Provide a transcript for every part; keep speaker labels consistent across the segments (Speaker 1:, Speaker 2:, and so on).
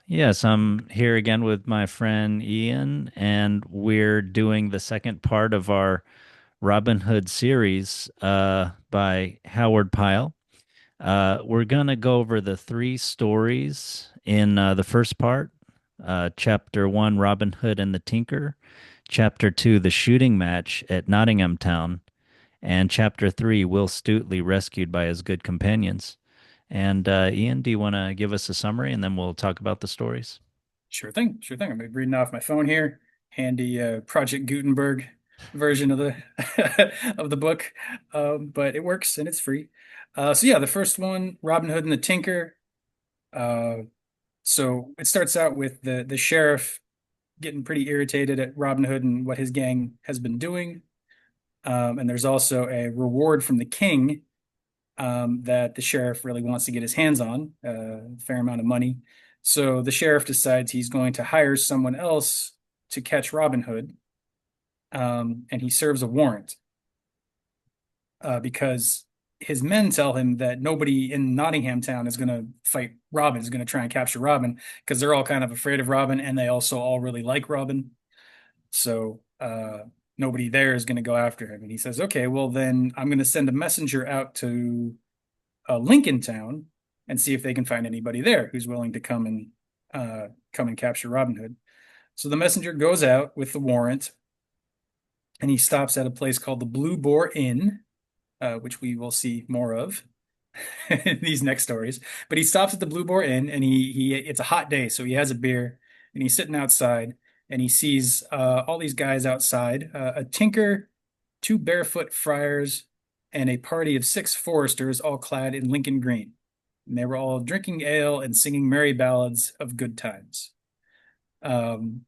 Speaker 1: Yes, I'm here again with my friend Ian, and we're doing the second part of our Robin Hood series by Howard Pyle. We're going to go over the three stories in the first part. Chapter 1, Robin Hood and the Tinker. Chapter 2, The Shooting Match at Nottingham Town. And Chapter 3, Will Stutely rescued by his good companions. And Ian, do you want to give us a summary and then we'll talk about the stories?
Speaker 2: Sure thing, sure thing. I'm reading off my phone here. Handy Project Gutenberg version of the of the book, but it works and it's free. So yeah, the first one, Robin Hood and the Tinker. Uh, so it starts out with the sheriff getting pretty irritated at Robin Hood and what his gang has been doing. And there's also a reward from the king that the sheriff really wants to get his hands on, a fair amount of money. So the sheriff decides he's going to hire someone else to catch Robin Hood, and he serves a warrant because his men tell him that nobody in Nottingham Town is going to fight Robin, is going to try and capture Robin because they're all kind of afraid of Robin and they also all really like Robin. So nobody there is going to go after him. And he says, okay, well, then I'm going to send a messenger out to Lincoln Town and see if they can find anybody there who's willing to come and capture Robin Hood. So the messenger goes out with the warrant, and he stops at a place called the Blue Boar Inn, which we will see more of in these next stories. But he stops at the Blue Boar Inn, and he it's a hot day, so he has a beer, and he's sitting outside, and he sees all these guys outside, a tinker, two barefoot friars, and a party of six foresters, all clad in Lincoln green. And they were all drinking ale and singing merry ballads of good times. Um,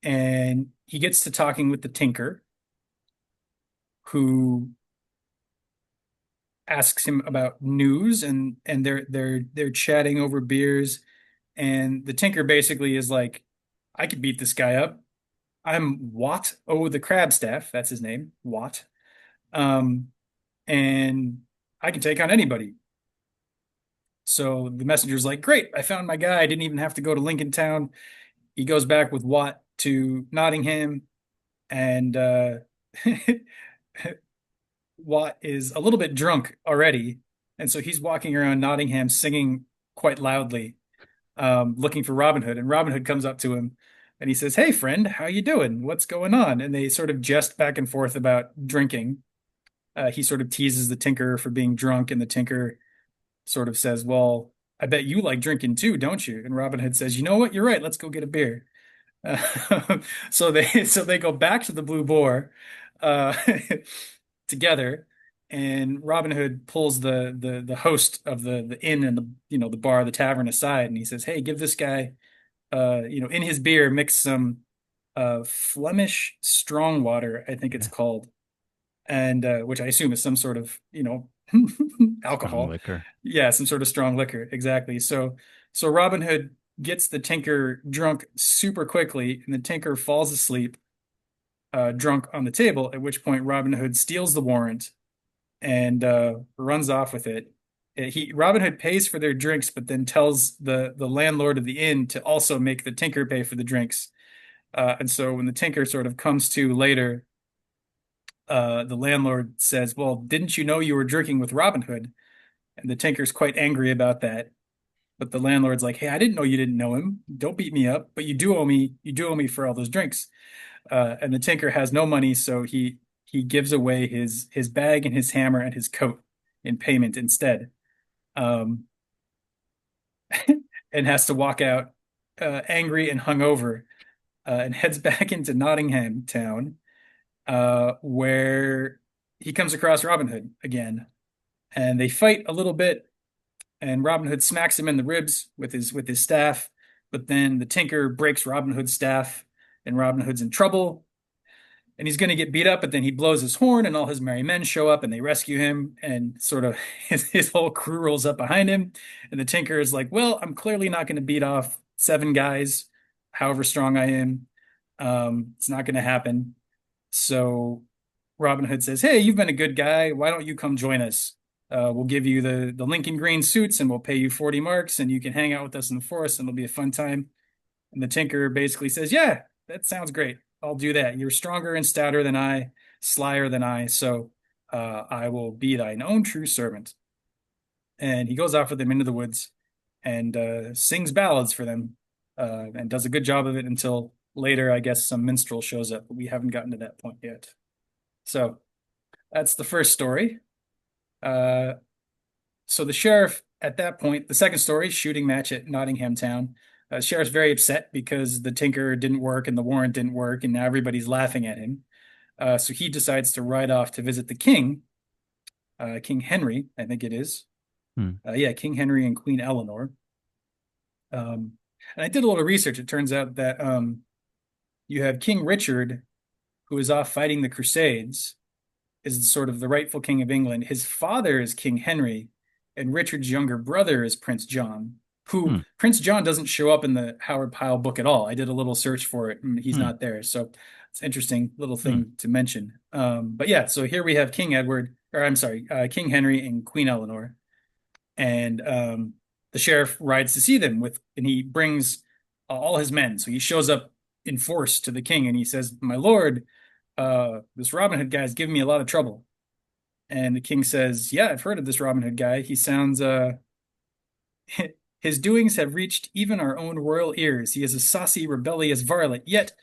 Speaker 2: and he gets to talking with the tinker, who asks him about news, and they're chatting over beers, and the tinker basically is like, I could beat this guy up. I'm Watt, oh the Crabstaff, that's his name, Watt. Um, and I can take on anybody. So the messenger's like, great, I found my guy. I didn't even have to go to Lincoln Town. He goes back with Watt to Nottingham, and Watt is a little bit drunk already, and so he's walking around Nottingham singing quite loudly, looking for Robin Hood. And Robin Hood comes up to him, and he says, "Hey, friend, how you doing? What's going on?" And they sort of jest back and forth about drinking. He sort of teases the tinker for being drunk, and the tinker sort of says, "Well, I bet you like drinking too, don't you?" And Robin Hood says, "You know what? You're right. Let's go get a beer." So they go back to the Blue Boar uh, together, and Robin Hood pulls the host of the inn and the bar, the tavern aside, and he says, "Hey, give this guy in his beer mix some Flemish strong water, I think it's called, and which I assume is some sort of
Speaker 1: Strong
Speaker 2: alcohol.
Speaker 1: liquor.
Speaker 2: Yeah, some sort of strong liquor, exactly. So Robin Hood gets the tinker drunk super quickly, and the tinker falls asleep drunk on the table, at which point Robin Hood steals the warrant and runs off with it. Robin Hood pays for their drinks, but then tells the landlord of the inn to also make the tinker pay for the drinks. And so when the tinker sort of comes to later, the landlord says, "Well, didn't you know you were drinking with Robin Hood?" And the tinker's quite angry about that. But the landlord's like, "Hey, I didn't know you didn't know him. Don't beat me up, but you do owe me. You do owe me for all those drinks." And the tinker has no money, so he gives away his bag and his hammer and his coat in payment instead, um, and has to walk out angry and hungover, and heads back into Nottingham Town, where he comes across Robin Hood again, and they fight a little bit, and Robin Hood smacks him in the ribs with his staff, but then the tinker breaks Robin Hood's staff, and Robin Hood's in trouble, and he's going to get beat up, but then he blows his horn, and all his merry men show up, and they rescue him, and sort of his whole crew rolls up behind him, and the tinker is like, "Well, I'm clearly not going to beat off seven guys, however strong I am. It's not going to happen." So Robin Hood says, "Hey, you've been a good guy. Why don't you come join us?" We'll give you the Lincoln green suits and we'll pay you 40 marks and you can hang out with us in the forest and it'll be a fun time. And the tinker basically says, yeah, that sounds great. I'll do that. You're stronger and stouter than I, slyer than I, so I will be thine own true servant. And he goes off with them into the woods and sings ballads for them and does a good job of it until later, I guess, some minstrel shows up, but we haven't gotten to that point yet. So that's the first story. Uh, so the sheriff at that point, the second story, shooting match at Nottingham Town. Sheriff's very upset because the tinker didn't work and the warrant didn't work, and now everybody's laughing at him. So he decides to ride off to visit the king, King Henry, I think it is.
Speaker 1: Hmm.
Speaker 2: Yeah, King Henry and Queen Eleanor. Um, and I did a little research. It turns out that you have King Richard, who is off fighting the Crusades, is sort of the rightful king of England. His father is King Henry, and Richard's younger brother is Prince John, who
Speaker 1: Hmm.
Speaker 2: Prince John doesn't show up in the Howard Pyle book at all. I did a little search for it, and he's
Speaker 1: Hmm.
Speaker 2: not there. So it's an interesting little
Speaker 1: Hmm.
Speaker 2: thing to mention. But yeah, so here we have King Edward, or I'm sorry, King Henry and Queen Eleanor, and the sheriff rides to see them and he brings all his men. So he shows up in force to the king, and he says, "My lord, this Robin Hood guy is giving me a lot of trouble." And the king says, "Yeah, I've heard of this Robin Hood guy. He sounds his doings have reached even our own royal ears. He is a saucy, rebellious varlet, yet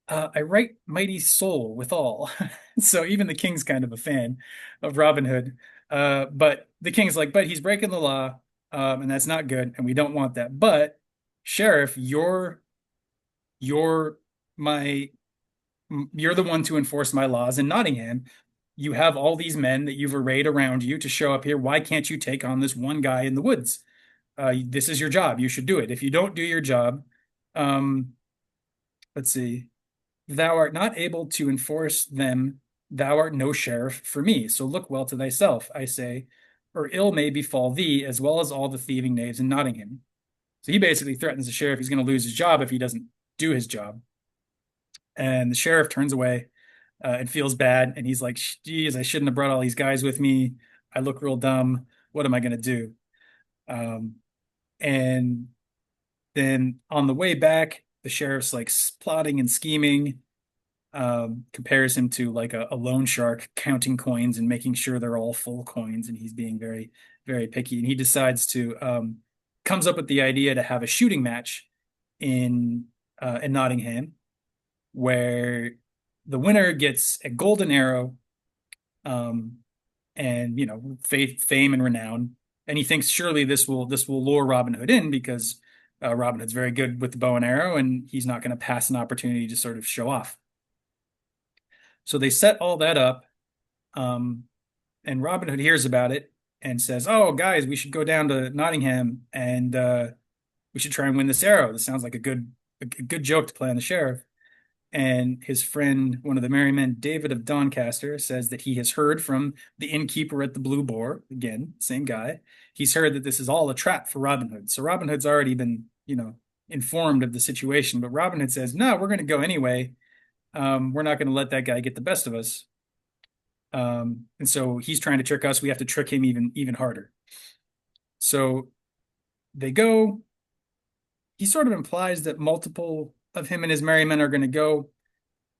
Speaker 2: I right mighty soul withal." So even the king's kind of a fan of Robin Hood. But the king's like, but he's breaking the law, and that's not good, and we don't want that. But sheriff, you're my you're the one to enforce my laws in Nottingham. You have all these men that you've arrayed around you to show up here. Why can't you take on this one guy in the woods? This is your job. You should do it. If you don't do your job, um, let's see. Thou art not able to enforce them. Thou art no sheriff for me. So look well to thyself, I say, or ill may befall thee as well as all the thieving knaves in Nottingham. So he basically threatens the sheriff he's going to lose his job if he doesn't do his job. And the sheriff turns away and feels bad. And he's like, geez, I shouldn't have brought all these guys with me. I look real dumb. What am I going to do? Um, and then on the way back, the sheriff's like plotting and scheming, compares him to like a loan shark counting coins and making sure they're all full coins. And he's being very, very picky. And he decides to, comes up with the idea to have a shooting match in Nottingham where the winner gets a golden arrow, um, and fame and renown. And he thinks surely this will lure Robin Hood in because Robin Hood's very good with the bow and arrow, and he's not going to pass an opportunity to sort of show off. So they set all that up, um, and Robin Hood hears about it and says, "Oh, guys, we should go down to Nottingham and we should try and win this arrow. This sounds like a good joke to play on the sheriff." And his friend, one of the merry men, David of Doncaster, says that he has heard from the innkeeper at the Blue Boar, again, same guy. He's heard that this is all a trap for Robin Hood. So Robin Hood's already been, informed of the situation. But Robin Hood says, "No, we're going to go anyway. We're not going to let that guy get the best of us." And so he's trying to trick us. We have to trick him even harder. So they go. He sort of implies that multiple of him and his merry men are going to go,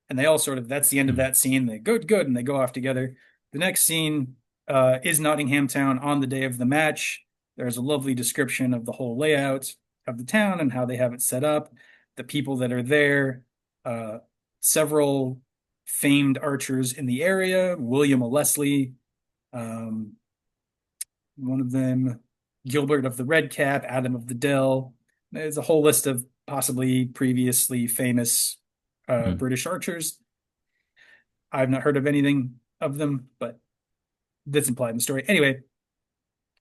Speaker 2: and they all sort of that's the end of
Speaker 1: Hmm.
Speaker 2: that scene. They go good and they go off together. The next scene is Nottingham Town on the day of the match. There's a lovely description of the whole layout of the town and how they have it set up, the people that are there, uh, several famed archers in the area, William of Leslie, um, one of them, Gilbert of the Red Cap, Adam of the Dell. There's a whole list of possibly previously famous
Speaker 1: Hmm.
Speaker 2: British archers. I've not heard of anything of them, but that's implied in the story. Anyway,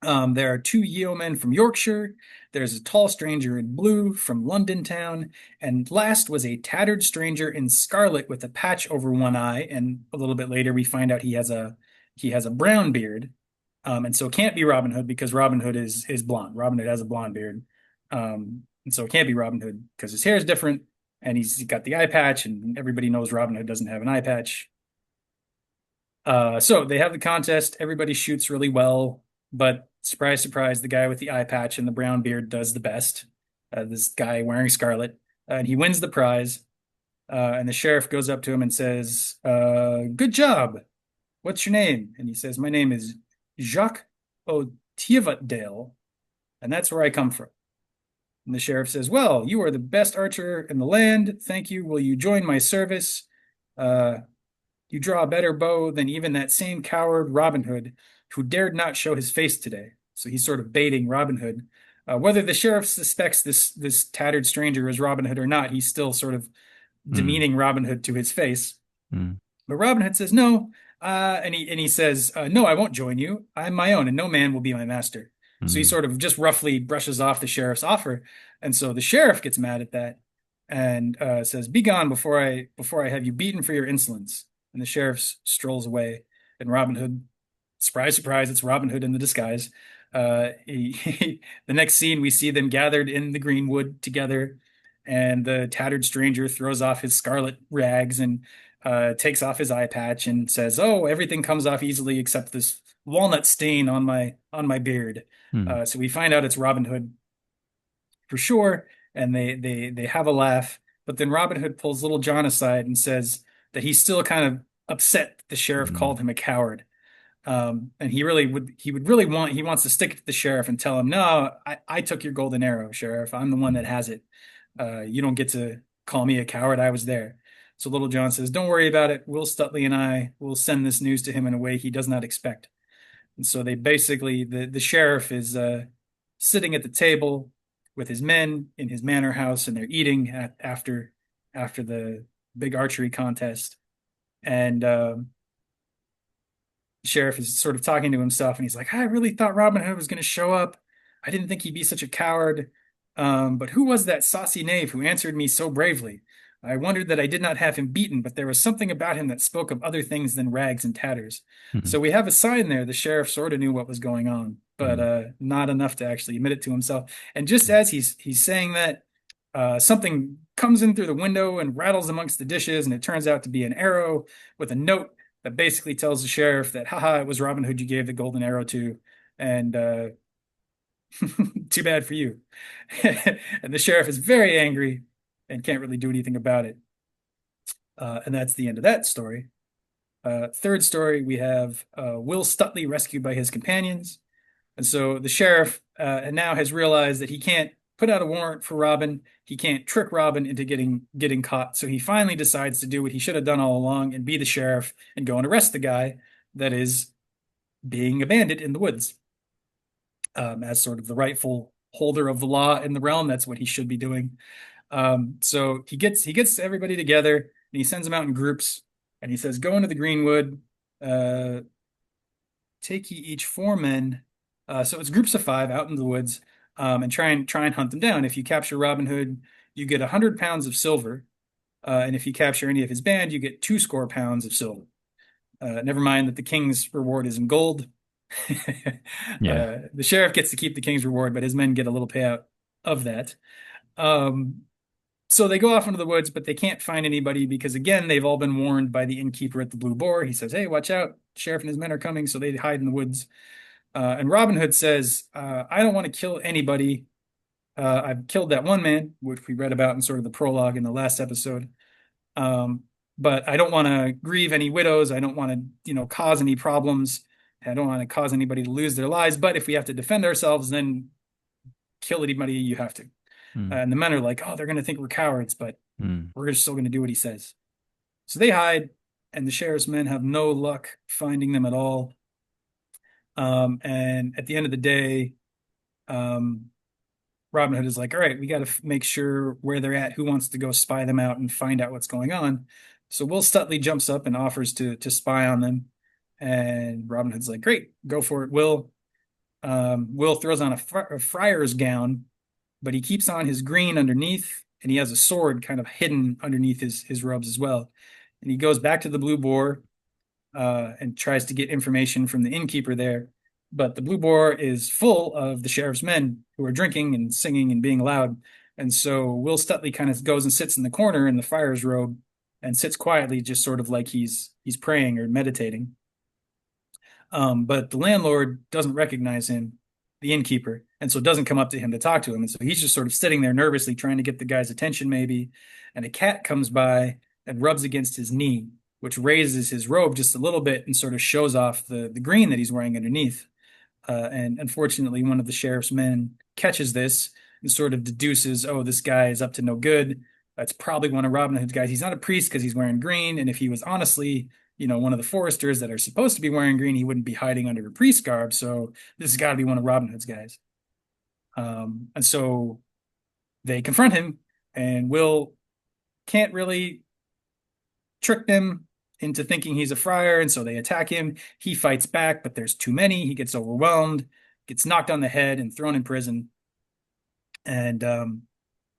Speaker 2: there are two yeomen from Yorkshire. There's a tall stranger in blue from London town. And last was a tattered stranger in scarlet with a patch over one eye. And a little bit later, we find out he has a brown beard. And so it can't be Robin Hood because Robin Hood is blonde. Robin Hood has a blonde beard. And so it can't be Robin Hood because his hair is different and he's got the eye patch, and everybody knows Robin Hood doesn't have an eye patch. So they have the contest. Everybody shoots really well. But surprise, surprise, the guy with the eye patch and the brown beard does the best. This guy wearing scarlet, and he wins the prize. And the sheriff goes up to him and says, "Good job. What's your name?" And he says, "My name is Jacques O'Tievotdale, and that's where I come from." And the sheriff says, "Well, you are the best archer in the land. Thank you. Will you join my service? Uh, you draw a better bow than even that same coward Robin Hood, who dared not show his face today." So he's sort of baiting Robin Hood. Whether the sheriff suspects this tattered stranger is Robin Hood or not, he's still sort of
Speaker 1: Mm.
Speaker 2: demeaning Robin Hood to his face.
Speaker 1: Mm.
Speaker 2: But Robin Hood says no, and he says, "No, I won't join you. I'm my own, and no man will be my master." So he
Speaker 1: Mm.
Speaker 2: sort of just roughly brushes off the sheriff's offer, and so the sheriff gets mad at that and says, "Be gone before I have you beaten for your insolence." And the sheriff strolls away, and Robin Hood, surprise, surprise, it's Robin Hood in the disguise. The next scene, we see them gathered in the greenwood together, and the tattered stranger throws off his scarlet rags and takes off his eye patch and says, "Oh, everything comes off easily except this walnut stain on my beard."
Speaker 1: Mm.
Speaker 2: So we find out it's Robin Hood for sure, and they have a laugh. But then Robin Hood pulls Little John aside and says that he's still kind of upset that the sheriff
Speaker 1: Mm.
Speaker 2: called him a coward. And he wants to stick it to the sheriff and tell him, "No, I took your golden arrow, sheriff. I'm the one that has it. You don't get to call me a coward. I was there." So Little John says, "Don't worry about it. Will Stutley and I will send this news to him in a way he does not expect." And so they basically, the sheriff is sitting at the table with his men in his manor house, and they're eating after the big archery contest. And sheriff is sort of talking to himself, and he's like, "I really thought Robin Hood was going to show up. I didn't think he'd be such a coward. But who was that saucy knave who answered me so bravely? I wondered that I did not have him beaten, but there was something about him that spoke of other things than rags and tatters."
Speaker 1: Mm.
Speaker 2: So we have a sign there. The sheriff sort of knew what was going on, but
Speaker 1: Mm.
Speaker 2: not enough to actually admit it to himself. And just as he's saying that, something comes in through the window and rattles amongst the dishes, and it turns out to be an arrow with a note that basically tells the sheriff that, "Haha, it was Robin Hood you gave the golden arrow to, and too bad for you." And the sheriff is very angry and can't really do anything about it. And that's the end of that story. Third story, we have Will Stutley rescued by his companions. And so the sheriff now has realized that he can't put out a warrant for Robin. He can't trick Robin into getting caught. So he finally decides to do what he should have done all along and be the sheriff and go and arrest the guy that is being a bandit in the woods. As sort of the rightful holder of the law in the realm, that's what he should be doing. So he gets everybody together and he sends them out in groups, and he says, "Go into the greenwood. Uh, Take ye each 4 men." So it's groups of 5 out in the woods, and try and hunt them down. If you capture Robin Hood, you get 100 pounds of silver, and if you capture any of his band, you get 2 score pounds of silver. Never mind that the king's reward is in gold.
Speaker 1: Yeah.
Speaker 2: The sheriff gets to keep the king's reward, but his men get a little payout of that. Um, so they go off into the woods, but they can't find anybody because, again, they've all been warned by the innkeeper at the Blue Boar. He says, "Hey, watch out. Sheriff and his men are coming." So they hide in the woods. And Robin Hood says, "I don't want to kill anybody. I've killed that one man," which we read about in sort of the prologue in the last episode. Um, but I don't want to grieve any widows. I don't want to, cause any problems. I don't want to cause anybody to lose their lives. But if we have to defend ourselves, then kill anybody you have to.
Speaker 1: Mm.
Speaker 2: And the men are like, "Oh, they're going to think we're cowards, but
Speaker 1: Mm.
Speaker 2: we're still going to do what he says." So they hide, and the sheriff's men have no luck finding them at all. And at the end of the day, um, Robin Hood is like, "All right, we got to make sure where they're at. Who wants to go spy them out and find out what's going on?" So Will Stutley jumps up and offers to spy on them. And Robin Hood's like, "Great, go for it, Will." Will throws on a friar's gown, but he keeps on his green underneath, and he has a sword kind of hidden underneath his robes as well. And he goes back to the Blue Boar and tries to get information from the innkeeper there. But the Blue Boar is full of the sheriff's men who are drinking and singing and being loud. And so Will Stutley kind of goes and sits in the corner in the friar's robe and sits quietly, just sort of like he's praying or meditating. But the landlord doesn't recognize him, the innkeeper, and so doesn't come up to him to talk to him. And so he's just sort of sitting there nervously trying to get the guy's attention, maybe. And a cat comes by and rubs against his knee, which raises his robe just a little bit and sort of shows off the green that he's wearing underneath. And unfortunately, one of the sheriff's men catches this and sort of deduces, oh, this guy is up to no good. That's probably one of Robin Hood's guys. He's not a priest because he's wearing green. And if he was honestly, one of the foresters that are supposed to be wearing green, he wouldn't be hiding under a priest garb. So this has got to be one of Robin Hood's guys. And so they confront him, and Will can't really trick them into thinking he's a friar, and so they attack him. He fights back, but there's too many. He gets overwhelmed, gets knocked on the head, and thrown in prison. And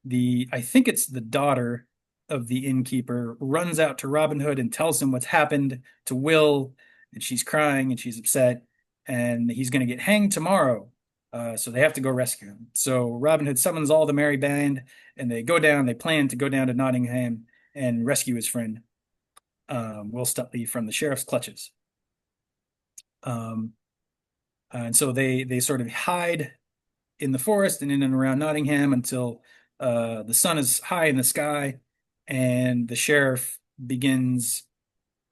Speaker 2: the I think it's the daughter of the innkeeper runs out to Robin Hood and tells him what's happened to Will, and she's crying and she's upset, and he's going to get hanged tomorrow. So they have to go rescue him. So Robin Hood summons all the merry band, and they go down. They plan to go down to Nottingham and rescue his friend, Will Stuteley, from the sheriff's clutches. Um, and so they sort of hide in the forest and in and around Nottingham until the sun is high in the sky, and the sheriff begins.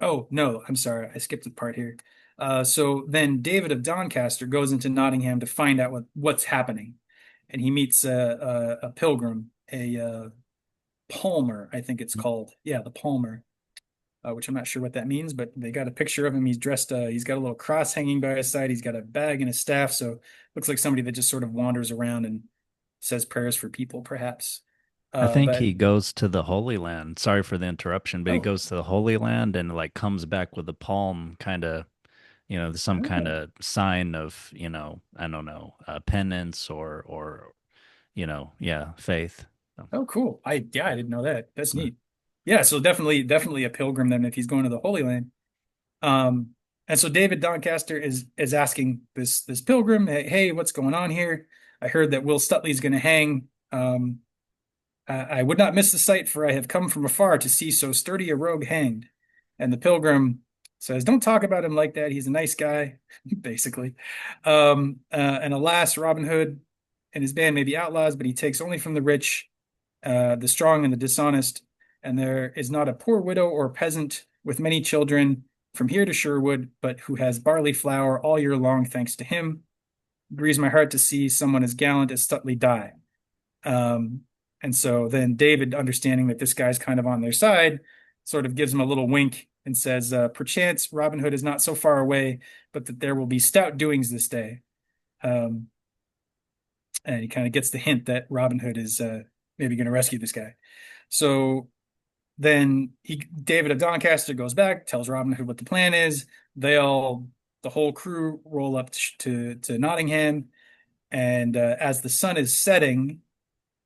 Speaker 2: Oh, no, I'm sorry, I skipped a part here. So then David of Doncaster goes into Nottingham to find out what's happening, and he meets a pilgrim, a palmer, I think it's called. Yeah, the palmer, which I'm not sure what that means, but they got a picture of him. He's dressed, he's got a little cross hanging by his side. He's got a bag and a staff. So looks like somebody that just sort of wanders around and says prayers for people, perhaps.
Speaker 1: I think
Speaker 2: But
Speaker 1: he goes to the Holy Land. Sorry for the interruption, but he
Speaker 2: oh,
Speaker 1: goes to the Holy Land and like comes back with a palm, kind of, some kind
Speaker 2: oh,
Speaker 1: of sign of, I don't know, penance yeah, faith. So,
Speaker 2: oh, cool. I didn't know that. That's
Speaker 1: uh,
Speaker 2: neat. Yeah, so definitely a pilgrim then if he's going to the Holy Land. Um, and so David Doncaster is asking this pilgrim, hey, what's going on here? I heard that Will Stuteley's going to hang. I would not miss the sight, for I have come from afar to see so sturdy a rogue hanged. And the pilgrim says, don't talk about him like that. He's a nice guy, basically. And alas, Robin Hood and his band may be outlaws, but he takes only from the rich, the strong, and the dishonest. And there is not a poor widow or peasant with many children from here to Sherwood, but who has barley flour all year long, thanks to him. It grieves my heart to see someone as gallant as Stuteley die. Um, and so then David, understanding that this guy's kind of on their side, sort of gives him a little wink and says, perchance Robin Hood is not so far away, but that there will be stout doings this day. Um, and he kind of gets the hint that Robin Hood is maybe going to rescue this guy. So then David of Doncaster goes back, tells Robin Hood what the plan is. The whole crew roll up to Nottingham, and as the sun is setting,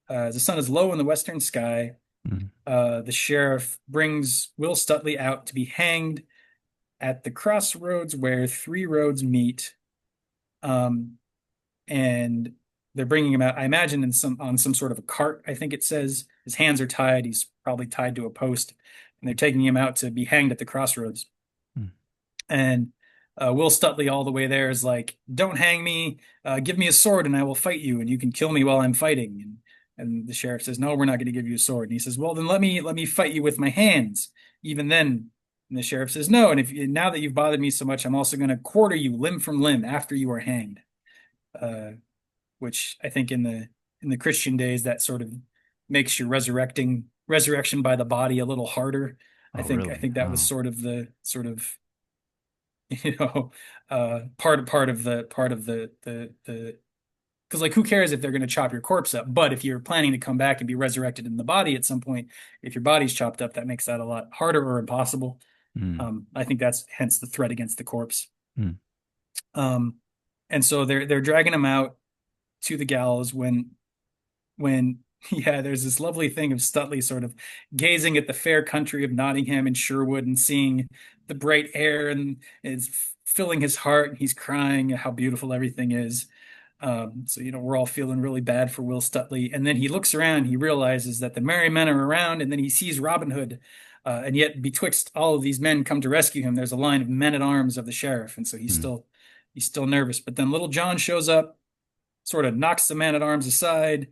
Speaker 2: the sun is low in the western sky.
Speaker 1: mhm.
Speaker 2: The sheriff brings Will Stuteley out to be hanged at the crossroads where three roads meet. Um, and they're bringing him out, I imagine, on some sort of a cart. I think it says his hands are tied. He's probably tied to a post, and they're taking him out to be hanged at the crossroads.
Speaker 1: Mm.
Speaker 2: And Will Stuteley, all the way there, is like, "Don't hang me. Give me a sword, and I will fight you, and you can kill me while I'm fighting." And the sheriff says, "No, we're not going to give you a sword." And he says, "Well, then let me fight you with my hands." Even then, and the sheriff says, "No. And if now that you've bothered me so much, I'm also going to quarter you limb from limb after you are hanged." Uh, which I think in the Christian days that sort of makes your resurrection by the body a little harder. I
Speaker 1: Oh,
Speaker 2: think I
Speaker 1: really?
Speaker 2: think that was
Speaker 1: Oh,
Speaker 2: sort of the sort of you know part of the because, like, who cares if they're going to chop your corpse up? But if you're planning to come back and be resurrected in the body at some point, if your body's chopped up, that makes that a lot harder or impossible.
Speaker 1: mm,
Speaker 2: I think that's hence the threat against the corpse.
Speaker 1: mm,
Speaker 2: Um, and so they're dragging him out to the gallows when yeah, there's this lovely thing of Stuteley sort of gazing at the fair country of Nottingham and Sherwood and seeing the bright air, and it's filling his heart, and he's crying at how beautiful everything is. So, we're all feeling really bad for Will Stutley. And then he looks around, he realizes that the merry men are around, and then he sees Robin Hood. And yet, betwixt all of these men come to rescue him, there's a line of men at arms of the sheriff, and so
Speaker 1: Hmm.
Speaker 2: he's still nervous. But then Little John shows up, sort of knocks the man at arms aside,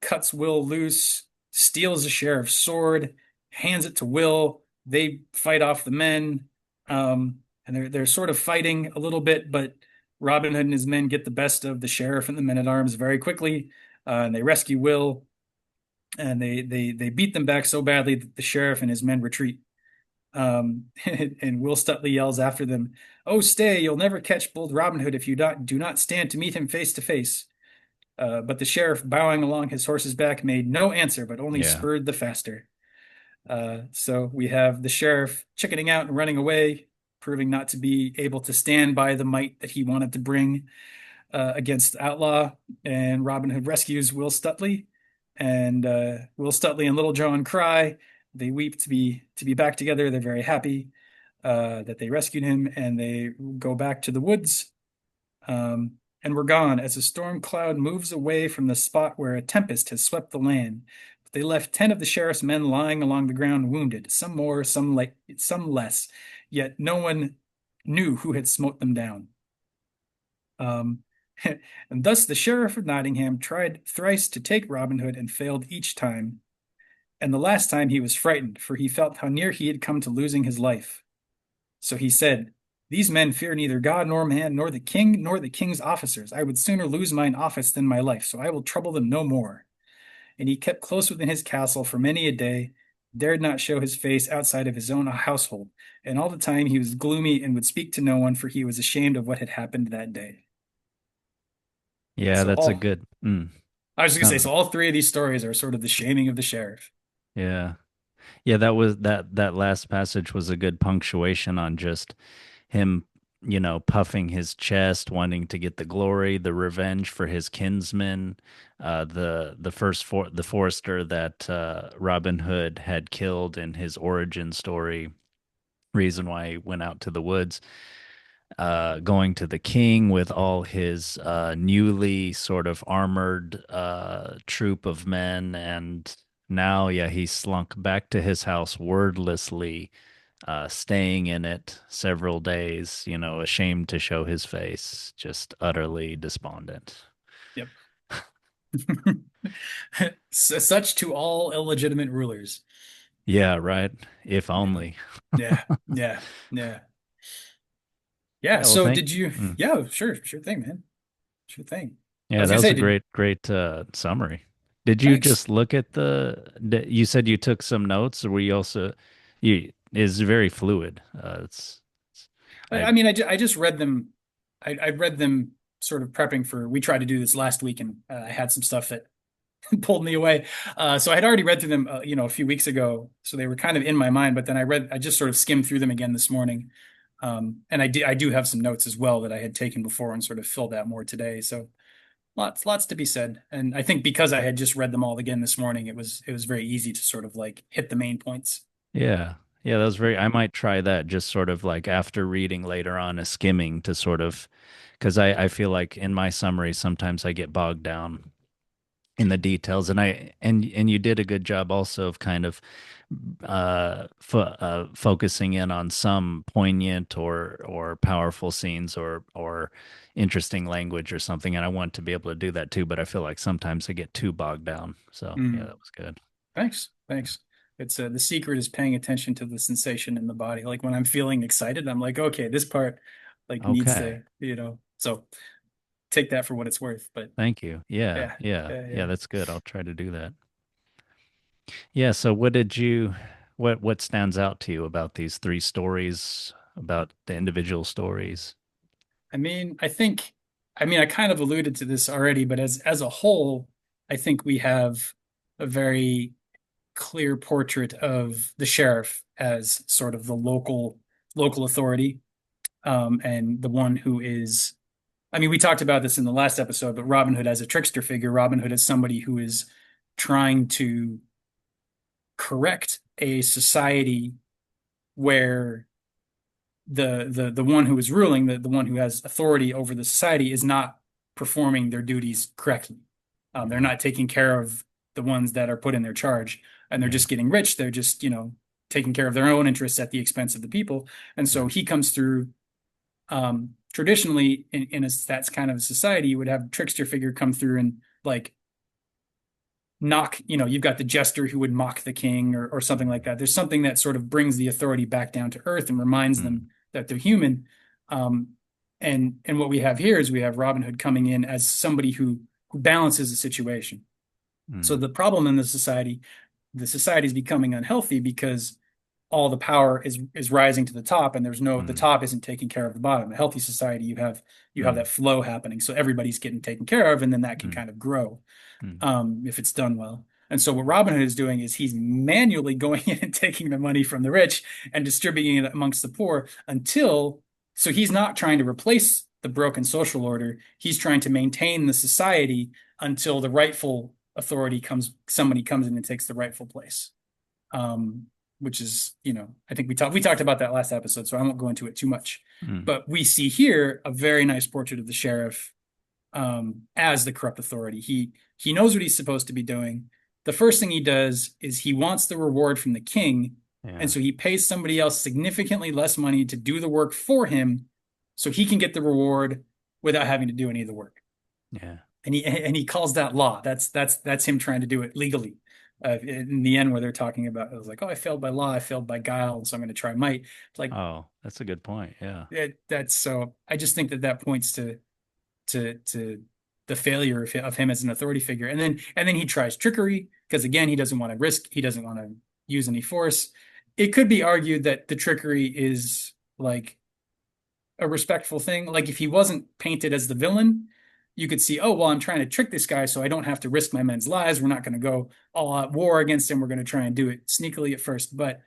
Speaker 2: cuts Will loose, steals the sheriff's sword, hands it to Will. They fight off the men, and they're sort of fighting a little bit, but Robin Hood and his men get the best of the sheriff and the men at arms very quickly, and they rescue Will, and they beat them back so badly that the sheriff and his men retreat. And Will Stutley yells after them, "Oh, stay! You'll never catch bold Robin Hood if you do not stand to meet him face to face." But the sheriff, bowing along his horse's back, made no answer, but only
Speaker 1: Yeah.
Speaker 2: spurred the faster. So we have the sheriff chickening out and running away, proving not to be able to stand by the might that he wanted to bring against Outlaw. And Robin Hood rescues Will Stutley, and Will Stutley and Little John cry. They weep to be back together. They're very happy that they rescued him, and they go back to the woods. And we're gone as a storm cloud moves away from the spot where a tempest has swept the land. But they left 10 of the sheriff's men lying along the ground wounded, some more, some less. Yet no one knew who had smote them down. Um, and thus the Sheriff of Nottingham tried thrice to take Robin Hood and failed each time. And the last time he was frightened, for he felt how near he had come to losing his life. So he said, "These men fear neither God nor man, nor the king, nor the king's officers. I would sooner lose mine office than my life, so I will trouble them no more." And he kept close within his castle for many a day, dared not show his face outside of his own household. And all the time he was gloomy and would speak to no one, for he was ashamed of what had happened that day.
Speaker 1: Yeah,
Speaker 2: So
Speaker 1: that's a
Speaker 2: all
Speaker 1: good.
Speaker 2: I was just gonna say,
Speaker 1: Sounds.
Speaker 2: so all three of these stories are sort of the shaming of the sheriff.
Speaker 1: Yeah. Yeah, that last passage was a good punctuation on just him, puffing his chest, wanting to get the glory, the revenge for his kinsmen, the forester that Robin Hood had killed in his origin story, reason why he went out to the woods, going to the king with all his newly sort of armored troop of men, and now, yeah, he slunk back to his house wordlessly, staying in it several days, ashamed to show his face, just utterly despondent.
Speaker 2: Yep. Such to all illegitimate rulers.
Speaker 1: Yeah, right. If
Speaker 2: Yeah.
Speaker 1: only.
Speaker 2: Yeah. Yeah. Yeah. Yeah.
Speaker 1: Yeah, well,
Speaker 2: So did you?
Speaker 1: mm.
Speaker 2: Yeah, sure thing, man. Sure thing. I
Speaker 1: Yeah,
Speaker 2: was
Speaker 1: that
Speaker 2: gonna
Speaker 1: was
Speaker 2: say,
Speaker 1: a
Speaker 2: did
Speaker 1: great summary. Did you
Speaker 2: thanks.
Speaker 1: just look at you said you took some notes, or were you also, you, is very fluid.
Speaker 2: I,
Speaker 1: I,
Speaker 2: I mean, I just read them. I read them sort of prepping for. We tried to do this last week, and I had some stuff that pulled me away. So I had already read through them, a few weeks ago, so they were kind of in my mind. But then I just sort of skimmed through them again this morning, and I do have some notes as well that I had taken before and sort of filled out more today. So lots to be said. And I think because I had just read them all again this morning, it was very easy to sort of like hit the main points.
Speaker 1: yeah, yeah, that was very, I might try that just sort of like after reading later on, a skimming to sort of, because I feel like in my summary, sometimes I get bogged down in the details, and you did a good job also of kind of focusing in on some poignant or powerful scenes or interesting language or something, and I want to be able to do that too, but I feel like sometimes I get too bogged down. So yeah,
Speaker 2: Mm,
Speaker 1: that was good.
Speaker 2: thanks. It's the secret is paying attention to the sensation in the body. Like when I'm feeling excited, I'm like, okay, this part like needs
Speaker 1: Okay,
Speaker 2: to, so take that for what it's worth. But
Speaker 1: thank you. Yeah,
Speaker 2: yeah,
Speaker 1: yeah,
Speaker 2: yeah,
Speaker 1: yeah,
Speaker 2: yeah.
Speaker 1: that's good. I'll try to do that. Yeah, so what stands out to you about these three stories, about the individual stories?
Speaker 2: I mean, I kind of alluded to this already, but as a whole, I think we have a very clear portrait of the sheriff as sort of the local authority, and the one who is. I mean, we talked about this in the last episode, but Robin Hood as a trickster figure, Robin Hood as somebody who is trying to correct a society where the one who is ruling, the one who has authority over the society is not performing their duties correctly. They're
Speaker 1: Mm.
Speaker 2: not taking care of the ones that are put in their charge, and they're
Speaker 1: Yeah.
Speaker 2: just getting rich. They're just, taking care of their own interests at the expense of the people. And so
Speaker 1: Mm.
Speaker 2: he comes through. Traditionally, in that's kind of a society, you would have a trickster figure come through and like knock, you've got the jester who would mock the king or something like that. There's something that sort of brings the authority back down to earth and reminds
Speaker 1: Mm.
Speaker 2: them that they're human. Um, and what we have here is we have Robin Hood coming in as somebody who balances the situation. So
Speaker 1: Mm.
Speaker 2: the problem in the society is becoming unhealthy because all the power is rising to the top, and the
Speaker 1: Mm.
Speaker 2: top isn't taking care of the bottom. A healthy society, you have
Speaker 1: Mm.
Speaker 2: that flow happening, so everybody's getting taken care of, and then that can
Speaker 1: Mm.
Speaker 2: kind of grow,
Speaker 1: Mm.
Speaker 2: if it's done well. And so what Robin Hood is doing is he's manually going in and taking the money from the rich and distributing it amongst the poor so he's not trying to replace the broken social order. He's trying to maintain the society until the rightful authority somebody comes in and takes the rightful place. Um, which is, I think we talked about that last episode, so I won't go into it too much.
Speaker 1: Mm.
Speaker 2: But we see here a very nice portrait of the sheriff as the corrupt authority. He knows what he's supposed to be doing. The first thing he does is he wants the reward from the king, and
Speaker 1: Yeah.
Speaker 2: so he pays somebody else significantly less money to do the work for him, so he can get the reward without having to do any of the work.
Speaker 1: Yeah.
Speaker 2: And he calls that law. That's him trying to do it legally. In the end, where they're talking about, it was like, oh, I failed by law, I failed by guile, and so I'm going to try might. It's like
Speaker 1: Oh, that's a good point. Yeah.
Speaker 2: that's so. I just think that points to the failure of him as an authority figure. And then he tries trickery because again, he doesn't want to risk, he doesn't want to use any force. It could be argued that the trickery is like a respectful thing. Like if he wasn't painted as the villain, you could see, oh, well, I'm trying to trick this guy so I don't have to risk my men's lives. We're not going to go all out war against him. We're going to try and do it sneakily at first. But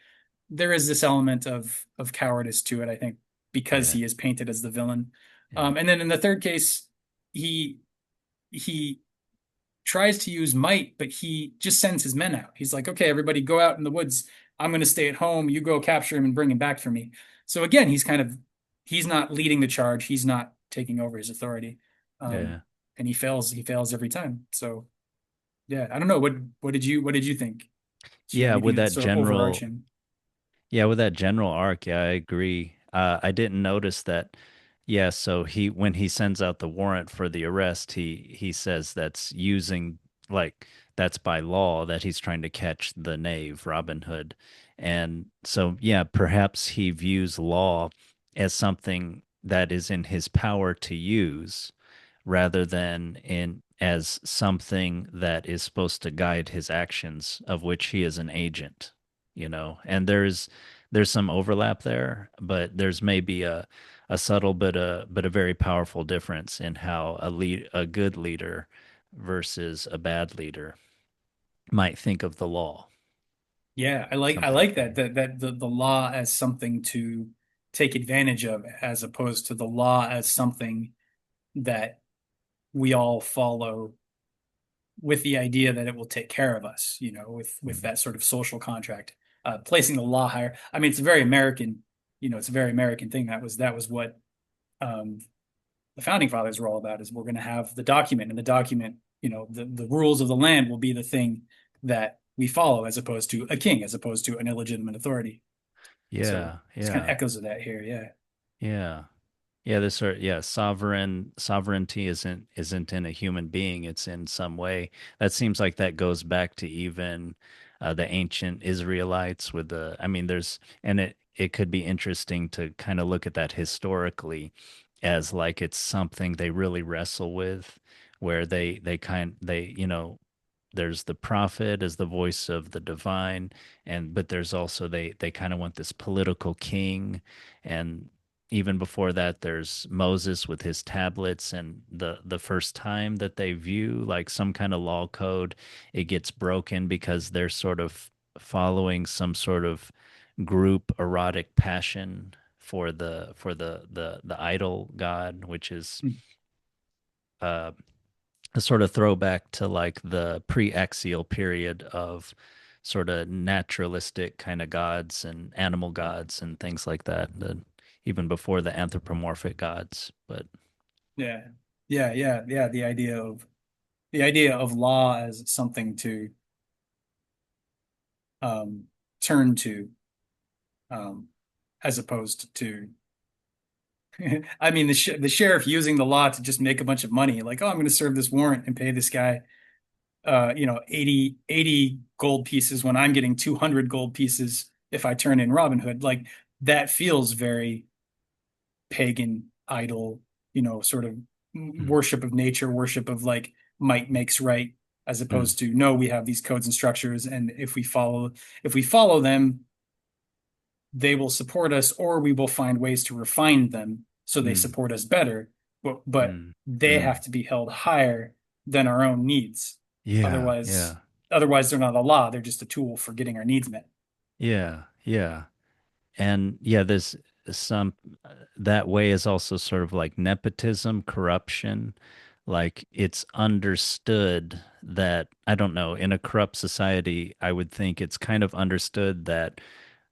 Speaker 2: there is this element of cowardice to it, I think, because
Speaker 1: Yeah.
Speaker 2: he is painted as the villain.
Speaker 1: Yeah.
Speaker 2: And then in the third case, he he tries to use might, but he just sends his men out. He's like, okay, everybody go out in the woods. I'm going to stay at home. You go capture him and bring him back for me. So again, he's not leading the charge. He's not taking over his authority. Um,
Speaker 1: Yeah.
Speaker 2: and he fails every time. So yeah, I don't know. What did you think? Is there
Speaker 1: Yeah,
Speaker 2: anything
Speaker 1: with
Speaker 2: that's
Speaker 1: that
Speaker 2: sort of
Speaker 1: general
Speaker 2: overarching?
Speaker 1: Yeah, with that general arc, yeah, I agree. I didn't notice that. Yeah, so when he sends out the warrant for the arrest, he says that's using like that's by law that he's trying to catch the knave, Robin Hood. And so yeah, perhaps he views law as something that is in his power to use rather than in as something that is supposed to guide his actions, of which he is an agent, and there's some overlap there, but there's maybe a subtle but a very powerful difference in how a good leader versus a bad leader might think of the law,
Speaker 2: Yeah, I
Speaker 1: something like
Speaker 2: like
Speaker 1: that.
Speaker 2: that the law as something to take advantage of, as opposed to the law as something that we all follow with the idea that it will take care of us, with
Speaker 1: Mm.
Speaker 2: that sort of social contract, placing the law higher. I mean, it's a very American, it's a very American thing. That was what um, the founding fathers were all about. Is we're going to have the document, and the document, the rules of the land will be the thing that we follow, as opposed to a king, as opposed to an illegitimate authority. So
Speaker 1: Yeah,
Speaker 2: it's kind of
Speaker 1: yeah,
Speaker 2: echoes of that here. Yeah.
Speaker 1: yeah. Yeah, sovereignty isn't in a human being, it's in some way. That seems like that goes back to even the ancient Israelites with I mean, and it could be interesting to kind of look at that historically as like it's something they really wrestle with, where there's the prophet as the voice of the divine, but there's also they kind of want this political king. And even before that, there's Moses with his tablets, and the first time that they view like some kind of law code, it gets broken because they're sort of following some sort of group erotic passion for the idol god, which is uh a sort of throwback to like the pre-axial period of sort of naturalistic kind of gods and animal gods and things like that, even before the anthropomorphic gods. But
Speaker 2: Yeah. yeah. The idea of law as something to um, turn to, um, as opposed to, I mean, the sheriff using the law to just make a bunch of money. Like, oh, I'm going to serve this warrant and pay this guy, 80 gold pieces when I'm getting 200 gold pieces if I turn in Robin Hood. Like that feels very pagan, idol, sort of
Speaker 1: Mm,
Speaker 2: worship of nature, worship of like might makes right, as
Speaker 1: mm,
Speaker 2: opposed to no, we have these codes and structures, and if we follow them, they will support us, or we will find ways to refine them so they
Speaker 1: mm,
Speaker 2: support us better. But
Speaker 1: mm,
Speaker 2: they have
Speaker 1: mm.
Speaker 2: to be held higher than our own needs.
Speaker 1: Yeah,
Speaker 2: Otherwise,
Speaker 1: yeah,
Speaker 2: otherwise they're not a law. They're just a tool for getting our needs met.
Speaker 1: yeah, yeah. And yeah, there's some that way is also sort of like nepotism, corruption. Like it's understood that, I don't know, in a corrupt society, I would think it's kind of understood that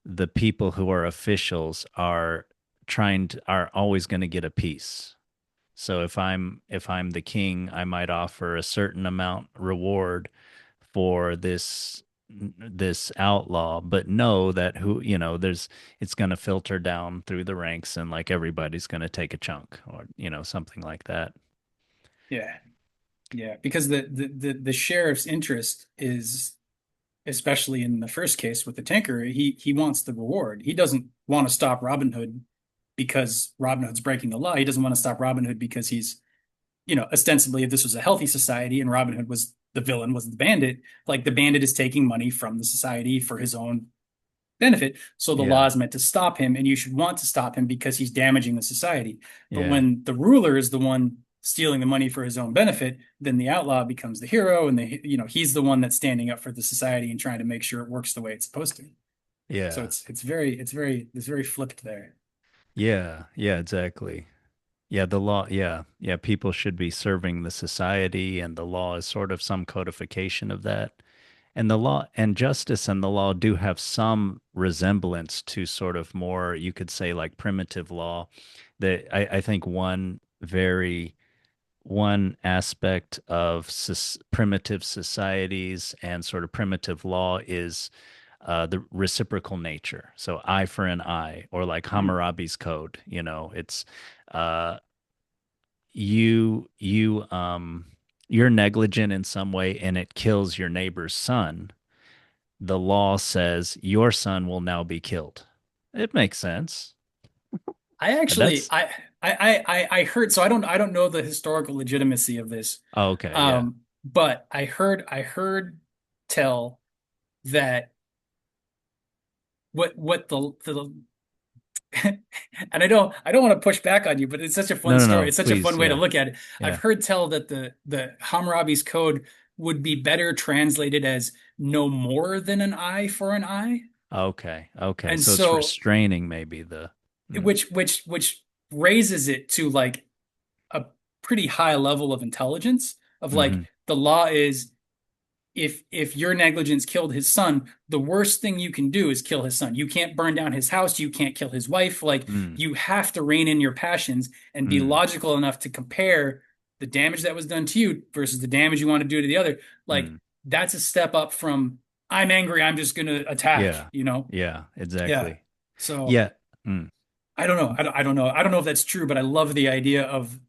Speaker 1: the people who are officials are always going to get a piece. So if I'm the king, I might offer a certain amount reward for this outlaw, but know that there's it's going to filter down through the ranks and like everybody's going to take a chunk or something like that.
Speaker 2: Yeah, yeah. Because the sheriff's interest is, especially in the first case with the tanker, he wants the reward. He doesn't want to stop Robin Hood because Robin Hood's breaking the law. He doesn't want to stop Robin Hood because he's, ostensibly, if this was a healthy society and Robin Hood was the villain, was the bandit, like the bandit is taking money from the society for his own benefit. So the law
Speaker 1: Yeah.
Speaker 2: is meant to stop him, and you should want to stop him because he's damaging the society. But
Speaker 1: Yeah.
Speaker 2: when the ruler is the one stealing the money for his own benefit, then the outlaw becomes the hero, and he's the one that's standing up for the society and trying to make sure it works the way it's supposed to. So
Speaker 1: Yeah.
Speaker 2: it's very flipped there.
Speaker 1: Yeah. Yeah, exactly. Yeah, the law, yeah. Yeah, people should be serving the society and the law is sort of some codification of that. And the law and justice and the law do have some resemblance to sort of more, you could say, like primitive law. I think one aspect of primitive societies and sort of primitive law is the reciprocal nature. So eye for an eye, or like
Speaker 2: Mhm.
Speaker 1: Hammurabi's code. It's uh, you're negligent in some way and it kills your neighbor's son. The law says your son will now be killed. It makes sense.
Speaker 2: I actually
Speaker 1: That's
Speaker 2: I heard, so I don't know the historical legitimacy of this.
Speaker 1: oh, okay, yeah.
Speaker 2: But I heard tell that what the and I don't want to push back on you, but it's such a
Speaker 1: No,
Speaker 2: fun
Speaker 1: no,
Speaker 2: story.
Speaker 1: no,
Speaker 2: It's such a
Speaker 1: please,
Speaker 2: fun way to
Speaker 1: yeah,
Speaker 2: look at it. I've
Speaker 1: yeah.
Speaker 2: heard tell that the Hammurabi's code would be better translated as no more than an eye for an eye.
Speaker 1: Okay, okay.
Speaker 2: And
Speaker 1: So it's
Speaker 2: so
Speaker 1: restraining maybe the. Mm,
Speaker 2: which raises it to like a pretty high level of intelligence of like
Speaker 1: mm-hmm,
Speaker 2: the law is, if your negligence killed his son, the worst thing you can do is kill his son. You can't burn down his house, you can't kill his wife. Like
Speaker 1: mm,
Speaker 2: you have to rein in your passions and be
Speaker 1: mm,
Speaker 2: logical enough to compare the damage that was done to you versus the damage you want to do to the other. Like
Speaker 1: mm.
Speaker 2: that's a step up from I'm angry, I'm just going to attack,
Speaker 1: Yeah,
Speaker 2: you know?
Speaker 1: yeah,
Speaker 2: Yeah.
Speaker 1: exactly.
Speaker 2: So
Speaker 1: Yeah. Mm.
Speaker 2: I don't know. I don't know. I don't know if that's true, but I love the idea of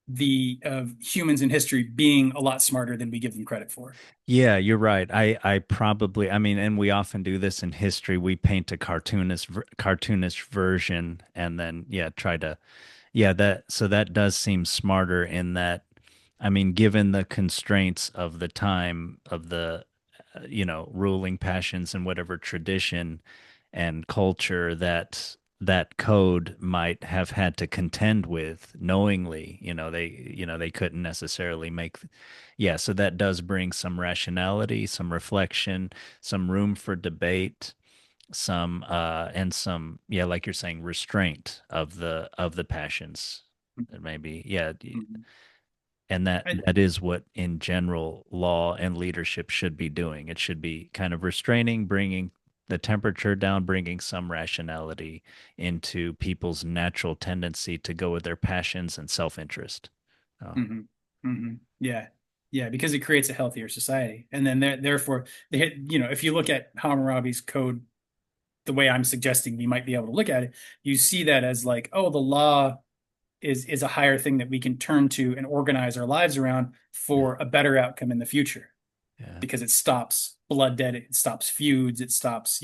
Speaker 2: the of humans in history being a lot smarter than we give them credit for.
Speaker 1: Yeah, you're right. I mean, and we often do this in history. We paint a cartoonish version and then yeah, try to yeah, that does seem smarter in that, I mean, given the constraints of the time of the ruling passions and whatever tradition and culture that code might have had to contend with knowingly, they couldn't necessarily make. Yeah, so that does bring some rationality, some reflection, some room for debate, some and some, yeah, like you're saying, restraint of the passions. Maybe, yeah,
Speaker 2: Mhm.
Speaker 1: and that
Speaker 2: I,
Speaker 1: that is what in general law and leadership should be doing. It should be kind of restraining, bringing the temperature down, bringing some rationality into people's natural tendency to go with their passions and self-interest. Oh,
Speaker 2: hmm Yeah. Yeah, because it creates a healthier society. And then therefore, if you look at Hammurabi's code the way I'm suggesting we might be able to look at it, you see that as like, oh, the law is a higher thing that we can turn to and organize our lives around
Speaker 1: yeah,
Speaker 2: for a better outcome in the future
Speaker 1: yeah,
Speaker 2: because it stops bloodshed, it stops feuds, it stops,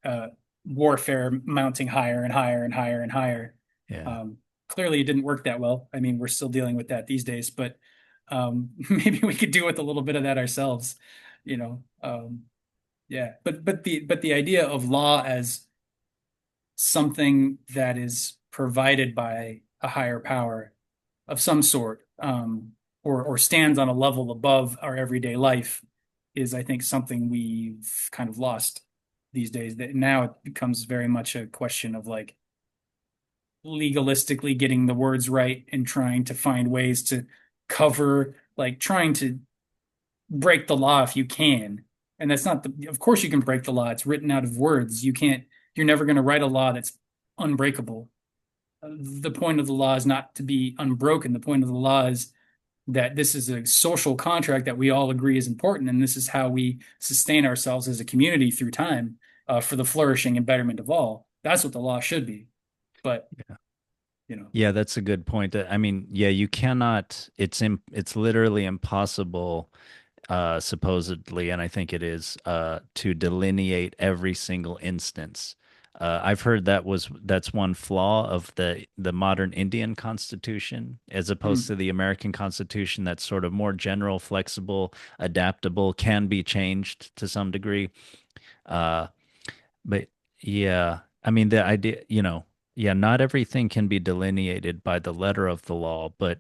Speaker 2: uh, warfare mounting higher and higher and higher and higher.
Speaker 1: yeah.
Speaker 2: Um, Clearly, it didn't work that well. I mean, we're still dealing with that these days, but maybe we could do with a little bit of that ourselves, you know. Yeah, but the idea of law as something that is provided by a higher power of some sort, or stands on a level above our everyday life, is I think something we've kind of lost these days. That now it becomes very much a question of like legalistically getting the words right and trying to find ways to cover, like trying to break the law if you can. And that's not of course you can break the law. It's written out of words. You're never going to write a law that's unbreakable. The point of the law is not to be unbroken. The point of the law is that this is a social contract that we all agree is important, and this is how we sustain ourselves as a community through time, for the flourishing and betterment of all. That's what the law should be. But,
Speaker 1: Yeah.
Speaker 2: you know,
Speaker 1: Yeah, that's a good point. I mean, yeah, you cannot, it's literally impossible, supposedly, and I think it is, to delineate every single instance. I've heard that's one flaw of the modern Indian Constitution, as opposed
Speaker 2: mm,
Speaker 1: to the American Constitution, that's sort of more general, flexible, adaptable, can be changed to some degree. Uh, but yeah, I mean, the idea, yeah, not everything can be delineated by the letter of the law, but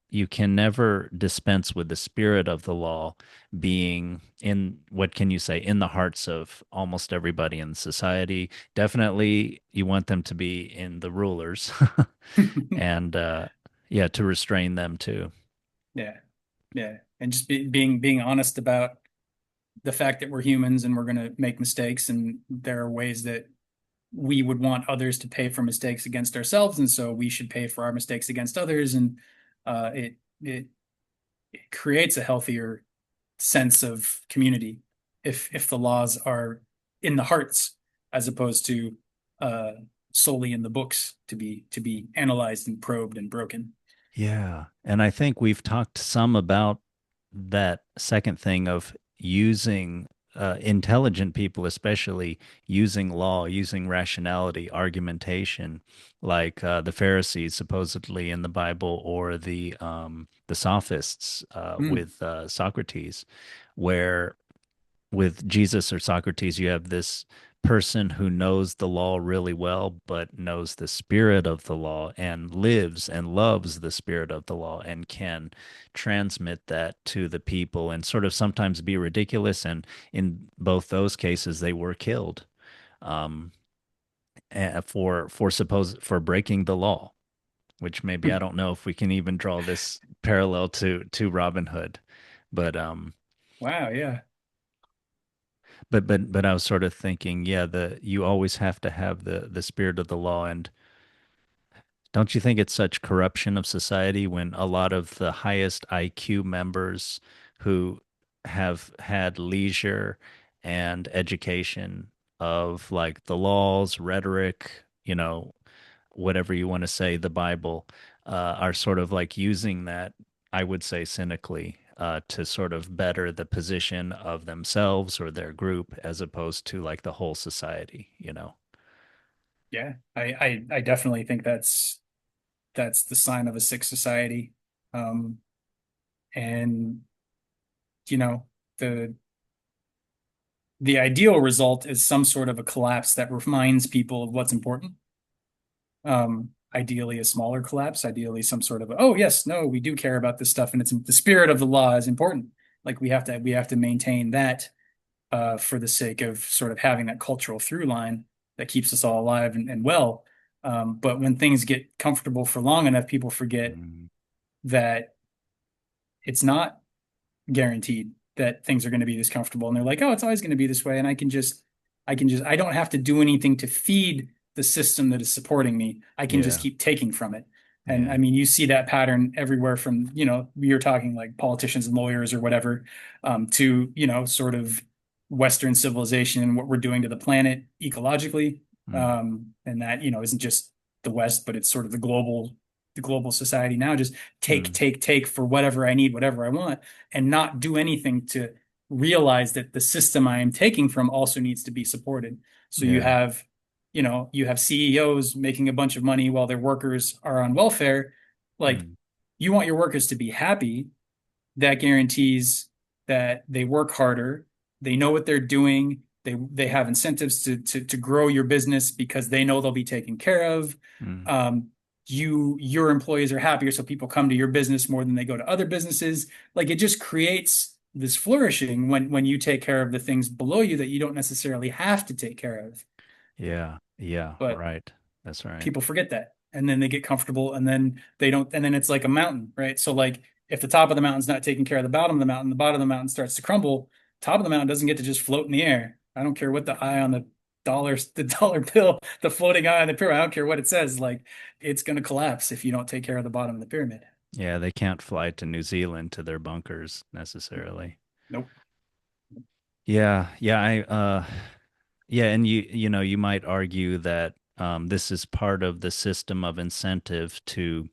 Speaker 1: you can never dispense with the spirit of the law being in, what can you say, in the hearts of almost everybody in society. Definitely, you want them to be in the rulers and, yeah, to restrain them too.
Speaker 2: yeah, yeah, and just being honest about the fact that we're humans and we're going to make mistakes, and there are ways that we would want others to pay for mistakes against ourselves, and so we should pay for our mistakes against others, and uh, it it it creates a healthier sense of community if the laws are in the hearts as opposed to uh, solely in the books to be analyzed and probed and broken.
Speaker 1: Yeah. And I think we've talked some about that second thing of using, intelligent people, especially using law, using rationality, argumentation, like, the Pharisees supposedly in the Bible, or the Sophists,
Speaker 2: Mm,
Speaker 1: with, Socrates, where with Jesus or Socrates, you have this person who knows the law really well, but knows the spirit of the law and lives and loves the spirit of the law and can transmit that to the people and sort of sometimes be ridiculous. And in both those cases, they were killed, um, for breaking the law. Which maybe I
Speaker 2: mm.
Speaker 1: don't know if we can even draw this parallel to Robin Hood, but
Speaker 2: Wow, yeah.
Speaker 1: but I was sort of thinking, yeah, the you always have to have the spirit of the law, and don't you think it's such corruption of society when a lot of the highest IQ members who have had leisure and education of like the laws, rhetoric, whatever you want to say, the Bible, are sort of like using that, I would say cynically, to sort of better the position of themselves or their group as opposed to like the whole society?
Speaker 2: Yeah, I definitely think that's the sign of a sick society. Um, and you know, the the ideal result is some sort of a collapse that reminds people of what's important. Ideally a smaller collapse, ideally some sort of, oh yes, no, we do care about this stuff, and it's the spirit of the law is important. Like we have to maintain that, for the sake of sort of having that cultural through line that keeps us all alive and well. But when things get comfortable for long enough, people forget
Speaker 1: Mm.
Speaker 2: that it's not guaranteed that things are going to be this comfortable. And they're like, oh, it's always going to be this way. And I don't have to do anything to feed the system that is supporting me. I can just
Speaker 1: Yeah.
Speaker 2: keep taking from it. And I
Speaker 1: Yeah.
Speaker 2: mean, you see that pattern everywhere from, you're talking like politicians and lawyers or whatever, to, sort of Western civilization and what we're doing to the planet ecologically.
Speaker 1: Mm.
Speaker 2: And that, isn't just the West, but it's sort of the global society now. Just take,
Speaker 1: Mm.
Speaker 2: take, take for whatever I need, whatever I want, and not do anything to realize that the system I am taking from also needs to be supported. So
Speaker 1: Yeah.
Speaker 2: you have CEOs making a bunch of money while their workers are on welfare. Like,
Speaker 1: Mm.
Speaker 2: you want your workers to be happy. That guarantees that they work harder, they know what they're doing, they have incentives to grow your business because they know they'll be taken care of.
Speaker 1: Mm.
Speaker 2: Um, your employees are happier, so people come to your business more than they go to other businesses. Like, it just creates this flourishing when you take care of the things below you that you don't necessarily have to take care of.
Speaker 1: Yeah. Yeah.
Speaker 2: But
Speaker 1: Right. That's right.
Speaker 2: people forget that, and then they get comfortable, and then they don't, and then it's like a mountain, right? So like, if the top of the mountain's not taking care of the bottom of the mountain, the bottom of the mountain starts to crumble. Top of the mountain doesn't get to just float in the air. I don't care what the eye on the dollar bill, the floating eye on the pyramid, I don't care what it says. Like, it's going to collapse if you don't take care of the bottom of the pyramid.
Speaker 1: Yeah, they can't fly to New Zealand to their bunkers necessarily.
Speaker 2: Nope.
Speaker 1: Yeah, yeah, yeah, and you might argue that this is part of the system of incentive to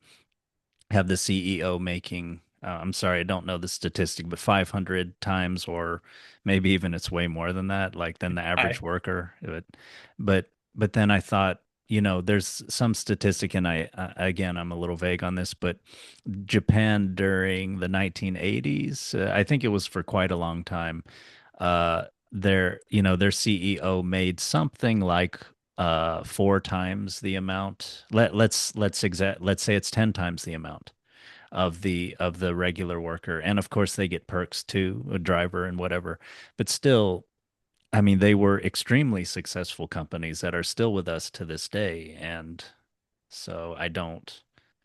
Speaker 1: have the CEO making, I'm sorry, I don't know the statistic, but 500 times, or maybe even it's way more than that, like than the average
Speaker 2: I
Speaker 1: worker. But then I thought, there's some statistic, and again, I'm a little vague on this, but Japan during the 1980s, I think it was for quite a long time, their CEO made something like four times the amount. Let's say it's 10 times the amount of the regular worker. And of course they get perks too, a driver and whatever. But still, I mean, they were extremely successful companies that are still with us to this day. And so I don't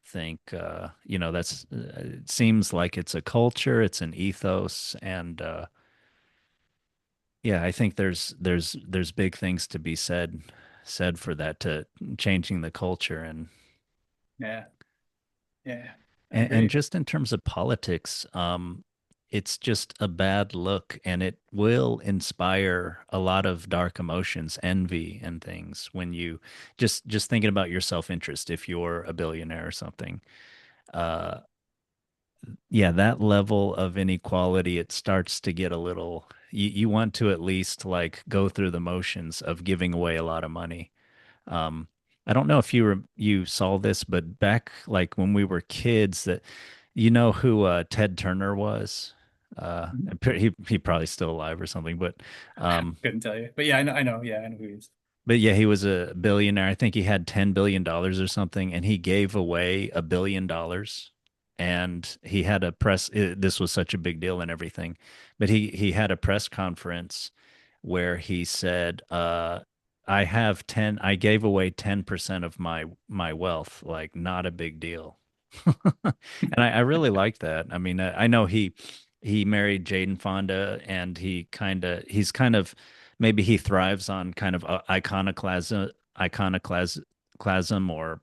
Speaker 1: think that's it seems like it's a culture, it's an ethos, and yeah, I think there's big things to be said for that, to changing the culture.
Speaker 2: Yeah, yeah, I
Speaker 1: And
Speaker 2: agree.
Speaker 1: just in terms of politics, it's just a bad look, and it will inspire a lot of dark emotions, envy and things when you just thinking about your self-interest if you're a billionaire or something. Uh, yeah, that level of inequality, it starts to get a little, you want to at least like go through the motions of giving away a lot of money. Um, I don't know if you saw this, but back like when we were kids, that who Ted Turner was. He probably still alive or something, um,
Speaker 2: Couldn't tell you, but yeah, I know, yeah, I know who he is.
Speaker 1: but yeah, he was a billionaire. I think he had $10 billion or something, and he gave away $1 billion. And he had a this was such a big deal and everything, but he had a press conference where he said, I gave away 10% of my wealth, like not a big deal. And I really like that. I mean, I know he married Jaden Fonda, and he's kind of, maybe he thrives on kind of iconoclasm, or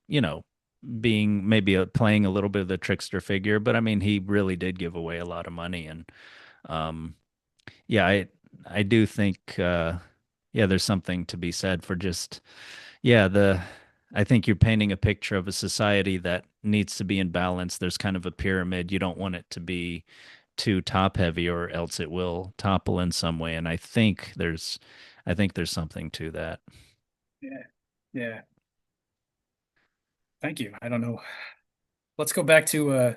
Speaker 1: being maybe playing a little bit of the trickster figure. But I mean, he really did give away a lot of money, and um, yeah, I do think yeah, there's something to be said for just, yeah, the I think you're painting a picture of a society that needs to be in balance. There's kind of a pyramid. You don't want it to be too top heavy, or else it will topple in some way. And I think there's something to that.
Speaker 2: Yeah, yeah. Thank you. I don't know. Let's go back to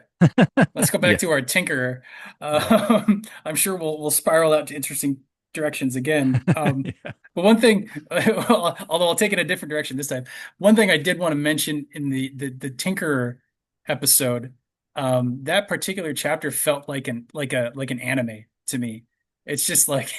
Speaker 2: let's go back
Speaker 1: Yeah.
Speaker 2: to our tinkerer.
Speaker 1: Yeah.
Speaker 2: I'm sure we'll spiral out to interesting directions again.
Speaker 1: Yeah.
Speaker 2: But one thing, although I'll take it a different direction this time. One thing I did want to mention in the tinkerer episode, that particular chapter felt like an anime to me. It's just like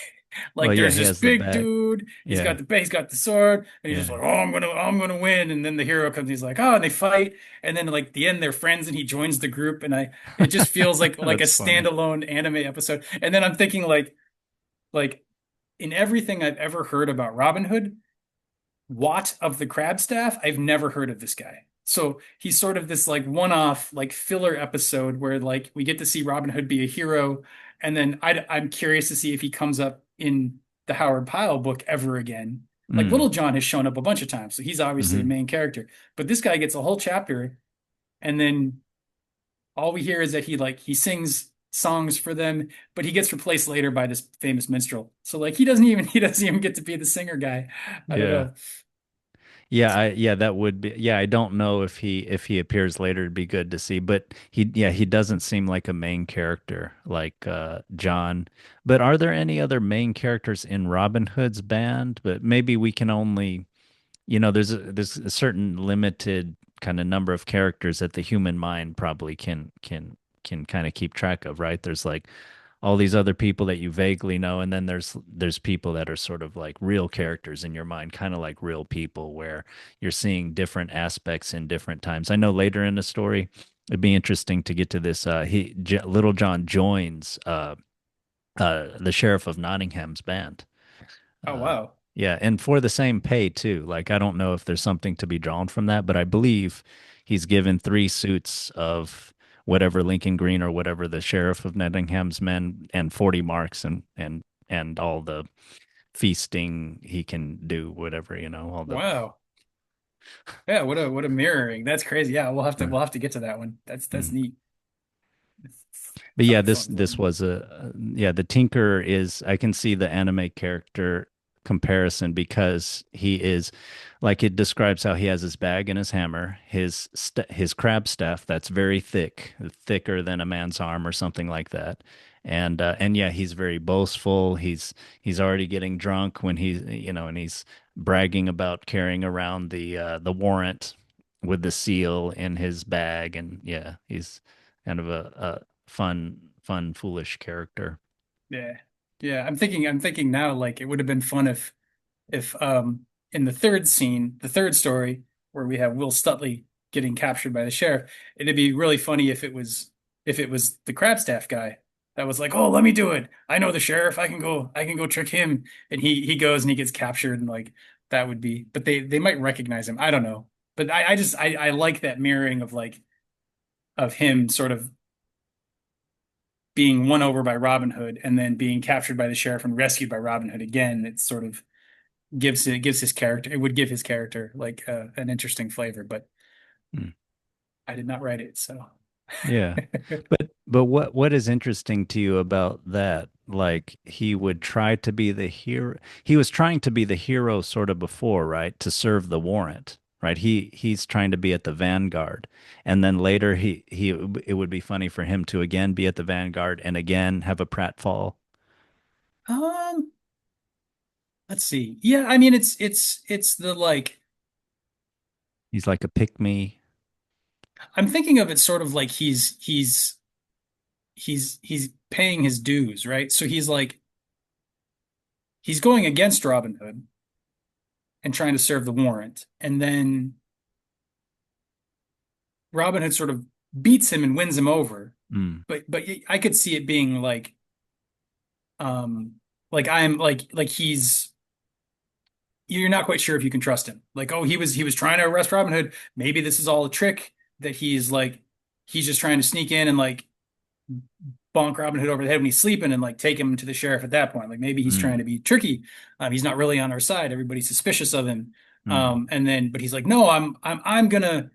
Speaker 1: Well,
Speaker 2: like
Speaker 1: yeah,
Speaker 2: there's
Speaker 1: he
Speaker 2: this
Speaker 1: has the
Speaker 2: big
Speaker 1: bag.
Speaker 2: dude.
Speaker 1: Yeah.
Speaker 2: He's got the sword, and he's just
Speaker 1: Yeah.
Speaker 2: like, oh, I'm gonna win. And then the hero comes, he's like, oh, and they fight, and then like the end, they're friends, and he joins the group, and it just feels like a
Speaker 1: That's funny.
Speaker 2: standalone anime episode. And then I'm thinking like in everything I've ever heard about Robin Hood, Watt of the Crab Staff, I've never heard of this guy. So he's sort of this like one-off like filler episode where like we get to see Robin Hood be a hero, and then I'm curious to see if he comes up in the Howard Pyle book ever again. Like
Speaker 1: Mm.
Speaker 2: Little John has shown up a bunch of times, so he's obviously a
Speaker 1: Hmm.
Speaker 2: main character. But this guy gets a whole chapter, and then all we hear is that he sings songs for them, but he gets replaced later by this famous minstrel. So like he doesn't even get to be the singer guy. I don't
Speaker 1: Yeah.
Speaker 2: know.
Speaker 1: Yeah, that would be, yeah, I don't know if he appears later, it'd be good to see, but he doesn't seem like a main character like John. But are there any other main characters in Robin Hood's band? But maybe we can only, there's a certain limited kind of number of characters that the human mind probably can kind of keep track of, right? There's like all these other people that you vaguely know, and then there's people that are sort of like real characters in your mind, kind of like real people, where you're seeing different aspects in different times. I know later in the story, it'd be interesting to get to this. Little John joins the Sheriff of Nottingham's band.
Speaker 2: Oh
Speaker 1: Uh,
Speaker 2: wow.
Speaker 1: yeah, and for the same pay too. Like I don't know if there's something to be drawn from that, but I believe he's given 3 suits of whatever Lincoln Green or whatever the Sheriff of Nottingham's men and 40 marks and all the feasting he can do, whatever, all the
Speaker 2: Wow. Yeah, what a mirroring. That's crazy. Yeah,
Speaker 1: uh,
Speaker 2: we'll have to get to that one. That's
Speaker 1: mm.
Speaker 2: neat.
Speaker 1: But
Speaker 2: Sounds
Speaker 1: yeah,
Speaker 2: like
Speaker 1: this
Speaker 2: fun.
Speaker 1: this was yeah, the Tinker is, I can see the anime character comparison because he is, like, it describes how he has his bag and his hammer, his crab staff that's very thick, thicker than a man's arm or something like that. And yeah, he's very boastful. He's already getting drunk when and he's bragging about carrying around the warrant with the seal in his bag, and yeah, he's kind of a fun, foolish character.
Speaker 2: Yeah. Yeah, I'm thinking now like it would have been fun if in the third scene, the third story where we have Will Stutley getting captured by the sheriff, it'd be really funny if it was the Crabstaff guy that was like, "Oh, let me do it. I know the sheriff. I can go trick him." And he goes and he gets captured and like that would be, but they might recognize him. I don't know. But I like that mirroring of like of him sort of being won over by Robin Hood and then being captured by the sheriff and rescued by Robin Hood again. It sort of gives his character, it would give his character like an interesting flavor, but
Speaker 1: Hmm.
Speaker 2: I did not write it, so
Speaker 1: Yeah. But what is interesting to you about that? Like he would try to be the hero. He was trying to be the hero sort of before, right? To serve the warrant, right? He's trying to be at the vanguard. And then later it would be funny for him to again be at the vanguard and again have a pratfall.
Speaker 2: um let's see. Yeah, I mean it's the like
Speaker 1: He's like a pick me.
Speaker 2: I'm thinking of it sort of like he's paying his dues, right? So he's like he's going against Robin Hood and trying to serve the warrant, and then Robin Hood sort of beats him and wins him over.
Speaker 1: Mm,
Speaker 2: But I could see it being like I'm like he's you're not quite sure if you can trust him. Like, oh, he was trying to arrest Robin Hood. Maybe this is all a trick that he's just trying to sneak in and like bonk Robin Hood over the head when he's sleeping and like take him to the sheriff at that point. Like maybe he's trying
Speaker 1: mm,
Speaker 2: to be tricky. He's not really on our side. Everybody's suspicious of him.
Speaker 1: mm,
Speaker 2: And then but he's like, no, I'm gonna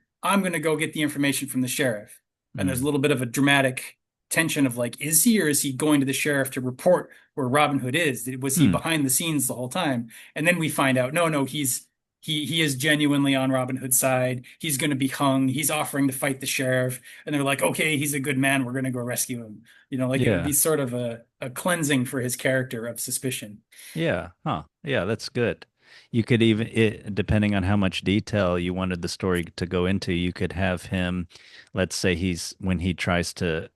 Speaker 2: go get the information from the sheriff. And there's a
Speaker 1: mm,
Speaker 2: little bit of a dramatic tension of like, is he or is he going to the sheriff to report where Robin Hood is? Was he
Speaker 1: mm,
Speaker 2: behind the scenes the whole time? And then we find out, no, he is genuinely on Robin Hood's side. He's going to be hung. He's offering to fight the sheriff. And they're like, okay, he's a good man. We're going to go rescue him. You know, like it would
Speaker 1: yeah.
Speaker 2: be sort of a cleansing for his character of suspicion.
Speaker 1: Yeah. Huh. Yeah, that's good. You could even, depending on how much detail you wanted the story to go into, you could have him, let's say when he tries to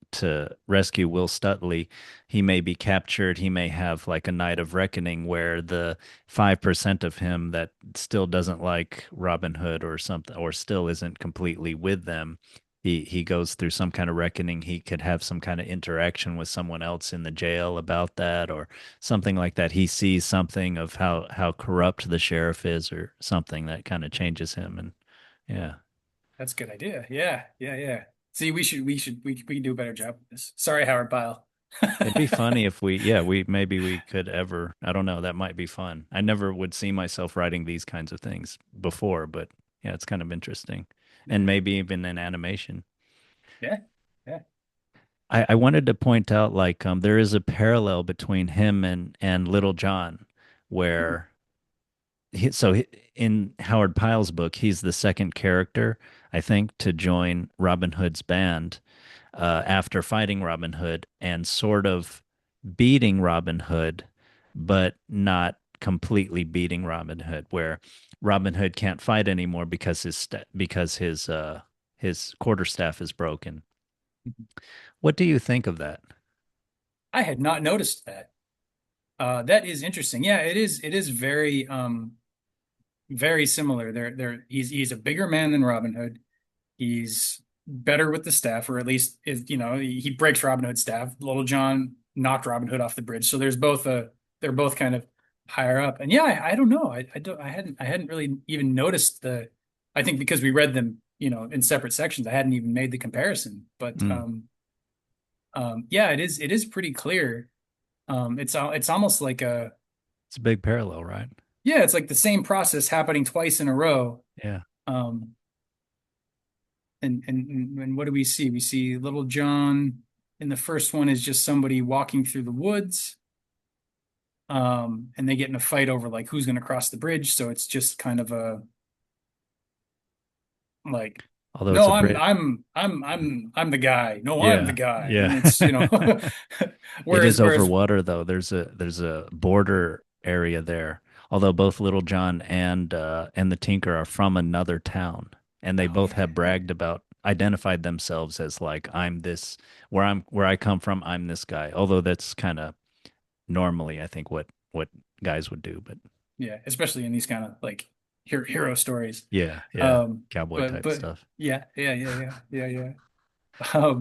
Speaker 1: to rescue Will Stutley, he may be captured. He may have like a night of reckoning where the 5% of him that still doesn't like Robin Hood or something, or still isn't completely with them, he goes through some kind of reckoning. He could have some kind of interaction with someone else in the jail about that, or something like that. He sees something of how corrupt the sheriff is, or something that kind of changes him, and Yeah.
Speaker 2: That's a good idea. Yeah, yeah, yeah. See, we can do a better job with this. Sorry, Howard Pyle.
Speaker 1: It'd be funny if we, yeah, we maybe we could ever, I don't know, that might be fun. I never would see myself writing these kinds of things before, but yeah, it's kind of interesting. And
Speaker 2: Yeah,
Speaker 1: maybe even in animation.
Speaker 2: yeah, yeah.
Speaker 1: I wanted to point out like there is a parallel between him and Little John,
Speaker 2: Hmm.
Speaker 1: where in Howard Pyle's book, he's the second character, I think, to join Robin Hood's band after fighting Robin Hood and sort of beating Robin Hood, but not completely beating Robin Hood, where Robin Hood can't fight anymore because his quarterstaff is broken. What do you think of that?
Speaker 2: I had not noticed that. That is interesting. Yeah, it is. It is very, very similar. He's a bigger man than Robin Hood. He's better with the staff, or at least is, he breaks Robin Hood's staff. Little John knocked Robin Hood off the bridge, so they're both kind of higher up. And yeah, I don't know. I hadn't really even noticed the. I think because we read them, in separate sections, I hadn't even made the comparison. But
Speaker 1: Mm,
Speaker 2: yeah, it is pretty clear. It's almost like a
Speaker 1: it's a big parallel, right?
Speaker 2: yeah, it's like the same process happening twice in a row.
Speaker 1: Yeah.
Speaker 2: Um, and what do we see? We see Little John in the first one is just somebody walking through the woods. And they get in a fight over like who's going to cross the bridge. So it's just kind of a like,
Speaker 1: Although it's
Speaker 2: no,
Speaker 1: a Brit.
Speaker 2: I'm the guy. No, I'm the
Speaker 1: Yeah.
Speaker 2: guy. And
Speaker 1: Yeah.
Speaker 2: it's,
Speaker 1: It is over
Speaker 2: whereas
Speaker 1: water though. There's a border area there. Although both Little John and the Tinker are from another town, and they
Speaker 2: oh
Speaker 1: both
Speaker 2: yeah,
Speaker 1: have
Speaker 2: yeah,
Speaker 1: bragged about identified themselves as like I'm this where I come from, I'm this guy. Although that's kind of normally I think what guys would do, but
Speaker 2: yeah, especially in these kind of like hero stories.
Speaker 1: yeah, yeah,
Speaker 2: Um,
Speaker 1: cowboy type
Speaker 2: but
Speaker 1: stuff.
Speaker 2: yeah, yeah, yeah, yeah, yeah, yeah.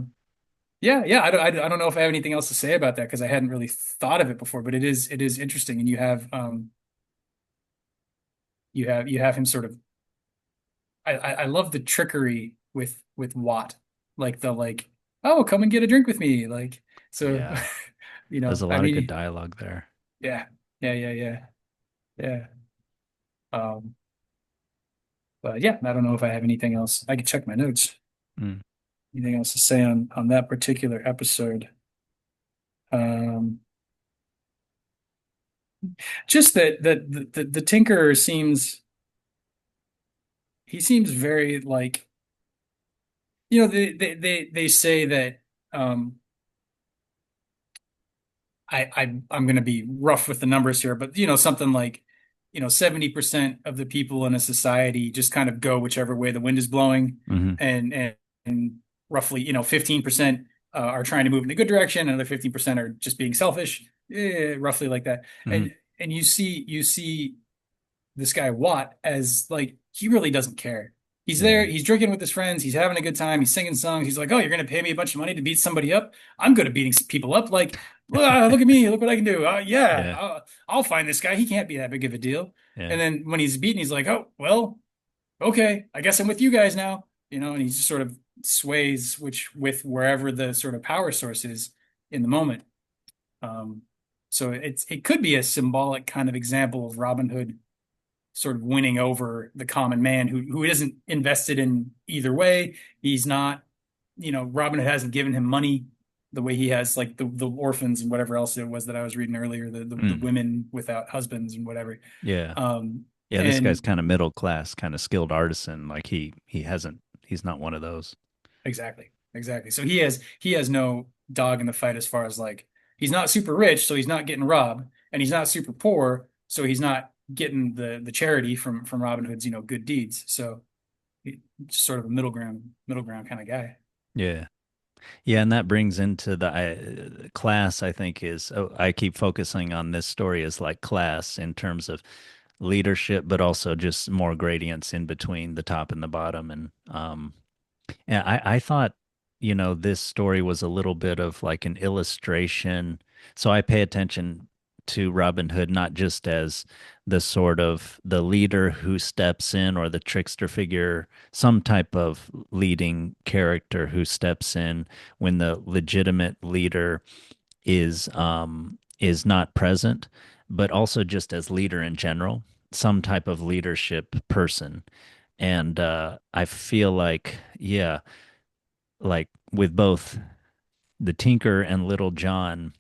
Speaker 2: Yeah, yeah. I don't know if I have anything else to say about that because I hadn't really thought of it before, but it is interesting, and you have him sort of. I love the trickery with Watt, like the like, oh, come and get a drink with me, like so,
Speaker 1: Yeah. There's a
Speaker 2: I
Speaker 1: lot of good
Speaker 2: mean,
Speaker 1: dialogue there.
Speaker 2: yeah, yeah, yeah, yeah, yeah. Um, but yeah, I don't know if I have anything else. I could check my notes.
Speaker 1: Mm.
Speaker 2: Anything else to say on that particular episode? Um, just that the Tinkerer seems he seems very like they say that um I'm going to be rough with the numbers here, but something like 70% of the people in a society just kind of go whichever way the wind is blowing,
Speaker 1: Hmm.
Speaker 2: and roughly 15% are trying to move in a good direction, and another 15% are just being selfish, roughly like that.
Speaker 1: Hmm.
Speaker 2: And you see this guy Watt as like he really doesn't care. He's there,
Speaker 1: Yeah.
Speaker 2: he's drinking with his friends, he's having a good time, he's singing songs. He's like, "Oh, you're gonna pay me a bunch of money to beat somebody up? I'm good at beating people up. Like, look at me, look what I can do. Yeah,
Speaker 1: Yeah.
Speaker 2: I'll find this guy. He can't be that big of a deal."
Speaker 1: Yeah.
Speaker 2: And then when he's beaten, he's like, "Oh, well, okay, I guess I'm with you guys now." And he just sort of sways with wherever the sort of power source is in the moment. Um, so it could be a symbolic kind of example of Robin Hood sort of winning over the common man who isn't invested in either way. He's not, Robin Hood hasn't given him money the way he has like the orphans and whatever else it was that I was reading earlier, the
Speaker 1: Mm.
Speaker 2: women without husbands and whatever.
Speaker 1: Yeah.
Speaker 2: Um,
Speaker 1: Yeah, this guy's
Speaker 2: and
Speaker 1: kind of middle class, kind of skilled artisan. Like he's not one of those.
Speaker 2: exactly, exactly. So he has no dog in the fight as far as like he's not super rich, so he's not getting robbed, and he's not super poor, so he's not getting the charity from Robin Hood's, good deeds. So just sort of a middle ground kind of guy.
Speaker 1: Yeah. Yeah, and that brings into the class, I think is I keep focusing on this story as like class in terms of leadership, but also just more gradients in between the top and the bottom. And I thought, this story was a little bit of like an illustration. So I pay attention to Robin Hood not just as the sort of the leader who steps in or the trickster figure, some type of leading character who steps in when the legitimate leader is not present, but also just as leader in general, some type of leadership person. And I feel like, yeah, like with both the Tinker and Little John,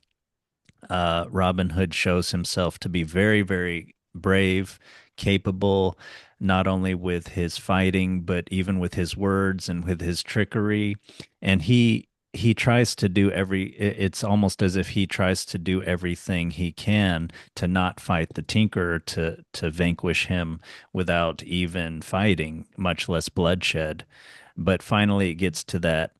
Speaker 1: Robin Hood shows himself to be very, very brave, capable, not only with his fighting, but even with his words and with his trickery. And he tries to do it's almost as if he tries to do everything he can to not fight the Tinker, to vanquish him without even fighting, much less bloodshed. But finally it gets to that,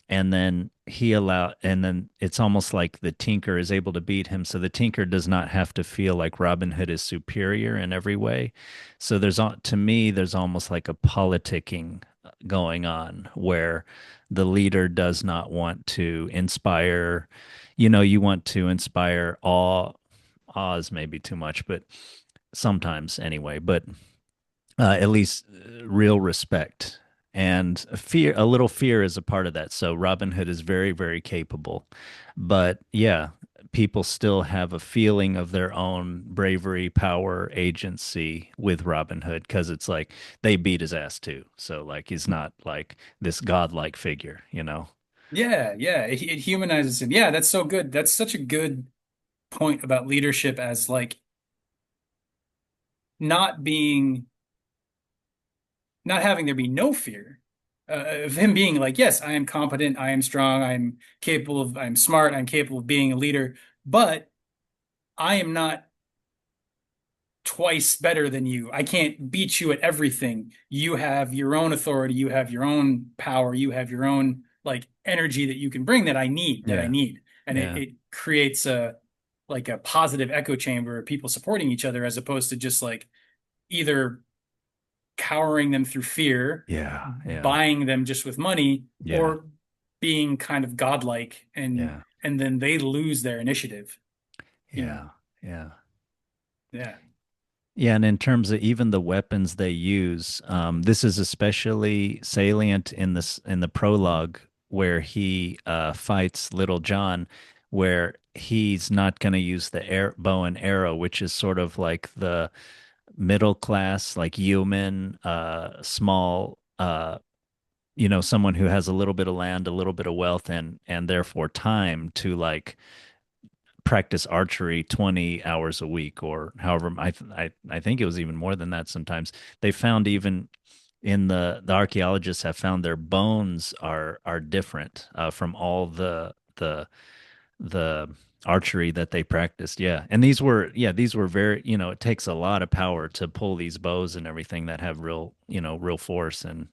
Speaker 1: and then it's almost like the Tinker is able to beat him, so the Tinker does not have to feel like Robin Hood is superior in every way. So to me there's almost like a politicking going on where the leader does not want to inspire, you want to inspire awe is maybe too much, but sometimes anyway, but at least real respect and fear. A little fear is a part of that. So Robin Hood is very, very capable, but yeah, people still have a feeling of their own bravery, power, agency with Robin Hood because it's like they beat his ass too. So like he's not like this godlike figure.
Speaker 2: Yeah, yeah. It humanizes him. Yeah, that's so good. That's such a good point about leadership as like not being, not having there be no fear of him being like, yes, I am competent, I am strong, I'm capable of, I'm smart, I'm capable of being a leader, but I am not twice better than you. I can't beat you at everything. You have your own authority, you have your own power, you have your own like energy that you can bring that I need, that I
Speaker 1: Yeah,
Speaker 2: need. And it,
Speaker 1: yeah,
Speaker 2: it creates a like a positive echo chamber of people supporting each other as opposed to just like either cowering them through fear,
Speaker 1: yeah, yeah,
Speaker 2: buying them just with money,
Speaker 1: yeah,
Speaker 2: or being kind of godlike
Speaker 1: yeah,
Speaker 2: and then they lose their initiative, you know.
Speaker 1: yeah, yeah.
Speaker 2: Yeah.
Speaker 1: Yeah, and in terms of even the weapons they use, this is especially salient in the prologue where he fights Little John, where he's not going to use the bow and arrow, which is sort of like the middle class, like yeoman, small, someone who has a little bit of land, a little bit of wealth, and therefore time to like practice archery 20 hours a week or however. I think it was even more than that sometimes. They found even in the archaeologists have found their bones are different from all the archery that they practiced. Yeah. And these were very, it takes a lot of power to pull these bows and everything that have real force. And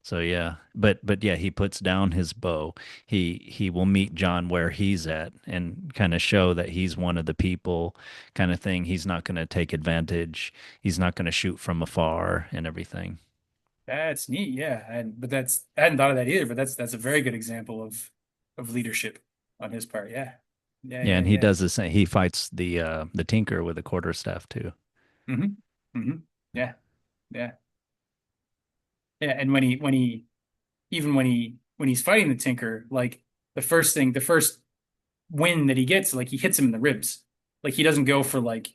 Speaker 1: so yeah. But yeah, he puts down his bow. He will meet John where he's at and kind of show that he's one of the people, kind of thing. He's not going to take advantage. He's not going to shoot from afar and everything.
Speaker 2: That's neat. Yeah. But that's, I hadn't thought of that either, but that's a very good example of leadership on his part. Yeah. Yeah,
Speaker 1: Yeah,
Speaker 2: yeah,
Speaker 1: and he
Speaker 2: yeah.
Speaker 1: does the same. He fights the tinker with a quarterstaff too.
Speaker 2: Hmm. Hmm. Yeah. Yeah. Yeah. And when he even when he's fighting the Tinker, like the first win that he gets, like he hits him in the ribs. Like he doesn't go for like,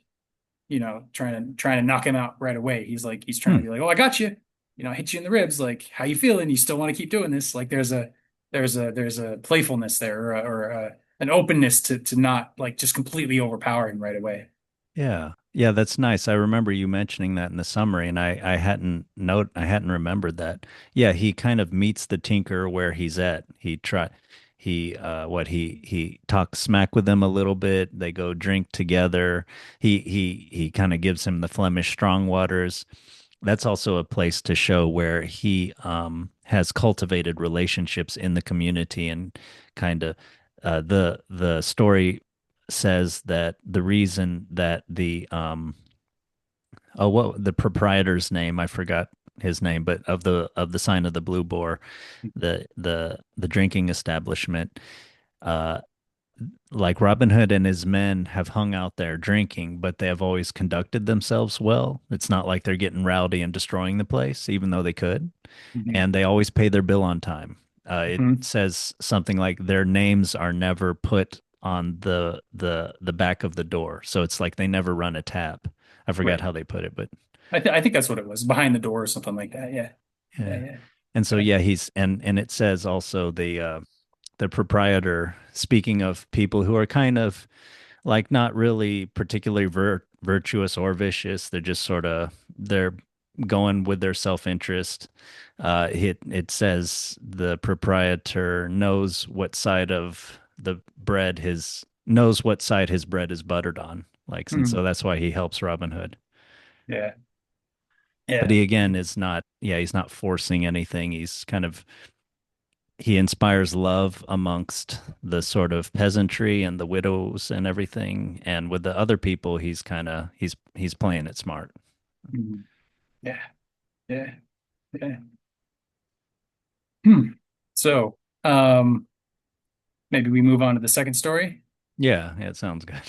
Speaker 2: trying to knock him out right away. He's trying to
Speaker 1: Hmm.
Speaker 2: be like, oh, I got you. Hit you in the ribs. Like, how you feeling? You still want to keep doing this? Like, there's a playfulness there, or an openness to not like just completely overpower him right away.
Speaker 1: Yeah. Yeah, that's nice. I remember you mentioning that in the summary, and I hadn't remembered that. Yeah, he kind of meets the tinker where he's at. He talks smack with him a little bit. They go drink together. He kind of gives him the Flemish strong waters. That's also a place to show where he has cultivated relationships in the community and kind of the story says that the reason that what the proprietor's name, I forgot his name, but of the sign of the Blue Boar, the drinking establishment, uh like Robin Hood and his men have hung out there drinking, but they have always conducted themselves well. It's not like they're getting rowdy and destroying the place, even though they could.
Speaker 2: Mhm.
Speaker 1: And they always pay their bill on time. It
Speaker 2: Mhm.
Speaker 1: says something like their names are never put on the back of the door, so it's like they never run a tab. I forgot
Speaker 2: Right.
Speaker 1: how they put it, but
Speaker 2: I think that's what it was, behind the door or something like that. Yeah. Yeah.
Speaker 1: yeah.
Speaker 2: Yeah.
Speaker 1: And so
Speaker 2: Okay.
Speaker 1: yeah, he's and it says also the proprietor, speaking of people who are kind of like not really particularly virtuous or vicious. They're just sort of they're going with their self-interest. It says the proprietor knows what side of the bread his knows what side his bread is buttered on. Like, and so
Speaker 2: Mhm.
Speaker 1: that's why he helps Robin Hood.
Speaker 2: Yeah.
Speaker 1: But
Speaker 2: Yeah.
Speaker 1: he again is not, yeah, he's not forcing anything. He's kind of he inspires love amongst the sort of peasantry and the widows and everything. And with the other people, he's kind of he's playing it smart.
Speaker 2: Mhm. Yeah. Yeah. Yeah. Hmm. So, maybe we move on to the second story.
Speaker 1: Yeah, yeah, it sounds good.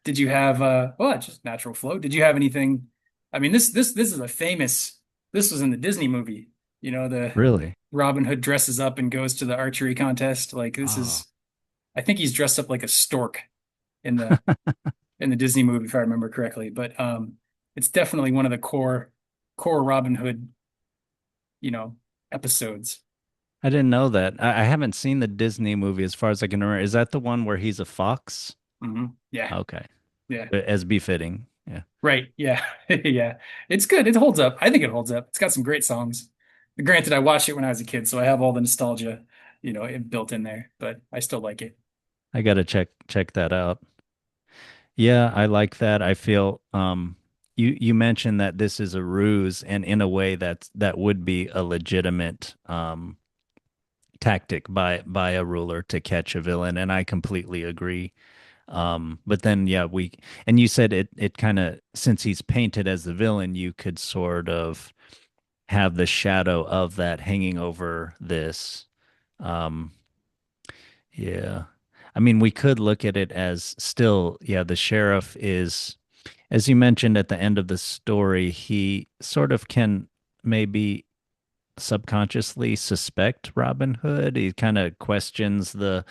Speaker 2: Did you have well, it's just natural flow. Did you have anything? I mean, this is a famous. This was in the Disney movie. You know, the
Speaker 1: Really?
Speaker 2: Robin Hood dresses up and goes to the archery contest. Like this
Speaker 1: Oh,
Speaker 2: is, I think he's dressed up like a stork in the Disney movie, if I remember correctly. But it's definitely one of the core Robin Hood, you know, episodes.
Speaker 1: I didn't know that. I haven't seen the Disney movie as far as I can remember. Is that the one where he's a fox?
Speaker 2: Yeah,
Speaker 1: Okay,
Speaker 2: yeah.
Speaker 1: as befitting. Yeah,
Speaker 2: Right. Yeah. Yeah. It's good. It holds up. I think it holds up. It's got some great songs. Granted, I watched it when I was a kid, so I have all the nostalgia, built in there, but I still like it.
Speaker 1: I gotta check that out. Yeah, I like that. I feel you mentioned that this is a ruse, and in a way that would be a legitimate tactic by a ruler to catch a villain, and I completely agree. But then yeah, we and you said it kind of since he's painted as the villain, you could sort of have the shadow of that hanging over this. Um, yeah. I mean, we could look at it as still, yeah, the sheriff is, as you mentioned at the end of the story, he sort of can maybe subconsciously suspect Robin Hood. He kind of questions the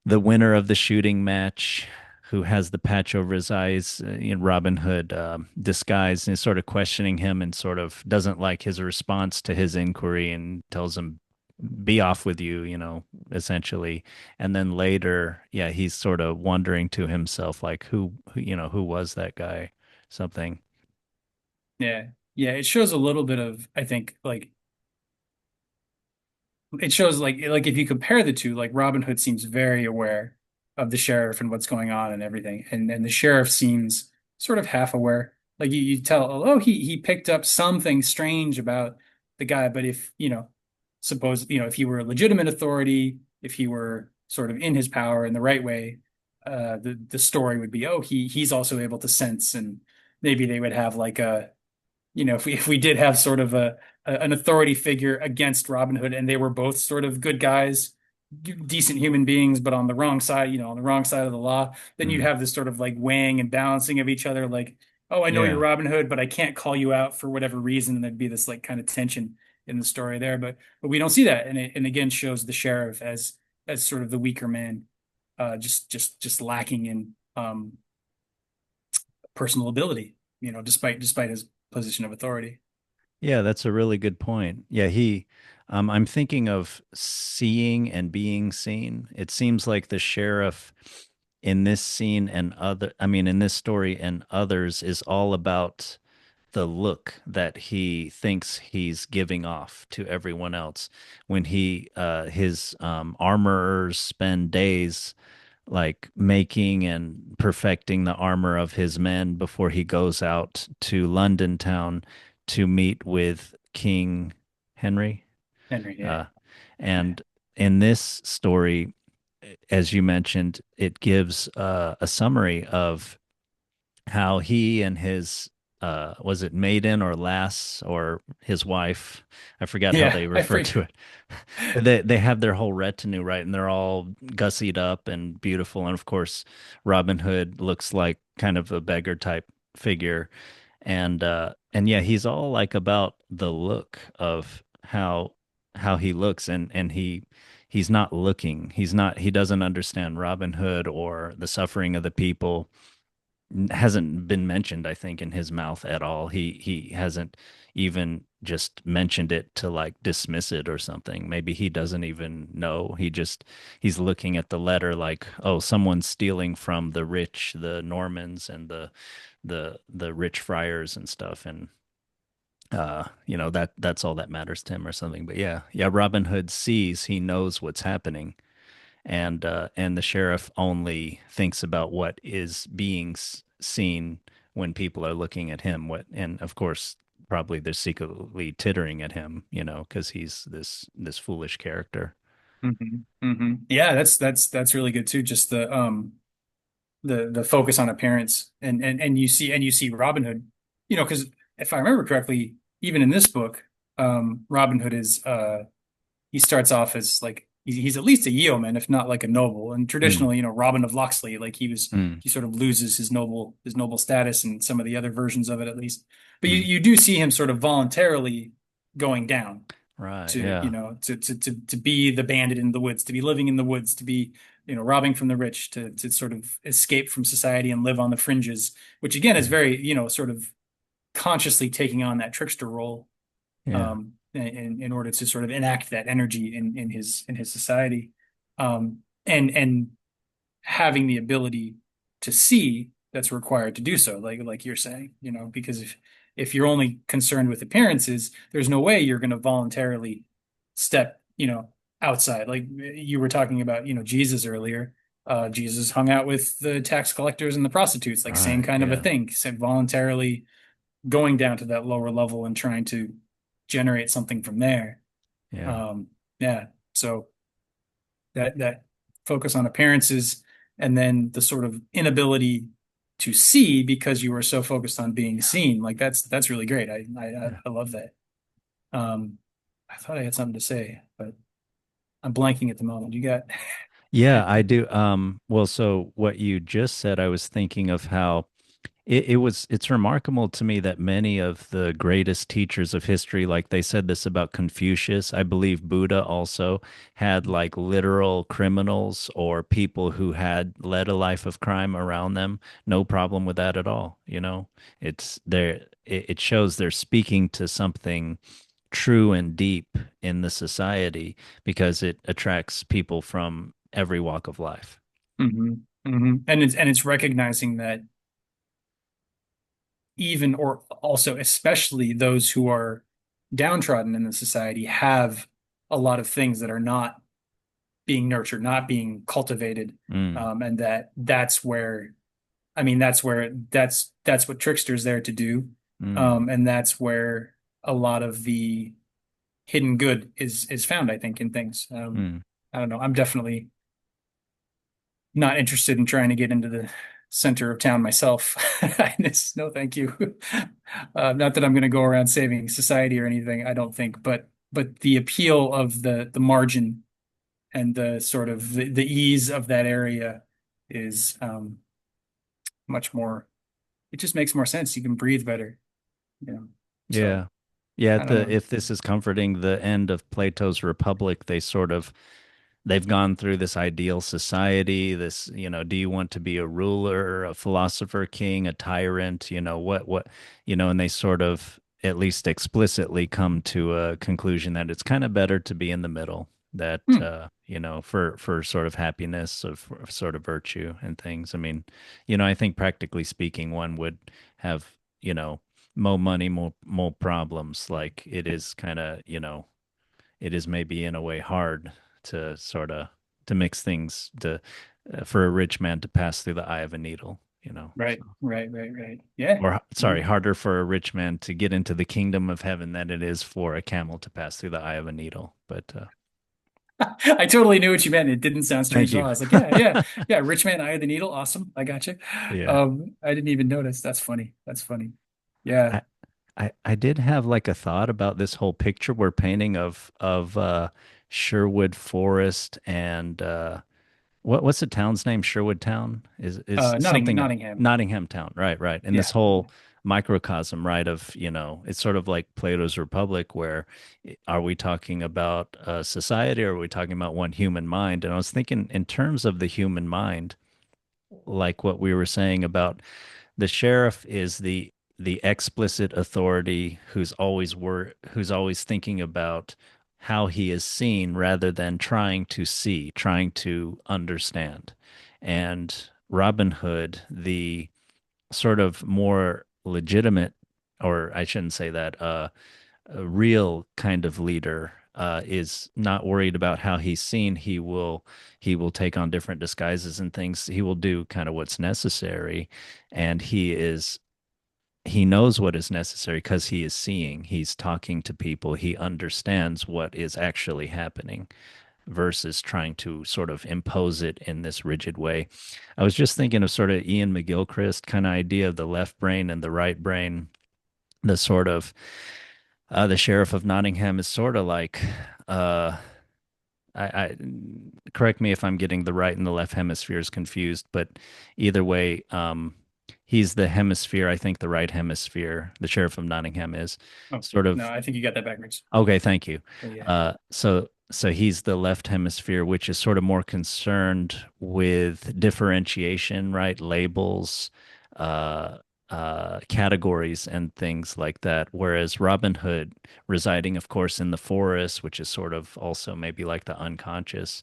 Speaker 1: winner of the shooting match, who has the patch over his eyes, in Robin Hood disguise, and is sort of questioning him and sort of doesn't like his response to his inquiry and tells him, "Be off with you," essentially. And then later, yeah, he's sort of wondering to himself, like, who was that guy? Something.
Speaker 2: Yeah. Yeah. It shows a little bit of, I think, like it shows like if you compare the two, like Robin Hood seems very aware of the sheriff and what's going on and everything, and the sheriff seems sort of half aware. Like you tell, oh, he picked up something strange about the guy, but if suppose if he were a legitimate authority, if he were sort of in his power in the right way, the story would be, oh, he's also able to sense, and maybe they would have like a if we did have sort of an authority figure against Robin Hood, and they were both sort of good guys, decent human beings, but on the wrong side, on the wrong side of the law, then you'd
Speaker 1: Mm.
Speaker 2: have this sort of like weighing and balancing of each other. Like, oh, I know you're
Speaker 1: Yeah.
Speaker 2: Robin Hood, but I can't call you out for whatever reason, and there'd be this like kind of tension in the story there. But we don't see that, and it again shows the sheriff as sort of the weaker man, just lacking in personal ability, despite his position of authority.
Speaker 1: Yeah, that's a really good point. Yeah, I'm thinking of seeing and being seen. It seems like the sheriff in this scene and in this story and others is all about the look that he thinks he's giving off to everyone else. When his armorers spend days like making and perfecting the armor of his men before he goes out to London town to meet with King Henry.
Speaker 2: Henry, yeah.
Speaker 1: Uh, and in this story, as you mentioned, it gives a summary of how he and his was it maiden or lass or his wife? I forgot how
Speaker 2: Yeah,
Speaker 1: they
Speaker 2: I
Speaker 1: refer to
Speaker 2: forget.
Speaker 1: it. But they have their whole retinue, right? And they're all gussied up and beautiful. And of course, Robin Hood looks like kind of a beggar type figure. And yeah, he's all like about the look of how he looks, and he's not looking. He doesn't understand Robin Hood or the suffering of the people. Hasn't been mentioned, I think, in his mouth at all. He hasn't even just mentioned it to like dismiss it or something. Maybe he doesn't even know. He's looking at the letter like, oh, someone's stealing from the rich, the Normans and the rich friars and stuff. And that's all that matters to him or something. But yeah, yeah, Robin Hood sees, he knows what's happening, and the sheriff only thinks about what is being seen when people are looking at him. What, and of course, probably they're secretly tittering at him, because he's this foolish character.
Speaker 2: Yeah, that's really good too. Just the focus on appearance, and you see Robin Hood, because if I remember correctly, even in this book, Robin Hood is he starts off as like he's at least a yeoman, if not like a noble. And
Speaker 1: Mm,
Speaker 2: traditionally, Robin of Locksley, like
Speaker 1: mm,
Speaker 2: he sort of loses his noble status in some of the other versions of it, at least. But
Speaker 1: mm.
Speaker 2: you do see him sort of voluntarily going down
Speaker 1: Right.
Speaker 2: to,
Speaker 1: Yeah.
Speaker 2: to be the bandit in the woods, to be living in the woods, to be, robbing from the rich, to sort of escape from society and live on the fringes, which again is
Speaker 1: Yeah.
Speaker 2: very, sort of consciously taking on that trickster role,
Speaker 1: Yeah.
Speaker 2: in order to sort of enact that energy in his society, and having the ability to see that's required to do so, like you're saying, because if you're only concerned with appearances, there's no way you're going to voluntarily step, outside. Like you were talking about, Jesus earlier. Jesus hung out with the tax collectors and the prostitutes, like same
Speaker 1: Right.
Speaker 2: kind of a
Speaker 1: Yeah.
Speaker 2: thing, said voluntarily going down to that lower level and trying to generate something from there.
Speaker 1: Yeah.
Speaker 2: Um, yeah. So that focus on appearances, and then the sort of inability to see because you were so focused on being
Speaker 1: Yeah.
Speaker 2: seen. Like that's really great.
Speaker 1: Yeah.
Speaker 2: I love that. Um, I thought I had something to say, but I'm blanking at the moment. You got
Speaker 1: Yeah, I do. Well, so what you just said, I was thinking of how it's remarkable to me that many of the greatest teachers of history, like they said this about Confucius, I believe Buddha also had like literal criminals or people who had led a life of crime around them. No problem with that at all. It's there. It shows they're speaking to something true and deep in the society because it attracts people from every walk of life.
Speaker 2: And it's recognizing that even, or also especially, those who are downtrodden in the society have a lot of things that are not being nurtured, not being cultivated,
Speaker 1: Mm,
Speaker 2: and that's where, I mean, that's what Trickster's there to do,
Speaker 1: mm,
Speaker 2: and that's where a lot of the hidden good is found, I think, in things.
Speaker 1: mm.
Speaker 2: I don't know. I'm definitely not interested in trying to get into the center of town myself. No, thank you. Not that I'm going to go around saving society or anything, I don't think, but the appeal of the margin and the sort of the ease of that area is, much more. It just makes more sense. You can breathe better, you know. So
Speaker 1: Yeah. Yeah,
Speaker 2: I don't know.
Speaker 1: if this is comforting, the end of Plato's Republic, they've gone through this ideal society, this, do you want to be a ruler, a philosopher, king, a tyrant, and they sort of at least explicitly come to a conclusion that it's kind of better to be in the middle, that
Speaker 2: Hmm.
Speaker 1: for sort of happiness, of sort of virtue and things. I mean, I think practically speaking, one would have, more money, more problems. Like it is kind of, it is maybe in a way hard to sort of to mix things to for a rich man to pass through the eye of a needle,
Speaker 2: Right,
Speaker 1: so,
Speaker 2: right. Yeah.
Speaker 1: or
Speaker 2: Yeah.
Speaker 1: sorry, harder for a rich man to get into the kingdom of heaven than it is for a camel to pass through the eye of a needle. But
Speaker 2: I totally knew what you meant. It didn't sound
Speaker 1: thank
Speaker 2: strange at all.
Speaker 1: you.
Speaker 2: I was like, yeah. Rich man, eye of the needle. Awesome. I got you.
Speaker 1: Yeah.
Speaker 2: I didn't even notice. That's funny. That's funny. Yeah.
Speaker 1: I, I did have like a thought about this whole picture we're painting of Sherwood Forest and what's the town's name? Sherwood Town is something
Speaker 2: Nottingham.
Speaker 1: Nottingham Town, right, right. And this
Speaker 2: Yeah.
Speaker 1: whole microcosm, right, of, it's sort of like Plato's Republic, where are we talking about society, or are we talking about one human mind? And I was thinking in terms of the human mind, like what we were saying about the sheriff is the explicit authority who's always thinking about how he is seen rather than trying to see, trying to understand. And Robin Hood, the sort of more legitimate, or I shouldn't say that, a real kind of leader is not worried about how he's seen. He will take on different disguises and things. He will do kind of what's necessary, and he knows what is necessary because he is seeing. He's talking to people. He understands what is actually happening versus trying to sort of impose it in this rigid way. I was just thinking of sort of Ian McGilchrist kind of idea of the left brain and the right brain, the sort of the Sheriff of Nottingham is sort of like, uh, I correct me if I'm getting the right and the left hemispheres confused, but either way, he's the hemisphere. I think the right hemisphere, the Sheriff of Nottingham is
Speaker 2: Oh,
Speaker 1: sort
Speaker 2: no,
Speaker 1: of.
Speaker 2: I think you got that backwards.
Speaker 1: Okay, thank you.
Speaker 2: But yeah.
Speaker 1: So he's the left hemisphere, which is sort of more concerned with differentiation, right? Labels, uh, categories, and things like that. Whereas Robin Hood, residing, of course, in the forest, which is sort of also maybe like the unconscious,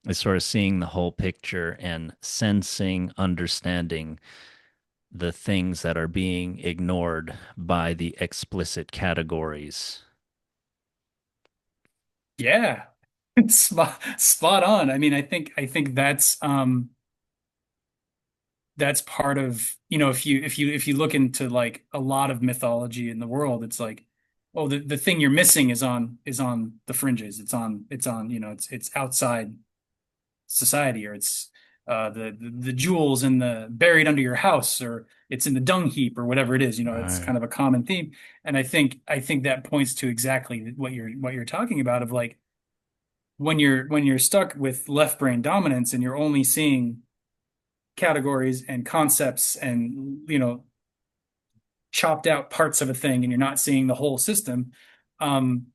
Speaker 1: is sort of seeing the whole picture and sensing, understanding the things that are being ignored by the explicit categories.
Speaker 2: Yeah. Spot on. I mean, I think that's part of, if you look into like a lot of mythology in the world, it's like, oh, the thing you're missing is on the fringes. It's on, it's outside society, or it's the jewels in the buried under your house, or it's in the dung heap, or whatever it is. It's
Speaker 1: Right.
Speaker 2: kind of a common theme. And I think that points to exactly what you're talking about, of like, when you're stuck with left brain dominance and you're only seeing categories and concepts and chopped out parts of a thing, and you're not seeing the whole system, um,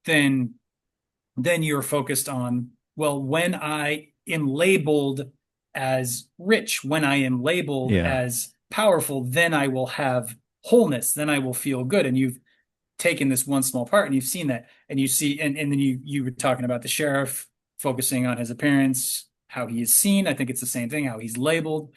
Speaker 2: then you're focused on, well, when I am labeled as rich, when I am labeled
Speaker 1: Yeah.
Speaker 2: as powerful, then I will have wholeness, then I will feel good. And you've taken this one small part and you've seen that, and you see, and then you were talking about the sheriff focusing on his appearance, how he is seen. I think it's the same thing, how he's labeled.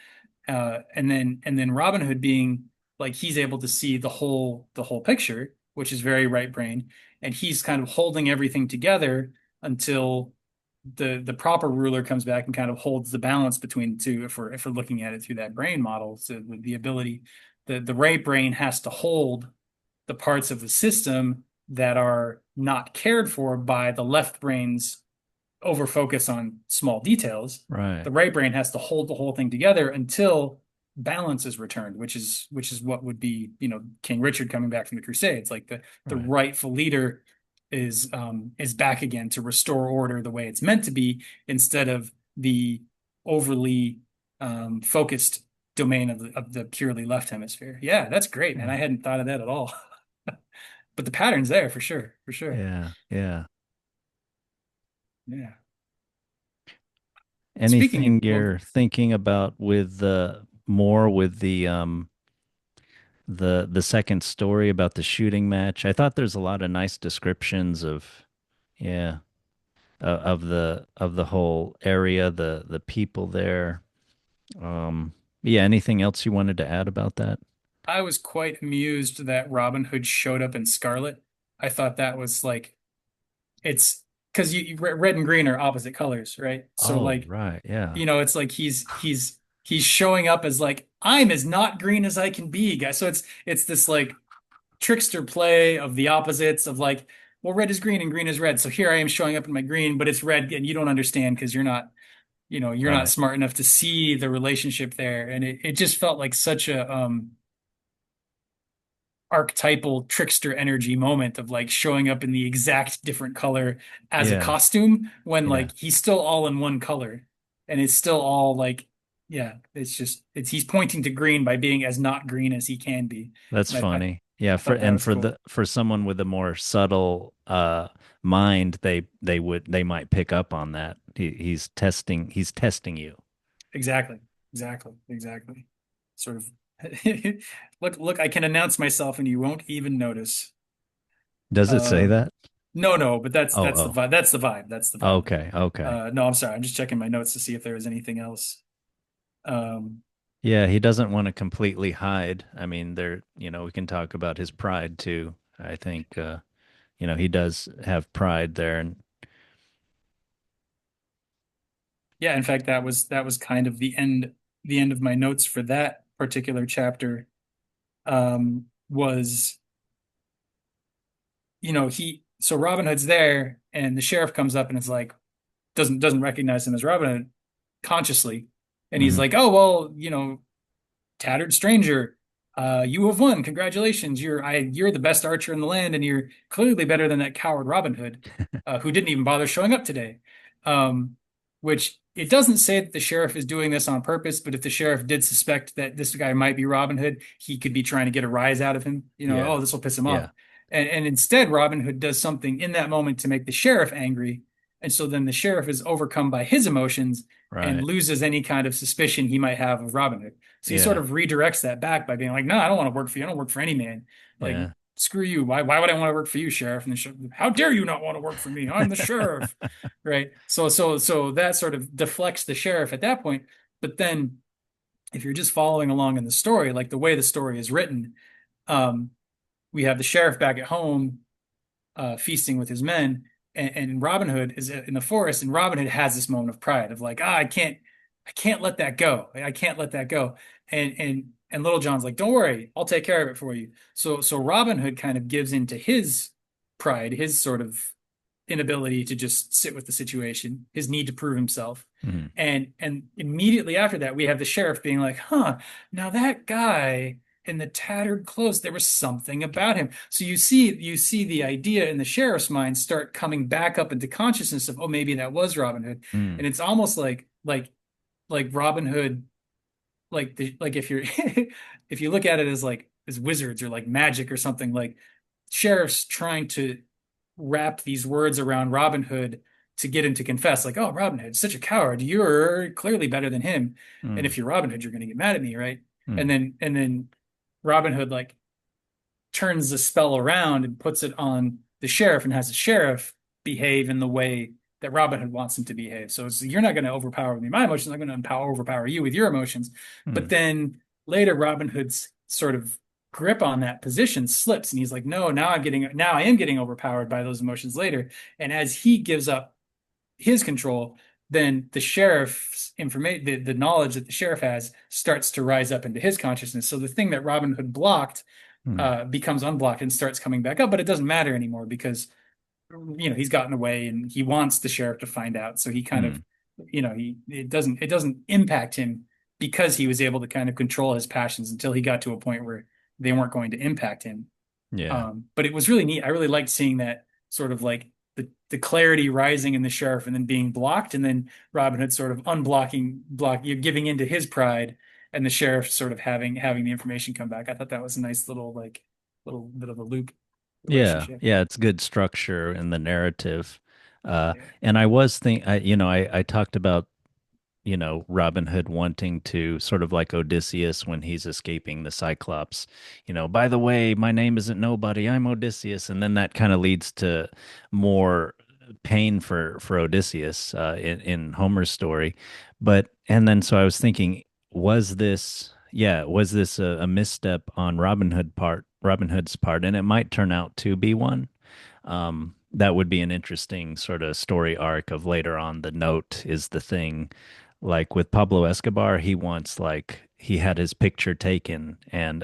Speaker 2: And then Robin Hood being like, he's able to see the whole picture, which is very right brain, and he's kind of holding everything together until the proper ruler comes back and kind of holds the balance between the two. If we're looking at it through that brain model, so with the ability, the right brain has to hold the parts of the system that are not cared for by the left brain's over focus on small details.
Speaker 1: Right.
Speaker 2: The right brain has to hold the whole thing together until balance is returned, which is what would be, King Richard coming back from the Crusades. Like the
Speaker 1: Right.
Speaker 2: rightful leader is back again to restore order the way it's meant to be, instead of the overly focused domain of the purely left hemisphere. Yeah, that's great, man. I
Speaker 1: Yeah.
Speaker 2: hadn't thought of that at all. But the pattern's there for sure, for sure.
Speaker 1: Yeah. Yeah.
Speaker 2: Yeah. Speaking of,
Speaker 1: Anything
Speaker 2: well,
Speaker 1: you're thinking about with the more with the second story about the shooting match? I thought there's a lot of nice descriptions of, yeah, of the whole area, the people there. Yeah, anything else you wanted to add about that?
Speaker 2: I was quite amused that Robin Hood showed up in Scarlet. I thought that was like, it's because red and green are opposite colors, right? So
Speaker 1: Oh,
Speaker 2: like,
Speaker 1: right. Yeah.
Speaker 2: it's like he's showing up as like, I'm as not green as I can be, guys. So it's this like trickster play of the opposites, of like, well, red is green and green is red. So here I am showing up in my green, but it's red, and you don't understand because you're not
Speaker 1: Right.
Speaker 2: smart enough to see the relationship there. And it just felt like such a archetypal trickster energy moment of like showing up in the exact different color as a
Speaker 1: Yeah.
Speaker 2: costume when
Speaker 1: Yeah.
Speaker 2: like he's still all in one color and it's still all like yeah, it's just it's he's pointing to green by being as not green as he can be.
Speaker 1: That's
Speaker 2: And
Speaker 1: funny. Yeah,
Speaker 2: I thought that was
Speaker 1: for
Speaker 2: cool.
Speaker 1: the for someone with a more subtle mind, they might pick up on that. He's testing you.
Speaker 2: Exactly. Exactly. Exactly. Sort of look, I can announce myself and you won't even notice.
Speaker 1: Does it say
Speaker 2: Um
Speaker 1: that?
Speaker 2: no, no, but
Speaker 1: Oh,
Speaker 2: that's the
Speaker 1: oh.
Speaker 2: vibe. That's the vibe. That's the vibe.
Speaker 1: Okay, okay.
Speaker 2: No, I'm sorry. I'm just checking my notes to see if there was anything else. Um,
Speaker 1: Yeah, he doesn't want to completely hide. I mean, we can talk about his pride too. I think he does have pride there and
Speaker 2: yeah, in fact, that was kind of the end of my notes for that particular chapter. Was he so Robin Hood's there and the sheriff comes up and is like doesn't recognize him as Robin Hood consciously, and he's
Speaker 1: Mhm.
Speaker 2: like, oh well, tattered stranger, you have won. Congratulations. You're the best archer in the land, and you're clearly better than that coward Robin Hood, who didn't even bother showing up today. Um, which it doesn't say that the sheriff is doing this on purpose, but if the sheriff did suspect that this guy might be Robin Hood, he could be trying to get a rise out of him.
Speaker 1: Yeah.
Speaker 2: Oh, this will piss him off.
Speaker 1: Yeah.
Speaker 2: And instead, Robin Hood does something in that moment to make the sheriff angry. And so then the sheriff is overcome by his emotions and
Speaker 1: Right.
Speaker 2: loses any kind of suspicion he might have of Robin Hood. So he sort
Speaker 1: Yeah.
Speaker 2: of redirects that back by being like, "No, I don't want to work for you. I don't work for any man. Like,
Speaker 1: Yeah.
Speaker 2: screw you. Why would I want to work for you, sheriff?" And the sheriff, how dare you not want to work for me? I'm the sheriff, right? So that sort of deflects the sheriff at that point. But then, if you're just following along in the story, like the way the story is written, um, we have the sheriff back at home feasting with his men, and Robin Hood is in the forest, and Robin Hood has this moment of pride of like, I can't let that go. I can't let that go. And Little John's like, don't worry, I'll take care of it for you. So Robin Hood kind of gives into his pride, his sort of inability to just sit with the situation, his need to prove himself.
Speaker 1: Mhm.
Speaker 2: And immediately after that, we have the sheriff being like, huh, now that guy in the tattered clothes, there was something about him. So you see the idea in the sheriff's mind start coming back up into consciousness of, oh, maybe that was Robin Hood.
Speaker 1: Mm.
Speaker 2: And it's almost like Robin Hood, like if you're if you look at it as like as wizards or like magic or something, like sheriff's trying to wrap these words around Robin Hood to get him to confess, like, oh, Robin Hood's such a coward. You're clearly better than him. And
Speaker 1: Mm.
Speaker 2: if you're Robin Hood, you're going to get mad at me, right? And
Speaker 1: Mm.
Speaker 2: then Robin Hood like turns the spell around and puts it on the sheriff and has the sheriff behave in the way that Robin Hood wants him to behave. So you're not going to overpower me, my emotions. I'm going to overpower you with your emotions. But
Speaker 1: Mm.
Speaker 2: then later, Robin Hood's sort of grip on that position slips, and he's like, "No, now I am getting overpowered by those emotions later." And as he gives up his control, then the sheriff's information, the knowledge that the sheriff has, starts to rise up into his consciousness. So the thing that Robin Hood blocked
Speaker 1: Mm.
Speaker 2: becomes unblocked and starts coming back up, but it doesn't matter anymore because he's gotten away and he wants the sheriff to find out. So he kind of
Speaker 1: Mm.
Speaker 2: he it doesn't impact him because he was able to kind of control his passions until he got to a point where they weren't going to impact him.
Speaker 1: Yeah.
Speaker 2: But it was really neat. I really liked seeing that sort of like the clarity rising in the sheriff and then being blocked, and then Robin Hood sort of you're giving into his pride, and the sheriff sort of having the information come back. I thought that was a nice little bit of a loop
Speaker 1: Yeah,
Speaker 2: relationship.
Speaker 1: yeah, it's good structure in the narrative.
Speaker 2: Yeah.
Speaker 1: And I was I talked about, Robin Hood wanting to sort of like Odysseus when he's escaping the Cyclops, by the way, my name isn't nobody, I'm Odysseus. And then that kind of leads to more pain for Odysseus in Homer's story. And then so I was thinking, was this a misstep on Robin Hood's part? And it might turn out to be one. That would be an interesting sort of story arc of later on. The note is the thing. Like with Pablo Escobar, he had his picture taken, and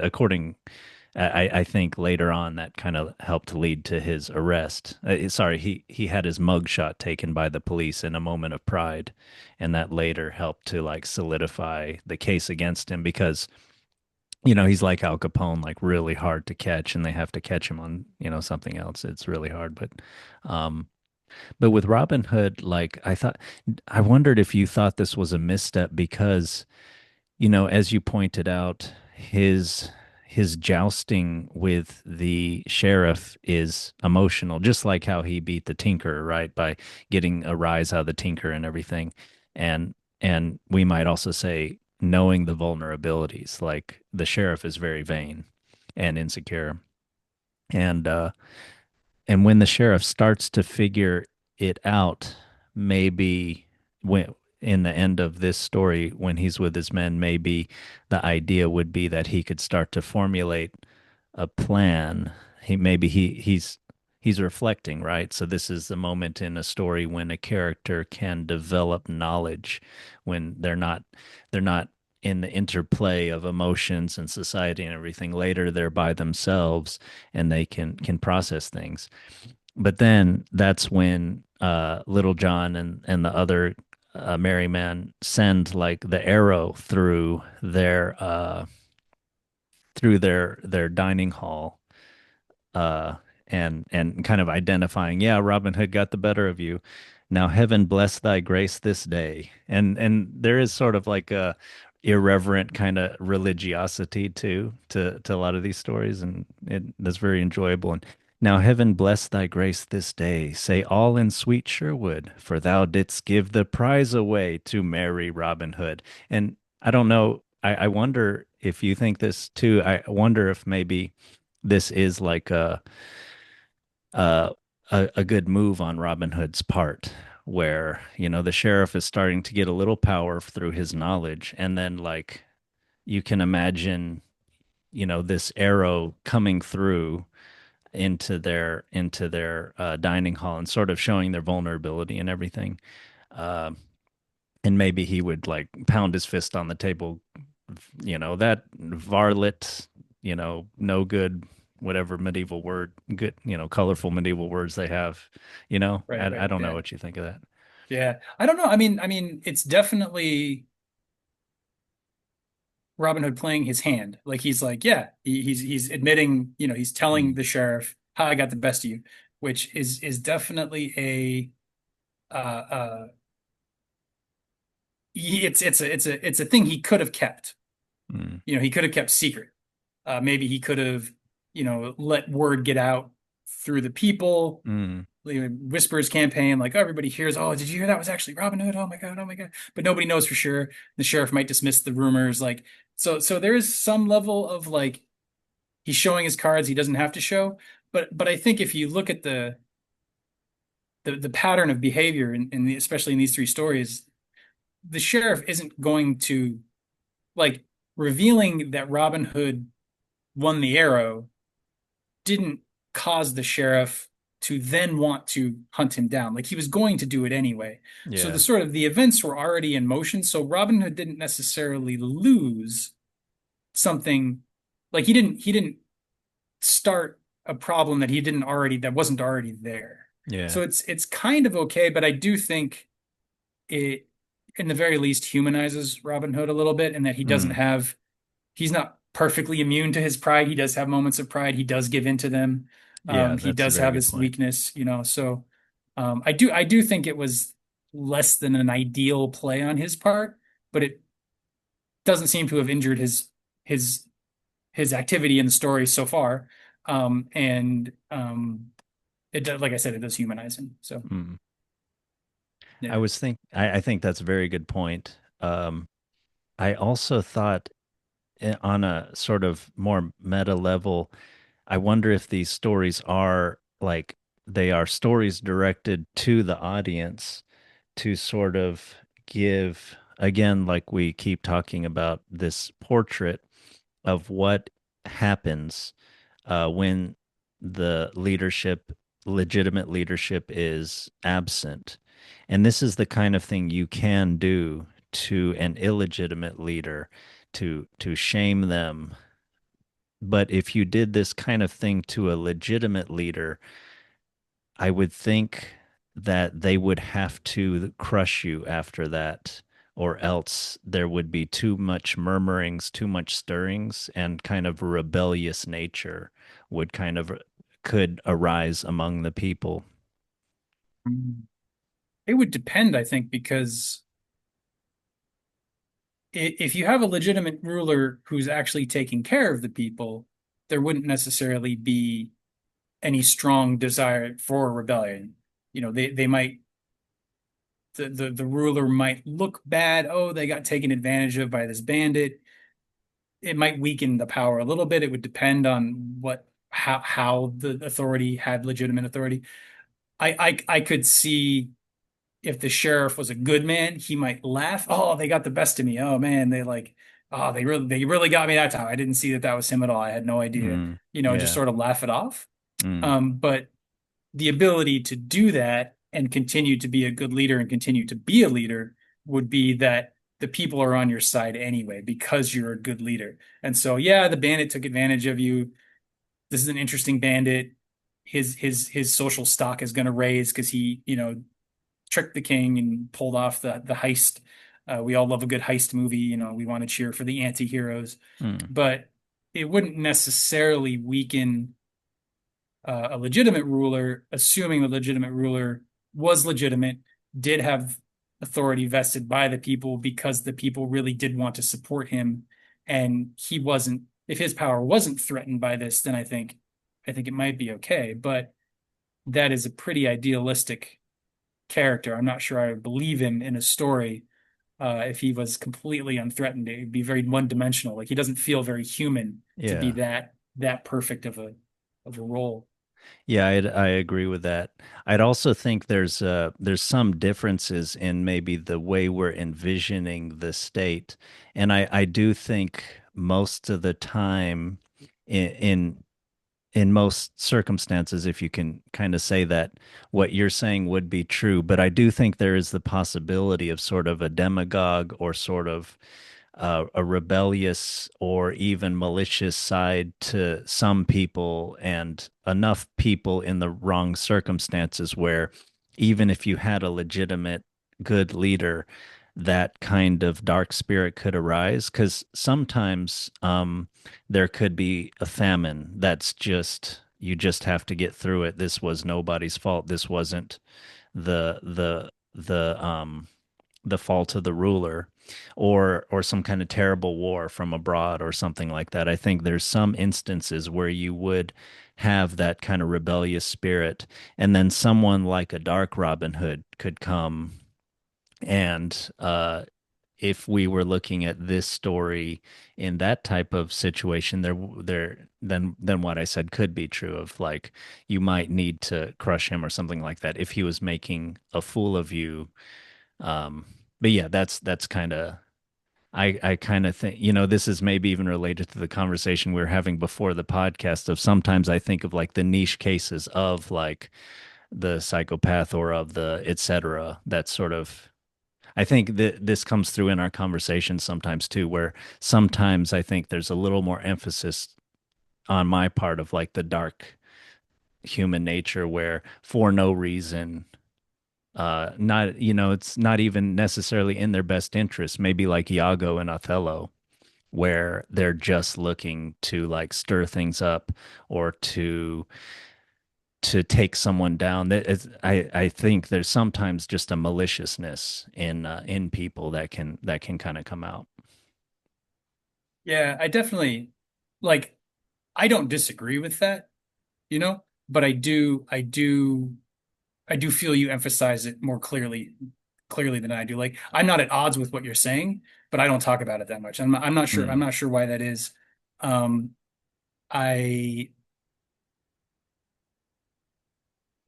Speaker 1: I think later on that kind of helped lead to his arrest. Sorry, he had his mugshot taken by the police in a moment of pride, and that later helped to like solidify the case against him because He's like Al Capone, like really hard to catch, and they have to catch him on, something else. It's really hard. Um, but with Robin Hood, like I wondered if you thought this was a misstep because as you pointed out, his jousting with the sheriff is emotional, just like how he beat the tinker, right? By getting a rise out of the tinker and everything. And and we might also say knowing the vulnerabilities, like the sheriff is very vain and insecure. And when the sheriff starts to figure it out, maybe when in the end of this story, when he's with his men, maybe the idea would be that he could start to formulate a plan. He's reflecting, right? So this is the moment in a story when a character can develop knowledge when they're not in the interplay of emotions and society and everything. Later they're by themselves and they can process things. But then that's when Little John and the other merry man send like the arrow through their dining hall, uh, and kind of identifying, yeah, Robin Hood got the better of you. Now heaven bless thy grace this day. And there is sort of like a irreverent kind of religiosity to a lot of these stories, and that's very enjoyable. And now heaven bless thy grace this day. Say all in sweet Sherwood, for thou didst give the prize away to merry Robin Hood. And I don't know, I wonder if you think this too. I wonder if maybe this is like a a good move on Robin Hood's part, where the sheriff is starting to get a little power through his knowledge, and then like you can imagine this arrow coming through into their dining hall and sort of showing their vulnerability and everything. Uh, and maybe he would like pound his fist on the table, that varlet, no good, whatever medieval word, good, colorful medieval words they have.
Speaker 2: Right,
Speaker 1: I
Speaker 2: right.
Speaker 1: don't know
Speaker 2: Yeah.
Speaker 1: what you think of that.
Speaker 2: Yeah. I don't know. I mean, it's definitely Robin Hood playing his hand. Like he's like, yeah, he's admitting, he's telling
Speaker 1: Mm,
Speaker 2: the sheriff how I got the best of you, which is definitely uh it's a thing he could have kept.
Speaker 1: mm,
Speaker 2: He could have kept secret. Maybe he could have, let word get out through the people,
Speaker 1: mm.
Speaker 2: whispers campaign, like, oh, everybody hears, oh, did you hear that was actually Robin Hood? Oh my God, oh my God. But nobody knows for sure. The sheriff might dismiss the rumors. Like, so there is some level of like he's showing his cards he doesn't have to show. But I think if you look at the pattern of behavior especially in these three stories, the sheriff isn't going to like revealing that Robin Hood won the arrow didn't cause the sheriff to then want to hunt him down. Like he was going to do it anyway. So
Speaker 1: Yeah,
Speaker 2: the events were already in motion. So Robin Hood didn't necessarily lose something. Like he didn't start a problem that wasn't already there.
Speaker 1: yeah,
Speaker 2: So it's kind of okay, but I do think it in the very least humanizes Robin Hood a little bit, and that
Speaker 1: mm,
Speaker 2: he's not perfectly immune to his pride. He does have moments of pride. He does give in to them.
Speaker 1: yeah.
Speaker 2: He
Speaker 1: That's a
Speaker 2: does
Speaker 1: very
Speaker 2: have
Speaker 1: good
Speaker 2: this
Speaker 1: point.
Speaker 2: weakness, so I do think it was less than an ideal play on his part, but it doesn't seem to have injured his his activity in the story so far. And it does, like I said, it does humanize him. So
Speaker 1: Mm.
Speaker 2: yeah.
Speaker 1: I think that's a very good point. I also thought on a sort of more meta level, I wonder if these stories are like they are stories directed to the audience to sort of give, again, like we keep talking about this portrait of what happens when the legitimate leadership is absent. And this is the kind of thing you can do to an illegitimate leader to shame them. But if you did this kind of thing to a legitimate leader, I would think that they would have to crush you after that or else there would be too much murmurings, too much stirrings, and kind of rebellious nature would kind of could arise among the people.
Speaker 2: It would depend, I think, because if you have a legitimate ruler who's actually taking care of the people, there wouldn't necessarily be any strong desire for rebellion. They might the ruler might look bad. Oh, they got taken advantage of by this bandit. It might weaken the power a little bit. It would depend on how the authority had legitimate authority. I could see if the sheriff was a good man, he might laugh. Oh, they got the best of me. Oh man, they really got me that time. I didn't see that was him at all. I had no idea.
Speaker 1: Mm,
Speaker 2: Just
Speaker 1: yeah.
Speaker 2: sort of laugh it off.
Speaker 1: Mm,
Speaker 2: But the ability to do that and continue to be a good leader and continue to be a leader would be that the people are on your side anyway because you're a good leader. And so, yeah, the bandit took advantage of you. This is an interesting bandit. His social stock is going to raise because he, tricked the king and pulled off the heist. We all love a good heist movie. We want to cheer for the anti-heroes,
Speaker 1: mm,
Speaker 2: but it wouldn't necessarily weaken a legitimate ruler, assuming the legitimate ruler was legitimate, did have authority vested by the people because the people really did want to support him, and he wasn't. If his power wasn't threatened by this, then I think it might be okay. But that is a pretty idealistic character. I'm not sure I would believe him in a story if he was completely unthreatened. It would be very one-dimensional. Like he doesn't feel very human to be
Speaker 1: yeah.
Speaker 2: that perfect of a role.
Speaker 1: Yeah, I agree with that. I'd also think there's some differences in maybe the way we're envisioning the state, and I do think most of the time in in most circumstances, if you can kind of say that, what you're saying would be true. But I do think there is the possibility of sort of a demagogue or sort of a rebellious or even malicious side to some people, and enough people in the wrong circumstances where even if you had a legitimate good leader, that kind of dark spirit could arise. Because sometimes there could be a famine that's just, you just have to get through it. This was nobody's fault. This wasn't the the the fault of the ruler, or some kind of terrible war from abroad or something like that. I think there's some instances where you would have that kind of rebellious spirit, and then someone like a dark Robin Hood could come and if we were looking at this story in that type of situation, then what I said could be true of like you might need to crush him or something like that if he was making a fool of you. um, but yeah, that's kind of, I kind of think, this is maybe even related to the conversation we were having before the podcast of sometimes I think of like the niche cases of like the psychopath or of the etc. That sort of, I think that this comes through in our conversations sometimes too, where sometimes I think there's a little more emphasis on my part of like the dark human nature where for no reason, not, it's not even necessarily in their best interest, maybe like Iago and Othello, where they're just looking to like stir things up or to take someone down. I think there's sometimes just a maliciousness in people that can kind of come out.
Speaker 2: Yeah, I definitely like I don't disagree with that, but I do feel you emphasize it more clearly than I do. Like I'm not at odds with what you're saying, but I don't talk about it that much. I'm not sure. I'm
Speaker 1: Mm,
Speaker 2: not sure why that is. Um, I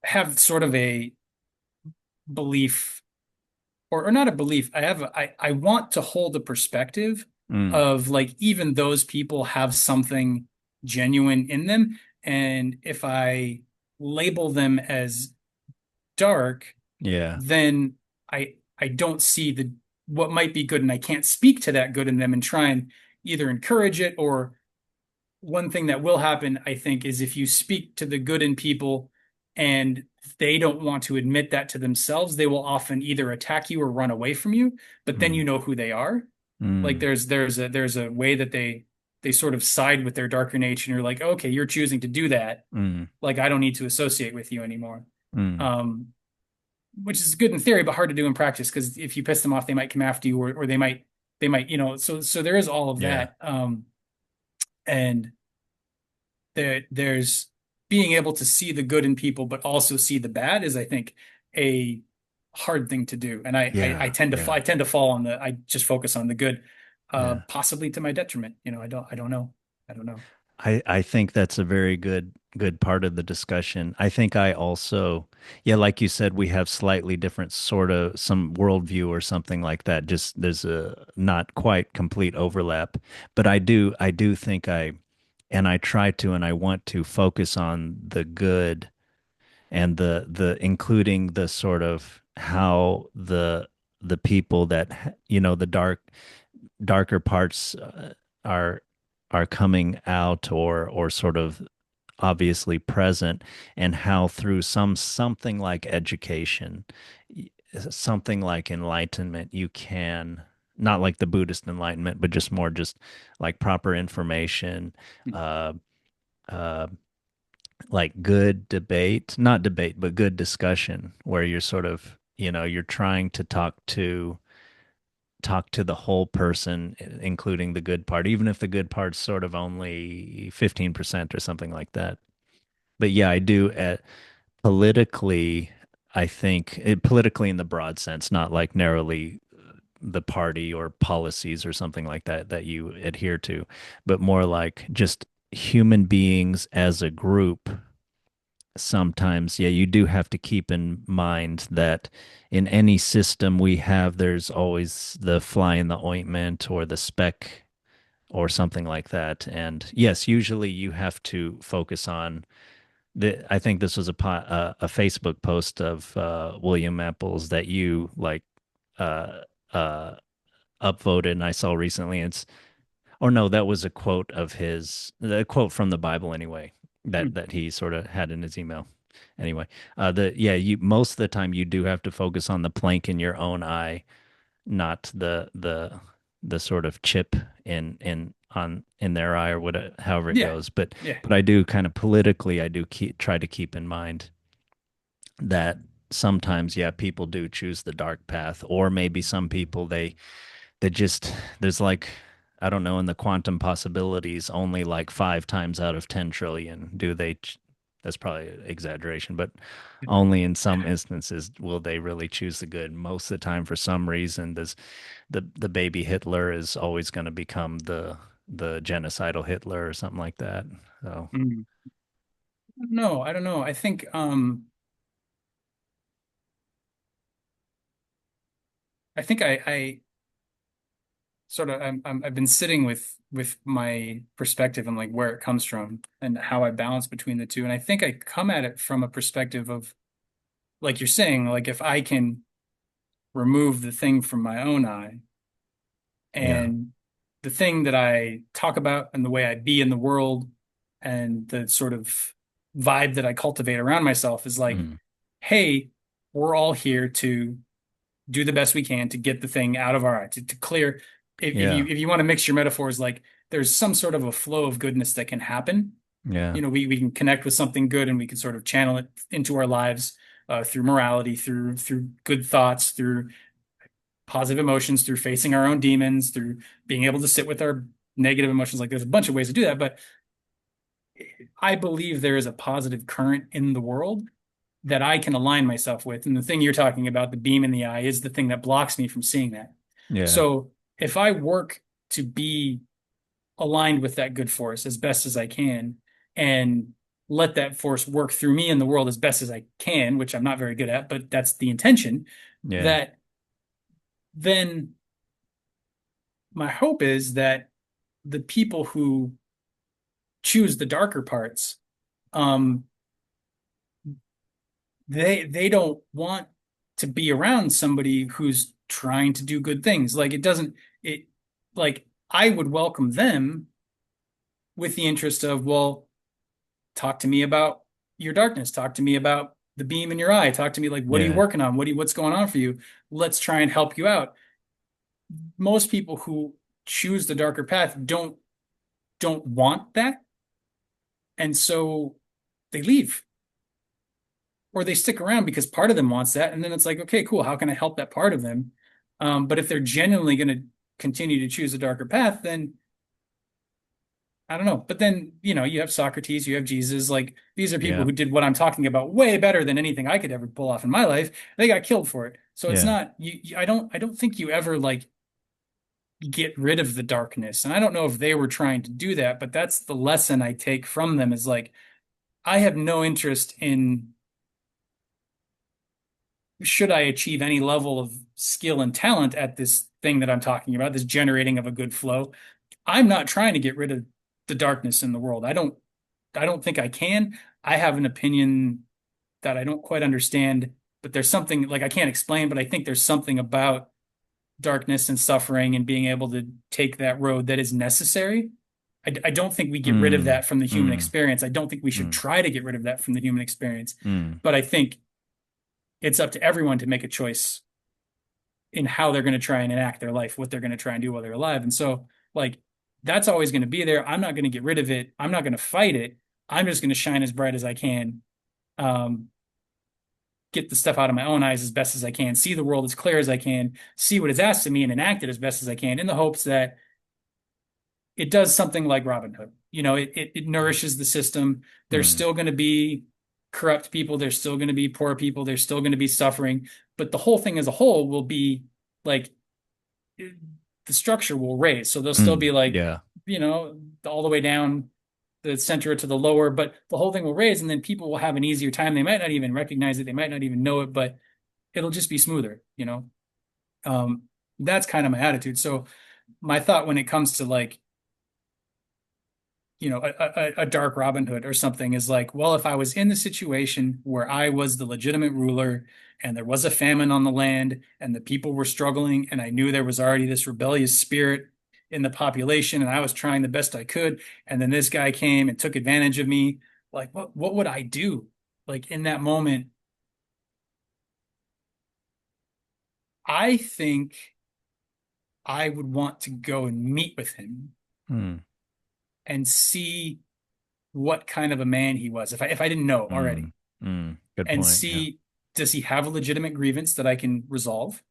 Speaker 2: have sort of a belief, or not a belief. I want to hold a perspective
Speaker 1: mm,
Speaker 2: of like even those people have something genuine in them, and if I label them as dark,
Speaker 1: yeah.
Speaker 2: then I don't see the what might be good, and I can't speak to that good in them and try and either encourage it. Or one thing that will happen, I think, is if you speak to the good in people, and they don't want to admit that to themselves, they will often either attack you or run away from you, but then
Speaker 1: Mm,
Speaker 2: you know who they are. Like
Speaker 1: mm,
Speaker 2: there's a way that they sort of side with their darker nature, and you're like, okay, you're choosing to do that.
Speaker 1: mm,
Speaker 2: Like I don't need to associate with you anymore.
Speaker 1: mm.
Speaker 2: Um, which is good in theory, but hard to do in practice because if you piss them off, they might come after you, or they might, so there is all of
Speaker 1: Yeah.
Speaker 2: that. And there's being able to see the good in people, but also see the bad is, I think, a hard thing to do. And I
Speaker 1: Yeah.
Speaker 2: tend to
Speaker 1: Yeah.
Speaker 2: I tend to fall on I just focus on the good,
Speaker 1: Yeah.
Speaker 2: possibly to my detriment. I don't know. I don't know.
Speaker 1: I think that's a very good part of the discussion. I think I also, yeah, like you said, we have slightly different sort of some worldview or something like that. Just there's a not quite complete overlap, but I do think and I try to and I want to focus on the good and the including the sort of how the people that the darker parts are are coming out or sort of obviously present, and how through something like education, something like enlightenment, you can, not like the Buddhist enlightenment, but just more just like proper information, uh uh like good debate, not debate, but good discussion, where you're sort of, you're trying to talk to the whole person, including the good part, even if the good part's sort of only 15% or something like that. But yeah, I do politically, I think politically in the broad sense, not like narrowly the party or policies or something like that that you adhere to, but more like just human beings as a group. Sometimes, yeah, you do have to keep in mind that in any system we have, there's always the fly in the ointment or the speck or something like that. And yes, usually you have to focus on I think this was a Facebook post of William Apple's that you like uh, uh, upvoted, and I saw recently. Or no, that was a quote of his, the quote from the Bible anyway, that
Speaker 2: Hmm.
Speaker 1: that he sort of had in his email. Anyway, the yeah, you most of the time you do have to focus on the plank in your own eye, not the sort of chip in their eye or whatever, however it
Speaker 2: Yeah.
Speaker 1: goes. But
Speaker 2: Yeah.
Speaker 1: but I do kind of politically, I do try to keep in mind that sometimes, yeah, people do choose the dark path, or maybe some people they just, there's like, I don't know, in the quantum possibilities, only like 5 times out of 10 trillion do they that's probably an exaggeration, but only in some instances will they really choose the good. Most of the time, for some reason, the baby Hitler is always going to become the genocidal Hitler or something like that. So
Speaker 2: Hmm. No, I don't know. I think I sort of I've been sitting with my perspective and like where it comes from and how I balance between the two. And I think I come at it from a perspective of, like you're saying, like if I can remove the thing from my own eye,
Speaker 1: yeah.
Speaker 2: and the thing that I talk about and the way I be in the world and the sort of vibe that I cultivate around myself is like,
Speaker 1: Mm.
Speaker 2: hey, we're all here to do the best we can to get the thing out of our eye, to clear. If you
Speaker 1: Yeah.
Speaker 2: if you want to mix your metaphors, like there's some sort of a flow of goodness that can happen.
Speaker 1: Yeah.
Speaker 2: We can connect with something good and we can sort of channel it into our lives, through morality, through good thoughts, through positive emotions, through facing our own demons, through being able to sit with our negative emotions. Like there's a bunch of ways to do that, but I believe there is a positive current in the world that I can align myself with. And the thing you're talking about, the beam in the eye, is the thing that blocks me from seeing that.
Speaker 1: Yeah.
Speaker 2: So if I work to be aligned with that good force as best as I can and let that force work through me in the world as best as I can, which I'm not very good at, but that's the intention,
Speaker 1: Yeah.
Speaker 2: that then my hope is that the people who choose the darker parts, um, they don't want to be around somebody who's trying to do good things. Like it doesn't it like I would welcome them with the interest of, well, talk to me about your darkness. Talk to me about the beam in your eye. Talk to me like, what are you
Speaker 1: Yeah.
Speaker 2: working on? What's going on for you? Let's try and help you out. Most people who choose the darker path don't want that, and so they leave or they stick around because part of them wants that, and then it's like, okay, cool. How can I help that part of them? But if they're genuinely going to continue to choose a darker path, then I don't know. But then, you have Socrates, you have Jesus. Like these are people
Speaker 1: Yeah.
Speaker 2: who did what I'm talking about way better than anything I could ever pull off in my life. They got killed for it. So it's
Speaker 1: Yeah.
Speaker 2: not I don't think you ever like get rid of the darkness. And I don't know if they were trying to do that, but that's the lesson I take from them is like I have no interest in should I achieve any level of skill and talent at this thing that I'm talking about, this generating of a good flow. I'm not trying to get rid of the darkness in the world. I don't think I can. I have an opinion that I don't quite understand, but there's something like I can't explain, but I think there's something about darkness and suffering and being able to take that road that is necessary. I don't think we get rid of
Speaker 1: Mm.
Speaker 2: that from the human
Speaker 1: Mm.
Speaker 2: experience. I don't think we should
Speaker 1: Mm.
Speaker 2: try to get rid of that from the human experience,
Speaker 1: Mm.
Speaker 2: but I think it's up to everyone to make a choice in how they're going to try and enact their life, what they're going to try and do while they're alive. And so, like, that's always going to be there. I'm not going to get rid of it. I'm not going to fight it. I'm just going to shine as bright as I can, um, get the stuff out of my own eyes as best as I can, see the world as clear as I can, see what is asked of me, and enact it as best as I can in the hopes that it does something like Robin Hood. It nourishes the system. There's
Speaker 1: Mm.
Speaker 2: still going to be corrupt people. There's still going to be poor people. There's still going to be suffering. But the whole thing as a whole will be like the structure will raise. So they'll still
Speaker 1: Mm.
Speaker 2: be like,
Speaker 1: Yeah.
Speaker 2: all the way down the center to the lower, but the whole thing will raise and then people will have an easier time. They might not even recognize it. They might not even know it, but it'll just be smoother. Um, that's kind of my attitude. So my thought when it comes to like, a dark Robin Hood or something is like, well, if I was in the situation where I was the legitimate ruler and there was a famine on the land and the people were struggling and I knew there was already this rebellious spirit in the population and I was trying the best I could, and then this guy came and took advantage of me, like what would I do? Like in that moment, I think I would want to go and meet with him
Speaker 1: Mm.
Speaker 2: and see what kind of a man he was if I didn't know already
Speaker 1: Mm. Mm. Good
Speaker 2: and
Speaker 1: point. Yeah.
Speaker 2: see, does he have a legitimate grievance that I can resolve?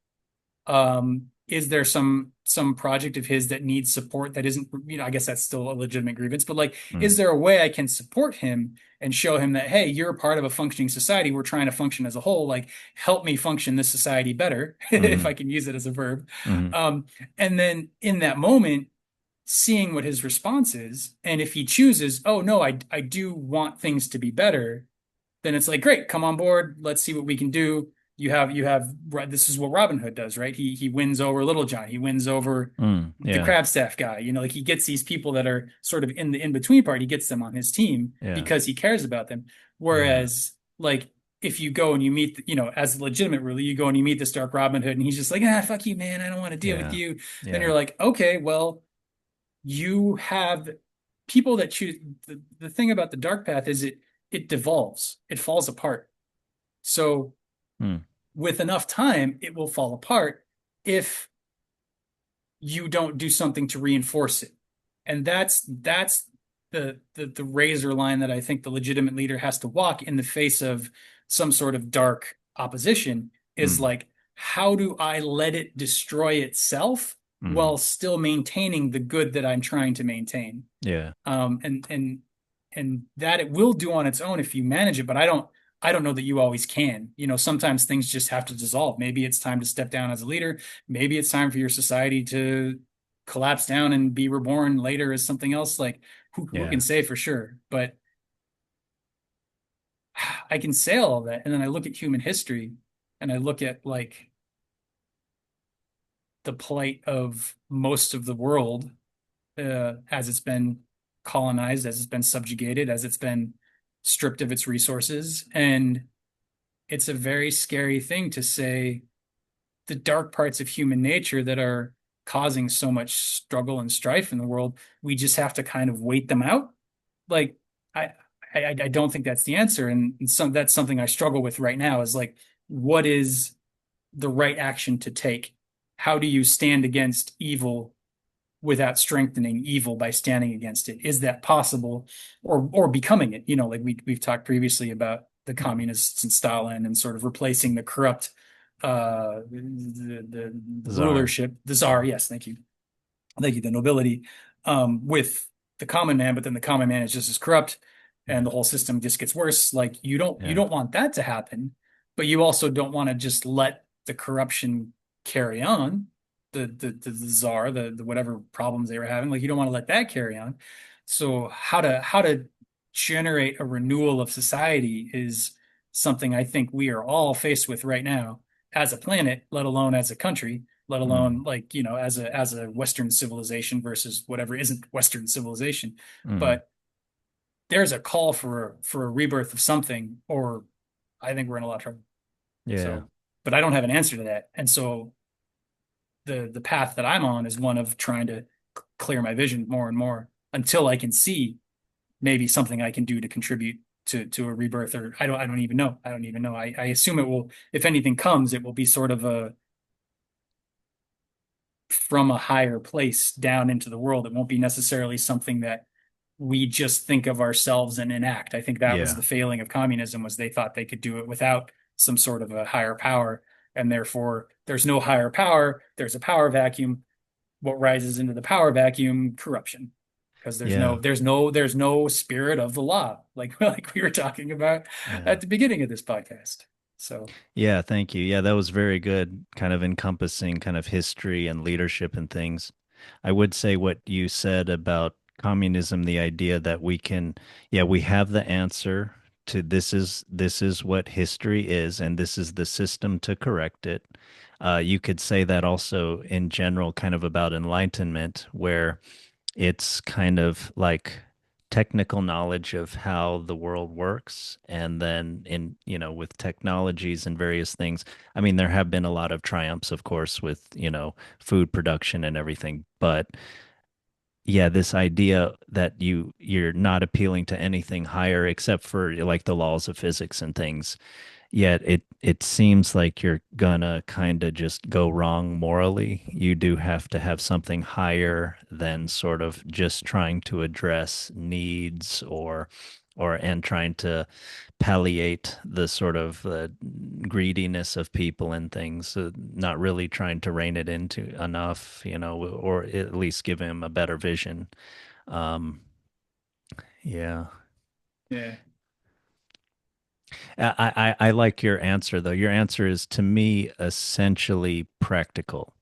Speaker 2: Is there some project of his that needs support that isn't, I guess that's still a legitimate grievance, but like, is
Speaker 1: Mm.
Speaker 2: there a way I can support him and show him that, hey, you're a part of a functioning society. We're trying to function as a whole. Like, help me function this society better, if
Speaker 1: Mm.
Speaker 2: I can use it as a verb.
Speaker 1: Mm.
Speaker 2: And then in that moment, seeing what his response is, and if he chooses, oh no, I do want things to be better, then it's like, great, come on board. Let's see what we can do. You have this is what Robin Hood does, right? He wins over Little John. He wins over
Speaker 1: Mm.
Speaker 2: the
Speaker 1: Yeah.
Speaker 2: Crabstaff guy. Like he gets these people that are sort of in the in-between part. He gets them on his team
Speaker 1: Yeah.
Speaker 2: because he cares about them.
Speaker 1: Yeah.
Speaker 2: Whereas like if you go and you meet, as a legitimate ruler, you go and you meet this dark Robin Hood and he's just like, fuck you, man. I don't want to deal with
Speaker 1: Yeah.
Speaker 2: you. Then
Speaker 1: Yeah.
Speaker 2: you're like, okay, well, you have people that choose the thing about the dark path is it devolves, it falls apart. So
Speaker 1: Mm.
Speaker 2: with enough time, it will fall apart if you don't do something to reinforce it. And that's the razor line that I think the legitimate leader has to walk in the face of some sort of dark opposition is
Speaker 1: Mm.
Speaker 2: like, how do I let it destroy itself
Speaker 1: Mm.
Speaker 2: while still maintaining the good that I'm trying to maintain?
Speaker 1: Yeah.
Speaker 2: And that it will do on its own if you manage it, but I don't know that you always can. Sometimes things just have to dissolve. Maybe it's time to step down as a leader. Maybe it's time for your society to collapse down and be reborn later as something else. Like who can
Speaker 1: Yeah.
Speaker 2: say for sure? But I can say all of that, and then I look at human history, and I look at like the plight of most of the world as it's been colonized, as it's been subjugated, as it's been stripped of its resources. And it's a very scary thing to say the dark parts of human nature that are causing so much struggle and strife in the world, we just have to kind of wait them out. Like, I I don't think that's the answer. And that's something I struggle with right now is like, what is the right action to take? How do you stand against evil without strengthening evil by standing against it? Is that possible, or becoming it? Like we've talked previously about the communists and Stalin and sort of replacing the corrupt the
Speaker 1: Czar.
Speaker 2: rulership, the czar. Yes, thank you, the nobility, with the common man, but then the common man is just as corrupt, and the whole system just gets worse. Like you
Speaker 1: Yeah.
Speaker 2: don't want that to happen, but you also don't want to just let the corruption carry on. The czar, the whatever problems they were having, like you don't want to let that carry on. So how to generate a renewal of society is something I think we are all faced with right now as a planet, let alone as a country, let
Speaker 1: Mm.
Speaker 2: alone like, as a Western civilization versus whatever isn't Western civilization.
Speaker 1: Mm.
Speaker 2: But there's a call for a rebirth of something, or I think we're in a lot of trouble.
Speaker 1: Yeah.
Speaker 2: So, but I don't have an answer to that. And so the path that I'm on is one of trying to clear my vision more and more until I can see maybe something I can do to contribute to a rebirth. Or I don't even know. I don't even know. I assume it will, if anything comes, it will be sort of a from a higher place down into the world. It won't be necessarily something that we just think of ourselves and enact. I think that was
Speaker 1: Yeah.
Speaker 2: the failing of communism, was they thought they could do it without some sort of a higher power, and therefore there's no higher power, there's a power vacuum. What rises into the power vacuum? Corruption. Because
Speaker 1: Yeah.
Speaker 2: there's no spirit of the law, like we were talking about
Speaker 1: Yeah.
Speaker 2: at the beginning of this podcast. So
Speaker 1: Yeah, thank you. Yeah, that was very good, kind of encompassing kind of history and leadership and things. I would say what you said about communism, the idea that we can, yeah, we have the answer to this is what history is, and this is the system to correct it. You could say that also in general, kind of about enlightenment, where it's kind of like technical knowledge of how the world works. And then with technologies and various things, I mean, there have been a lot of triumphs, of course, with, food production and everything. But yeah, this idea that you're not appealing to anything higher except for like the laws of physics and things. Yet it seems like you're gonna kind of just go wrong morally. You do have to have something higher than sort of just trying to address needs or and trying to palliate the sort of greediness of people and things, not really trying to rein it into enough, or at least give him a better vision. Um, yeah.
Speaker 2: yeah,
Speaker 1: I like your answer though. Your answer is to me essentially practical.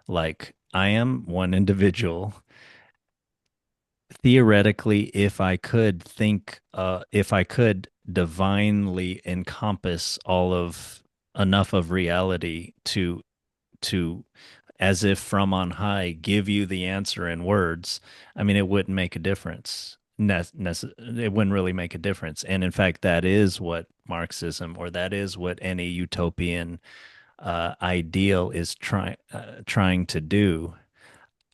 Speaker 1: Like I am one individual. Theoretically, if I could divinely encompass all of enough of reality to as if from on high give you the answer in words, I mean, it wouldn't make a difference. It wouldn't really make a difference. And in fact, that is what Marxism, or that is what any utopian ideal is trying to do.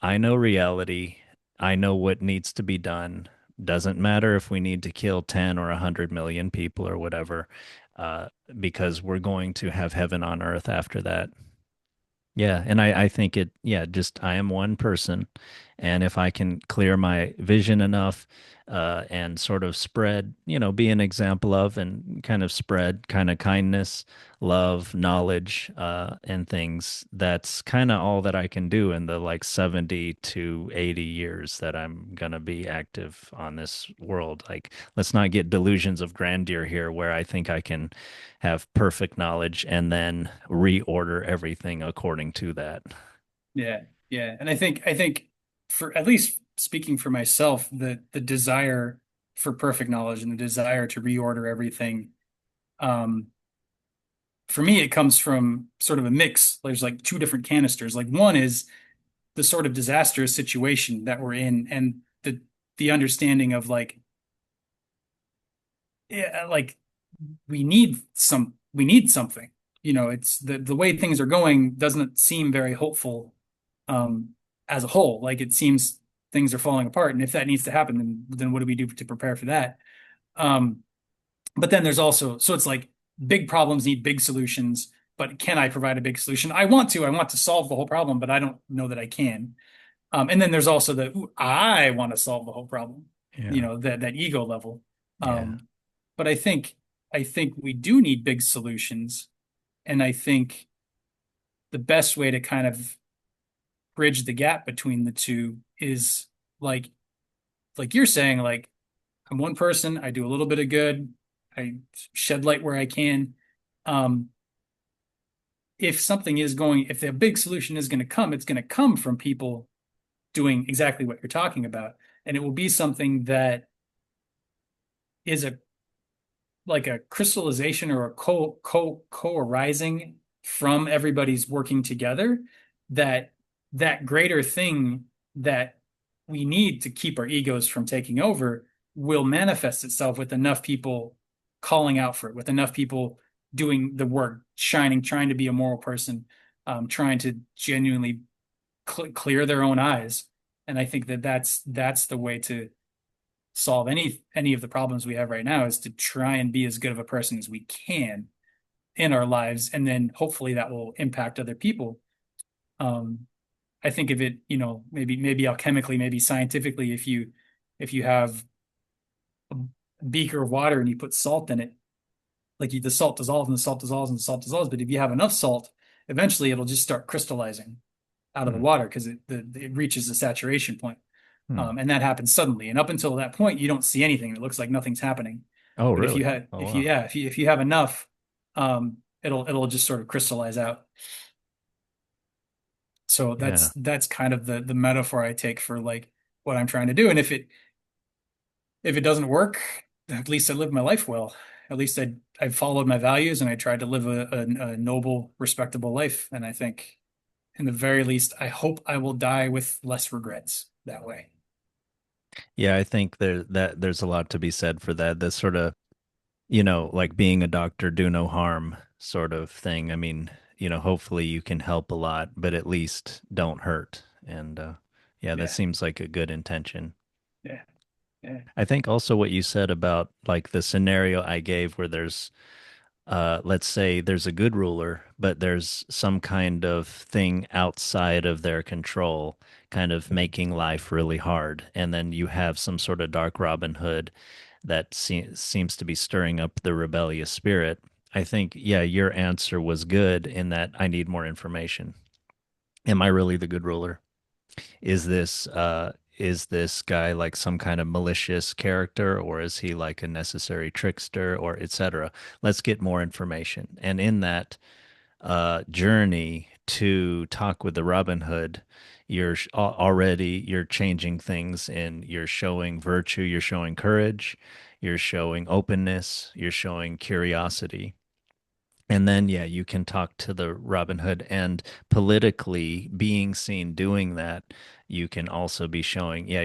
Speaker 1: I know reality. I know what needs to be done. Doesn't matter if we need to kill 10 or 100 million people or whatever, uh, because we're going to have heaven on earth after that. Yeah, and I think just I am one person. And if I can clear my vision enough and sort of spread, be an example of and kind of spread kind of kindness, love, knowledge, and things, that's kind of all that I can do in the like 70 to 80 years that I'm going to be active on this world. Like, let's not get delusions of grandeur here where I think I can have perfect knowledge and then reorder everything according to that.
Speaker 2: yeah, yeah. And I think for at least speaking for myself, the desire for perfect knowledge and the desire to reorder everything, um, for me, it comes from sort of a mix. There's like two different canisters. Like one is the sort of disastrous situation that we're in, and the understanding of like, yeah, like we need something. It's the way things are going doesn't seem very hopeful, um, as a whole. Like it seems things are falling apart, and if that needs to happen, then what do we do to prepare for that? Um, but then there's also, so it's like big problems need big solutions, but can I provide a big solution? I want to solve the whole problem, but I don't know that I can. And then there's also the, ooh, I want to solve the whole problem,
Speaker 1: Yeah.
Speaker 2: that ego level.
Speaker 1: Yeah.
Speaker 2: Um, but I think we do need big solutions. And I think the best way to kind of bridge the gap between the two is like, like you're saying, like, I'm one person, I do a little bit of good, I shed light where I can. Um, if something is going, if the big solution is going to come, it's going to come from people doing exactly what you're talking about. And it will be something that is a like a crystallization or a co-arising from everybody's working together, that that greater thing that we need to keep our egos from taking over will manifest itself with enough people calling out for it, with enough people doing the work, shining, trying to be a moral person, trying to genuinely clear their own eyes. And I think that that's the way to solve any of the problems we have right now, is to try and be as good of a person as we can in our lives, and then hopefully that will impact other people. Um, I think of it, maybe alchemically, maybe scientifically, if you have a beaker of water and you put salt in it, like the salt dissolves and the salt dissolves and the salt dissolves, but if you have enough salt, eventually it'll just start crystallizing out of the
Speaker 1: Hmm.
Speaker 2: water because it reaches the saturation point.
Speaker 1: Hmm.
Speaker 2: And that happens suddenly. And up until that point, you don't see anything. It looks like nothing's happening.
Speaker 1: Oh,
Speaker 2: But
Speaker 1: really? Oh, wow.
Speaker 2: if you have enough, it'll just sort of crystallize out. So
Speaker 1: Yeah.
Speaker 2: that's kind of the metaphor I take for like what I'm trying to do. And if it doesn't work, at least I lived my life well. At least I followed my values and I tried to live a noble, respectable life. And I think, in the very least, I hope I will die with less regrets that way.
Speaker 1: Yeah, I think there's a lot to be said for that. This sort of, like being a doctor, do no harm sort of thing. I mean, hopefully you can help a lot, but at least don't hurt. And yeah, that
Speaker 2: Yeah,
Speaker 1: seems like a good intention.
Speaker 2: yeah, yeah.
Speaker 1: I think also what you said about like the scenario I gave where there's let's say there's a good ruler, but there's some kind of thing outside of their control, kind of making life really hard. And then you have some sort of dark Robin Hood that seems to be stirring up the rebellious spirit. I think, yeah, your answer was good in that I need more information. Am I really the good ruler? Is this guy like some kind of malicious character, or is he like a necessary trickster, or etc.? Let's get more information. And in that journey to talk with the Robin Hood, already you're changing things, and you're showing virtue, you're showing courage, you're showing openness, you're showing curiosity. And then, yeah, you can talk to the Robin Hood, and politically being seen doing that, you can also be showing, yeah,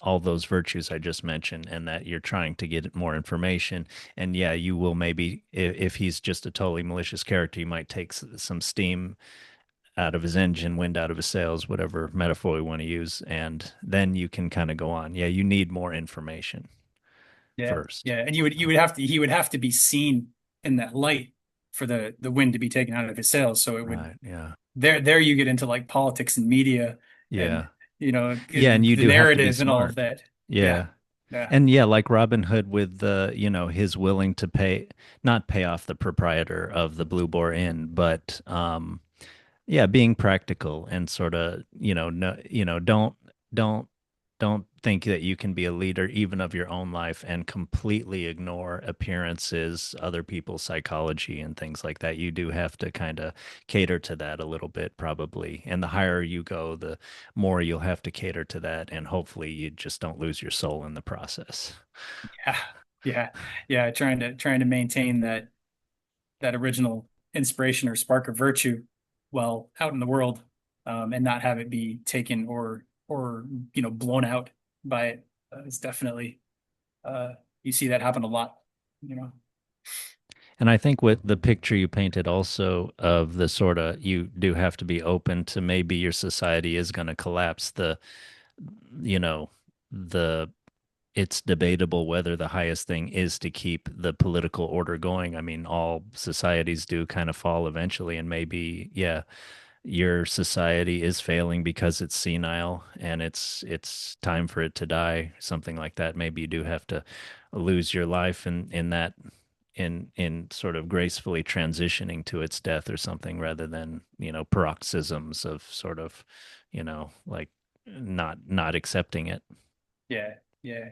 Speaker 1: all those virtues I just mentioned, and that you're trying to get more information. And yeah, you will maybe, if he's just a totally malicious character, you might take some steam out of his engine, wind out of his sails, whatever metaphor we want to use. And then you can kind of go on. Yeah, you need more information
Speaker 2: Yeah,
Speaker 1: first.
Speaker 2: yeah, and you would have to he would have to be seen in that light for the wind to be taken out of his sails. So it would,
Speaker 1: Right. Yeah.
Speaker 2: there you get into like politics and media and
Speaker 1: Yeah. Yeah, and you
Speaker 2: the
Speaker 1: do have to be
Speaker 2: narrative and all of
Speaker 1: smart.
Speaker 2: that. Yeah,
Speaker 1: Yeah.
Speaker 2: yeah,
Speaker 1: And yeah, like Robin Hood with his willing to not pay off the proprietor of the Blue Boar Inn, but yeah, being practical and sort of, no, don't don't think that you can be a leader even of your own life and completely ignore appearances, other people's psychology and things like that. You do have to kind of cater to that a little bit, probably. And the higher you go, the more you'll have to cater to that, and hopefully you just don't lose your soul in the process.
Speaker 2: yeah, yeah, yeah. Trying to maintain that original inspiration or spark of virtue while out in the world, and not have it be taken or blown out by it. It's definitely, uh, you see that happen a lot. You know.
Speaker 1: And I think with the picture you painted also of the sort of, you do have to be open to maybe your society is going to collapse, you know, the it's debatable whether the highest thing is to keep the political order going. I mean, all societies do kind of fall eventually, and maybe, yeah, your society is failing because it's senile and it's time for it to die, something like that. Maybe you do have to lose your life in that in sort of gracefully transitioning to its death or something rather than, paroxysms of sort of, like not accepting it.
Speaker 2: Yeah, yeah.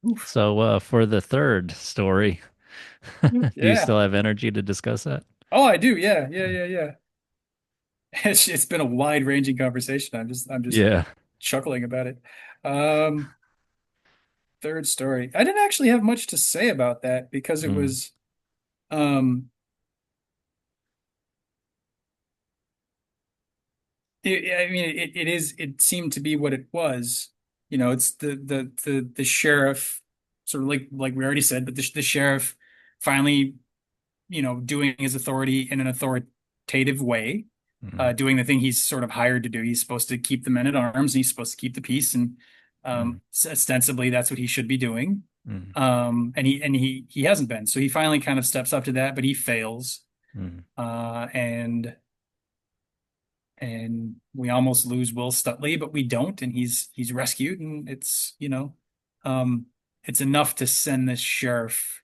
Speaker 2: Oof.
Speaker 1: So for the third story, do you
Speaker 2: Yeah.
Speaker 1: still have energy to discuss that?
Speaker 2: Oh, I do. Yeah, yeah, yeah, yeah. It's been a wide-ranging conversation. I'm just
Speaker 1: Yeah.
Speaker 2: chuckling about it. Um, Third story. I didn't actually have much to say about that because it
Speaker 1: Mm,
Speaker 2: was um I mean it seemed to be what it was. You know, it's the sheriff sort of like we already said, but the sheriff finally, doing his authority in an authoritative way,
Speaker 1: mm,
Speaker 2: doing the thing he's sort of hired to do. He's supposed to keep the men at arms, and he's supposed to keep the peace, and
Speaker 1: mm,
Speaker 2: ostensibly that's what he should be doing.
Speaker 1: mm,
Speaker 2: And he hasn't been. So he finally kind of steps up to that, but he fails.
Speaker 1: mm.
Speaker 2: And we almost lose Will Stutley, but we don't, and he's rescued, and um, it's enough to send this sheriff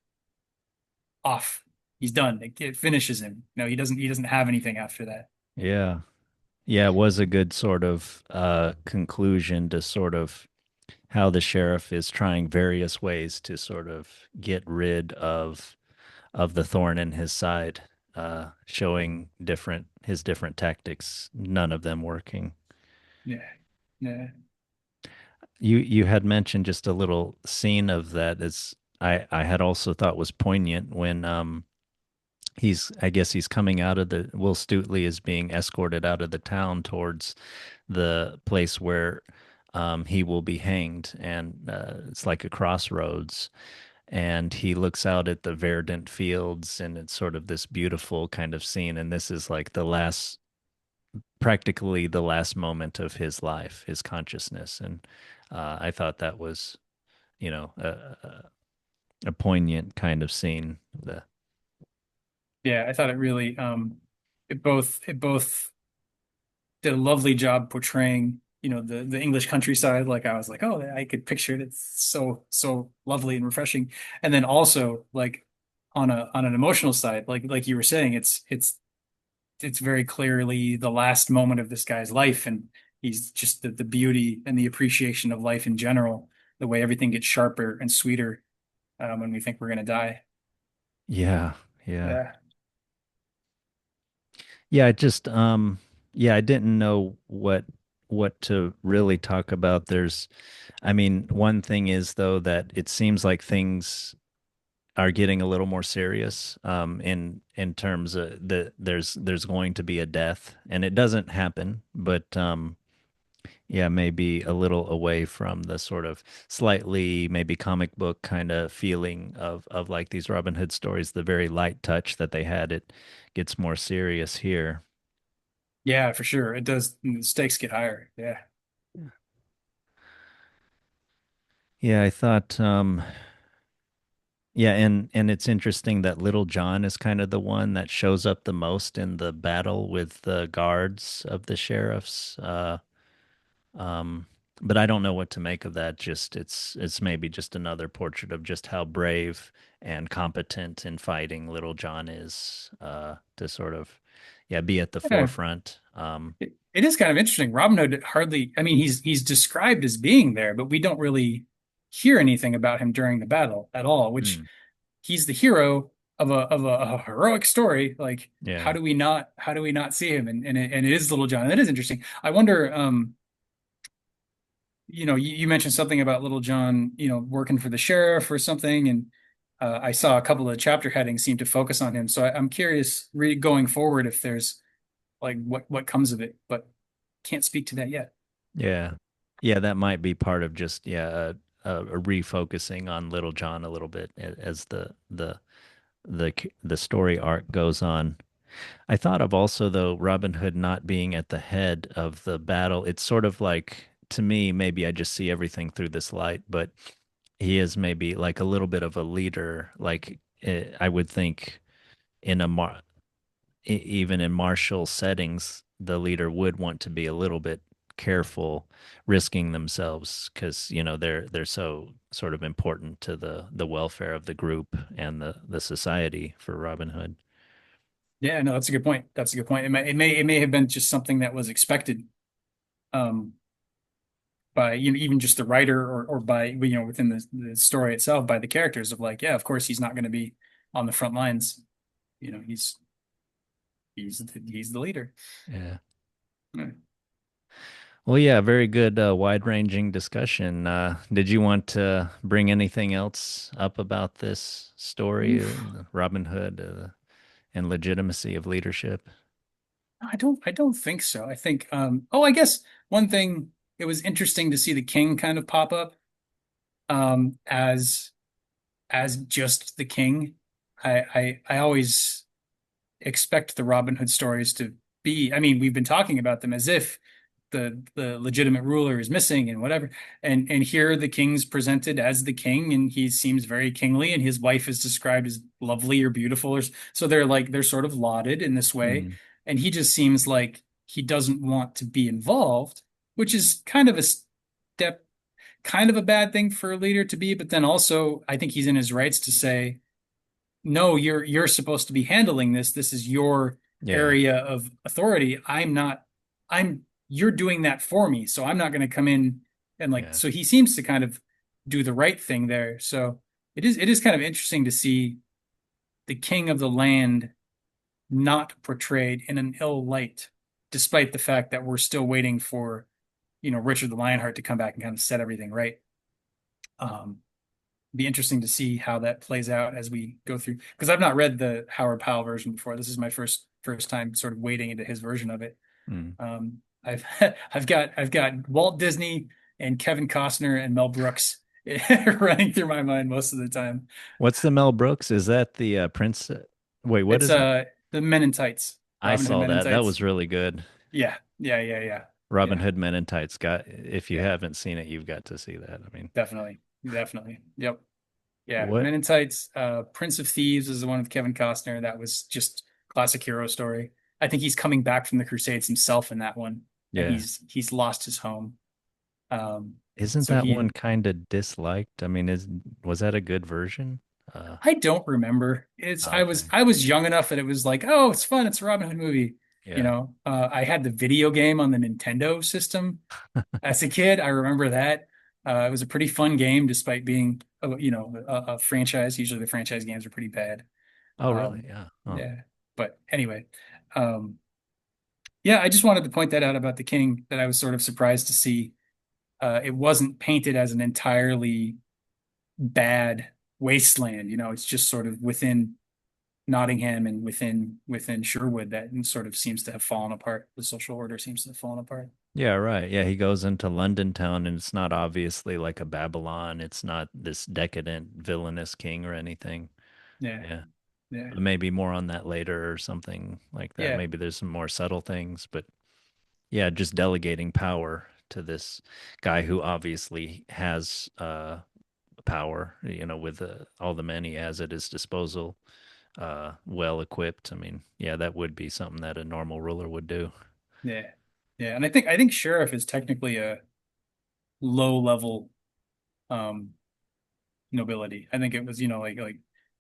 Speaker 2: off. He's done. It finishes him. No, he doesn't have anything after that.
Speaker 1: Yeah. Yeah, it was a good sort of conclusion to sort of how the sheriff is trying various ways to sort of get rid of the thorn in his side, showing his different tactics, none of them working.
Speaker 2: Yeah, yeah,
Speaker 1: You had mentioned just a little scene of that as I had also thought was poignant when I guess he's coming out of the Will Stutely is being escorted out of the town towards the place where he will be hanged, and it's like a crossroads. And he looks out at the verdant fields, and it's sort of this beautiful kind of scene. And this is like practically the last moment of his life, his consciousness. And I thought that was, a poignant kind of scene.
Speaker 2: yeah. I thought it really it both did a lovely job portraying, the English countryside. Like I was like, oh, I could picture it. It's so lovely and refreshing. And then also like on an emotional side, like you were saying, it's very clearly the last moment of this guy's life, and he's just the beauty and the appreciation of life in general, the way everything gets sharper and sweeter when we think we're gonna die.
Speaker 1: Yeah, yeah.
Speaker 2: Yeah.
Speaker 1: Yeah, yeah, I didn't know what to really talk about. I mean, one thing is though that it seems like things are getting a little more serious in terms of there's going to be a death, and it doesn't happen, but yeah, maybe a little away from the sort of slightly maybe comic book kind of feeling of like these Robin Hood stories, the very light touch that they had. It gets more serious here.
Speaker 2: Yeah, for sure. It does. The stakes get higher. Yeah.
Speaker 1: Yeah, I thought yeah, and it's interesting that Little John is kind of the one that shows up the most in the battle with the guards of the sheriffs. Um, but I don't know what to make of that. Just it's maybe just another portrait of just how brave and competent in fighting Little John is, to sort of, yeah, be at the
Speaker 2: Yeah.
Speaker 1: forefront.
Speaker 2: It is kind of interesting. Robin Hood hardly, I mean, he's described as being there, but we don't really hear anything about him during the battle at all, which
Speaker 1: Hmm,
Speaker 2: he's the hero of a heroic story. Like,
Speaker 1: yeah.
Speaker 2: how do we not see him? And it is Little John. And that is interesting. I wonder, you mentioned something about Little John, working for the sheriff or something, and I saw a couple of chapter headings seem to focus on him. So I'm curious, going forward, if there's like what comes of it, but can't speak to that yet.
Speaker 1: Yeah. Yeah, that might be part of just, yeah, a refocusing on Little John a little bit as the story arc goes on. I thought of also though Robin Hood not being at the head of the battle. It's sort of like to me, maybe I just see everything through this light, but he is maybe like a little bit of a leader. Like I would think in even in martial settings, the leader would want to be a little bit careful risking themselves because they're so sort of important to the welfare of the group and the society for Robin Hood.
Speaker 2: Yeah, no, that's a good point. That's a good point. It may have been just something that was expected, um, by even just the writer, or by within the story itself, by the characters, of like, yeah, of course he's not going to be on the front lines. He's the leader.
Speaker 1: Yeah.
Speaker 2: Yeah.
Speaker 1: Well, yeah, very good, wide-ranging discussion. Did you want to bring anything else up about this story, Robin Hood, and legitimacy of leadership?
Speaker 2: I don't think so. I think oh, I guess one thing, it was interesting to see the king kind of pop up, as just the king. I always expect the Robin Hood stories to be, I mean, we've been talking about them as if the legitimate ruler is missing and whatever. And here the king's presented as the king, and he seems very kingly, and his wife is described as lovely or beautiful, or so they're sort of lauded in this way.
Speaker 1: Mm,
Speaker 2: And he just seems like he doesn't want to be involved, which is kind of a step, kind of a bad thing for a leader to be. But then also I think he's in his rights to say, no, you're supposed to be handling this. This is your
Speaker 1: yeah,
Speaker 2: area of authority. I'm not, I'm you're doing that for me. So I'm not going to come in and, like,
Speaker 1: yeah,
Speaker 2: so he seems to kind of do the right thing there. So it is kind of interesting to see the king of the land not portrayed in an ill light, despite the fact that we're still waiting for, Richard the Lionheart to come back and kind of set everything right. Um, be interesting to see how that plays out as we go through, because I've not read the Howard Pyle version before. This is my first time sort of wading into his version of it.
Speaker 1: mm.
Speaker 2: I've I've got Walt Disney and Kevin Costner and Mel Brooks running through my mind most of the time.
Speaker 1: What's the Mel Brooks? Is that the Prince? Wait, what
Speaker 2: It's
Speaker 1: is it?
Speaker 2: the Men in Tights,
Speaker 1: I
Speaker 2: Robin Hood
Speaker 1: saw
Speaker 2: Men in
Speaker 1: that. That was
Speaker 2: Tights.
Speaker 1: really good.
Speaker 2: Yeah, yeah, yeah, yeah,
Speaker 1: Robin
Speaker 2: yeah,
Speaker 1: Hood Men in Tights. If you
Speaker 2: yeah.
Speaker 1: haven't seen it, you've got to see that. I mean,
Speaker 2: Definitely, definitely. Yep. Yeah,
Speaker 1: what?
Speaker 2: Men in Tights. Prince of Thieves is the one with Kevin Costner. That was just classic hero story. I think he's coming back from the Crusades himself in that one, and
Speaker 1: Yeah.
Speaker 2: he's lost his home. Um,
Speaker 1: Isn't
Speaker 2: so
Speaker 1: that one
Speaker 2: he,
Speaker 1: kind of disliked? I mean, is was that a good version?
Speaker 2: I don't remember. I was
Speaker 1: Okay.
Speaker 2: I was young enough that it was like, oh, it's fun. It's a Robin Hood movie.
Speaker 1: Yeah.
Speaker 2: I had the video game on the Nintendo system as a kid. I remember that. It was a pretty fun game, despite being, a franchise. Usually the franchise games are pretty bad.
Speaker 1: Oh, really?
Speaker 2: Um,
Speaker 1: Yeah. Oh,
Speaker 2: yeah. But anyway, um, yeah, I just wanted to point that out about the king, that I was sort of surprised to see. It wasn't painted as an entirely bad wasteland. It's just sort of within Nottingham and within Sherwood that sort of seems to have fallen apart. The social order seems to have fallen apart.
Speaker 1: yeah, right. Yeah, he goes into London town and it's not obviously like a Babylon. It's not this decadent, villainous king or anything.
Speaker 2: Yeah,
Speaker 1: Yeah.
Speaker 2: yeah,
Speaker 1: But maybe more on that later or something like that.
Speaker 2: yeah,
Speaker 1: Maybe there's some more subtle things, but yeah, just delegating power to this guy who obviously has power, with all the men he has at his disposal, well equipped. I mean, yeah, that would be something that a normal ruler would do.
Speaker 2: yeah, yeah. And I think sheriff is technically a low level, um nobility. I think it was, like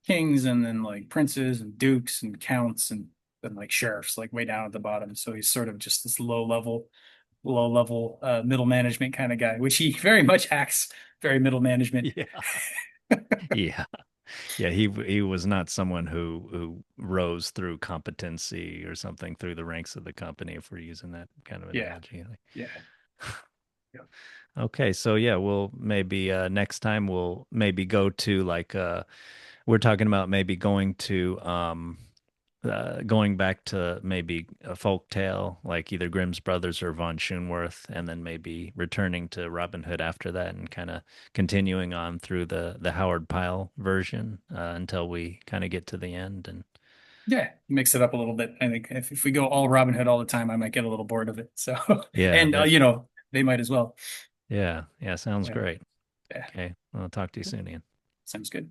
Speaker 2: kings, and then like princes and dukes and counts, and then like sheriffs, like way down at the bottom. So he's sort of just this low level, middle management kind of guy, which he very much acts very middle management.
Speaker 1: Yeah. Yeah. Yeah, he was not someone who rose through competency or something through the ranks of the company, if we're using that kind of
Speaker 2: Yeah,
Speaker 1: analogy.
Speaker 2: yeah, yeah,
Speaker 1: Okay, so yeah, we'll maybe next time we'll maybe go to like we're talking about maybe going back to maybe a folk tale like either Grimm's Brothers or Von Schoenworth, and then maybe returning to Robin Hood after that and kind of continuing on through the Howard Pyle version until we kind of get to the end. And
Speaker 2: yeah. Mix it up a little bit. I think if we go all Robin Hood all the time, I might get a little bored of it. So,
Speaker 1: yeah,
Speaker 2: and
Speaker 1: that
Speaker 2: they might as well.
Speaker 1: Yeah. Yeah. Sounds
Speaker 2: Yeah.
Speaker 1: great.
Speaker 2: Yeah.
Speaker 1: Okay. I'll talk to you soon, Ian.
Speaker 2: Sounds good.